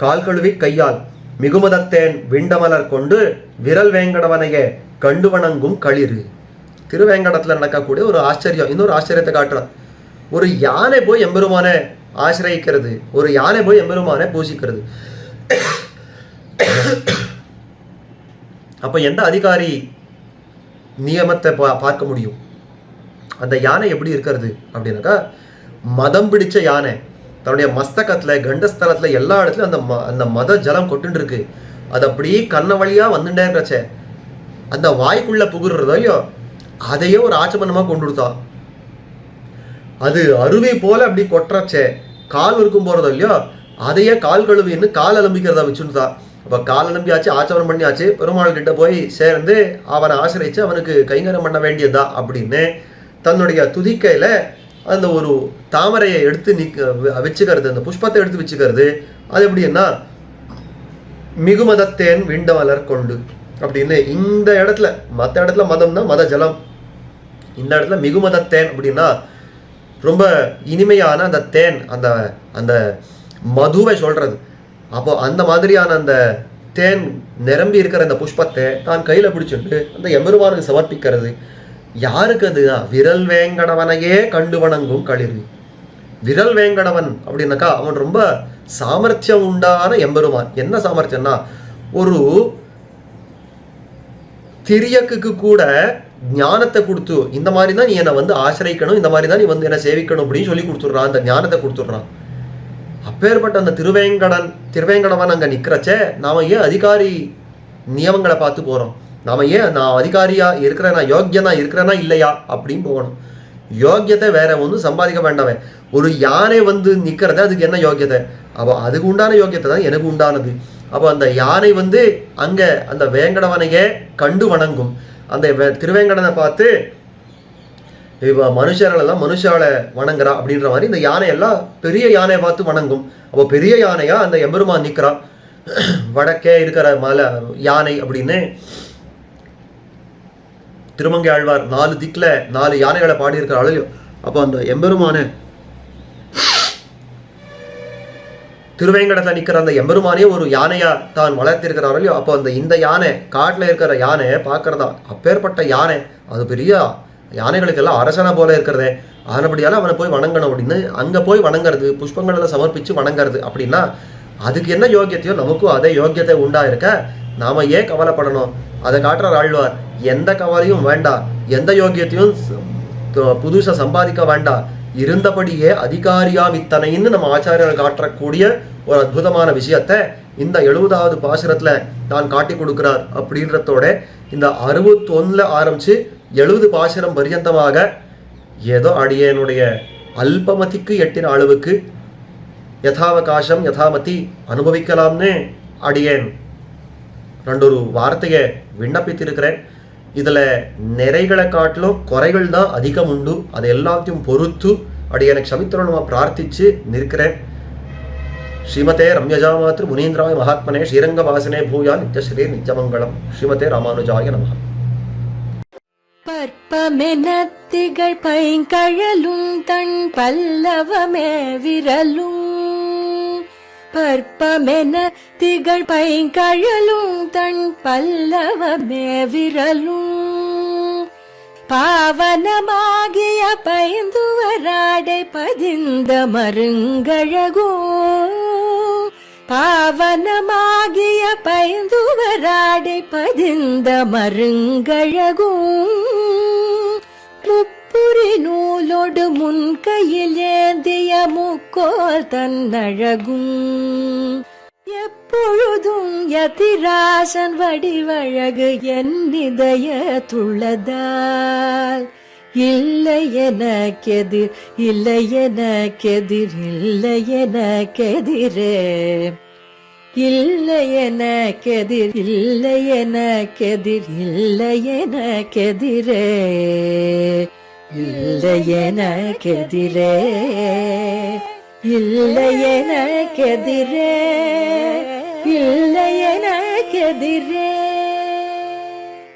கால் கழுவி கையால் மிகுமதத்தேன் விண்டமலர் கொண்டு விரல் வேங்கடவனையே கண்டு வணங்கும் களிறு. திருவேங்கடத்தில் நடக்கக்கூடிய ஒரு ஆச்சரியம், இன்னொரு ஆச்சரியத்தை காட்டுறான். ஒரு யானை போய் எம்பெருமானை ஆசிரியிக்கிறது, ஒரு யானை போய் எம்பெருமானை பூசிக்கிறது. அப்ப எந்த அதிகாரி நியமத்தை பார்க்க முடியும்? அந்த யானை எப்படி இருக்கிறது அப்படின்னாக்கா, மதம் பிடிச்ச யானை தன்னுடைய மஸ்தகத்தில் கண்டஸ்தலத்தில் எல்லா இடத்துலையும் அந்த மத ஜலம் கொட்டுன்னு இருக்கு. அது அப்படியே கண்ண வழியாக வந்துட்டே இருக்கச்சே, அந்த வாய்க்குள்ளே புகுறதையோ அதையே ஒரு ஆச்சமனமாக கொண்டு கொடுத்தா. அது அருவி போல அப்படி கொட்டுறச்சே, கால் இருக்கும் போகிறதோ இல்லையோ அதையே கால் கழுவின்னு கால் அலம்பிக்கிறதா வச்சுருந்தா. இப்போ காலை நம்பியாச்சு, ஆச்சவரம் பண்ணியாச்சு, பெருமாள் கிட்ட போய் சேர்ந்து அவனை ஆசிரிச்சு அவனுக்கு கைங்கரம் பண்ண வேண்டியதா அப்படின்னு தன்னுடைய துதிக்கையில அந்த ஒரு தாமரையை எடுத்து வச்சுக்கிறது, அந்த புஷ்பத்தை எடுத்து வச்சுக்கிறது. அது எப்படின்னா மிகுமதத்தேன் விண்டமலர் கொண்டு அப்படின்னு. இந்த இடத்துல, மற்ற இடத்துல மதம்னா மத ஜலம், இந்த இடத்துல மிகுமதத்தேன் அப்படின்னா ரொம்ப இனிமையான அந்த தேன், அந்த அந்த மதுவை சொல்றது. அப்போ அந்த மாதிரியான அந்த தேன் நிரம்பி இருக்கிற அந்த புஷ்பத்தை தான் கையில் பிடிச்சிட்டு அந்த எம்பெருமானுக்கு சமர்ப்பிக்கிறது. யாருக்கு அது? விரல் வேங்கடவனையே கண்டு வணங்கும் களிறு. விரல் வேங்கடவன் அப்படின்னாக்கா அவன் ரொம்ப சாமர்த்தியம் உண்டான எம்பெருமான். என்ன சாமர்த்தியம்னா, ஒரு திரியக்கு கூட ஞானத்தை கொடுத்து இந்த மாதிரி தான் நீ என்னை வந்து ஆசிரிக்கணும், இந்த மாதிரி தான் நீ வந்து என்னை சேவிக்கணும் அப்படின்னு சொல்லி கொடுத்துட்றான், அந்த ஞானத்தை கொடுத்துட்றான். அப்பேற்பட்ட அந்த திருவேங்கடவன் அங்கே நிற்கிறச்சே நாம ஏன் அதிகாரி நியமங்களை பார்த்து போகிறோம்? நாம ஏன் நான் அதிகாரியாக இருக்கிறேனா, யோக்கியனா இருக்கிறேனா இல்லையா அப்படின்னு போகணும். யோக்கியத்தை வேற ஒன்றும் சம்பாதிக்க வேண்டாமே. ஒரு யானை வந்து நிற்கிறத அதுக்கு என்ன யோக்கியத்தை? அப்போ அதுக்கு உண்டான யோக்கியத்தை தான் எனக்கு உண்டானது. அப்போ அந்த யானை வந்து அங்கே அந்த வேங்கடவனையே கண்டு வணங்கும். அந்த திருவேங்கடனை பார்த்து இப்போ மனுஷர்களெல்லாம் மனுஷால வணங்குறா அப்படின்ற மாதிரி இந்த யானையெல்லாம் பெரிய யானையை பார்த்து வணங்கும். அப்போ பெரிய யானையா அந்த எம்பெருமான் நிற்கிறான். வடக்கே இருக்கிற மலை யானை அப்படின்னு திருமங்கை ஆழ்வார் 4 திக்கில் 4 யானைகளை பாடியிருக்கிறாள். அப்போ அந்த எம்பெருமான திருவேங்கடத்தில் நிற்கிற அந்த எம்பெருமானே ஒரு யானையா தான் வளர்த்திருக்கிறார்களோ. அப்போ அந்த இந்த யானை காட்டில் இருக்கிற யானையை பார்க்கறதா, அப்பேற்பட்ட யானை, அது பெரிய யானைகளுக்கெல்லாம் அரசனை போல இருக்கிறதே, ஆனபடியால் அவனை போய் வணங்கணும் அப்படின்னு அங்கே போய் வணங்குறது, புஷ்பங்களெல்லாம் சமர்ப்பித்து வணங்குறது அப்படின்னா அதுக்கு என்ன யோக்கியத்தையோ நமக்கும் அதே யோக்கியத்தை உண்டா இருக்க. நாம ஏன் கவலைப்படணும்? அதை காட்டுற ஆழ்வார், எந்த கவலையும் வேண்டாம், எந்த யோக்கியத்தையும் புதுசாக சம்பாதிக்க வேண்டாம், இருந்தபடியே அதிகாரியாம் இத்தனைன்னு நம்ம ஆச்சாரியர்கள் காட்டக்கூடிய ஒரு அற்புதமான விஷயத்தை இந்த 70வது பாசுரத்தில் தான் காட்டி கொடுக்கிறார். அப்படின்றதோட இந்த 61 ஆரம்பித்து 70 பாசுரம் பர்யந்தமாக ஏதோ அடியனுடைய அல்பமதிக்கு எட்டின அளவுக்கு யதாவகாசம் யதாமதி அனுபவிக்கலாம்னு அடியேன் 2 வார்த்தையை விண்ணப்பித்திருக்கிறேன். இதில் நிறைகளை காட்டிலும் குறைகள் தான் அதிகம் உண்டு. அதை எல்லாத்தையும் பொறுத்து அடியனை க்ஷமித்திரணுமா பிரார்த்தித்து நிற்கிறேன். ஸ்ரீமதே ரம்யஜாமாத்ரு முனீந்திராய மகாத்மனே ஸ்ரீரங்க வாசனே பூயா நித்யஸ்ரீ நித்யமங்கலம். ஸ்ரீமதே ராமானுஜாய நமஹ. பற்பமெனத்திகள் பைங்கழலும் தன் பல்லவமே விரலும், பற்பமென திகழ் பைங்கழலும் தன் பல்லவமே விரலும், பாவனமாகிய பைந்துவராடை பதிந்த மருங்கழகும், பாவனமாகிய பைந்துவராடை பதிந்த மருங்கழகும், முப்புரி நூலோடு முன்கையில் ஏந்திய முக்கோல் தன்னழகும், எப்பொழுதும் யதிராசன் வடிவழகு என் இதயத்துள்ளதால், இல்லை எனக்கெதிர் இல்லை எனக்கெதிர் இல்லை எனக்கெதிரே, இல்லை எனக்கெதிர் இல்லை எனக்கெதிர் இல்லை எனக்கெதிரே, இல்லை எனக்கெதிரே, இல்லை எனக்கெதிரே, இல்லை எனக்கெதிரே.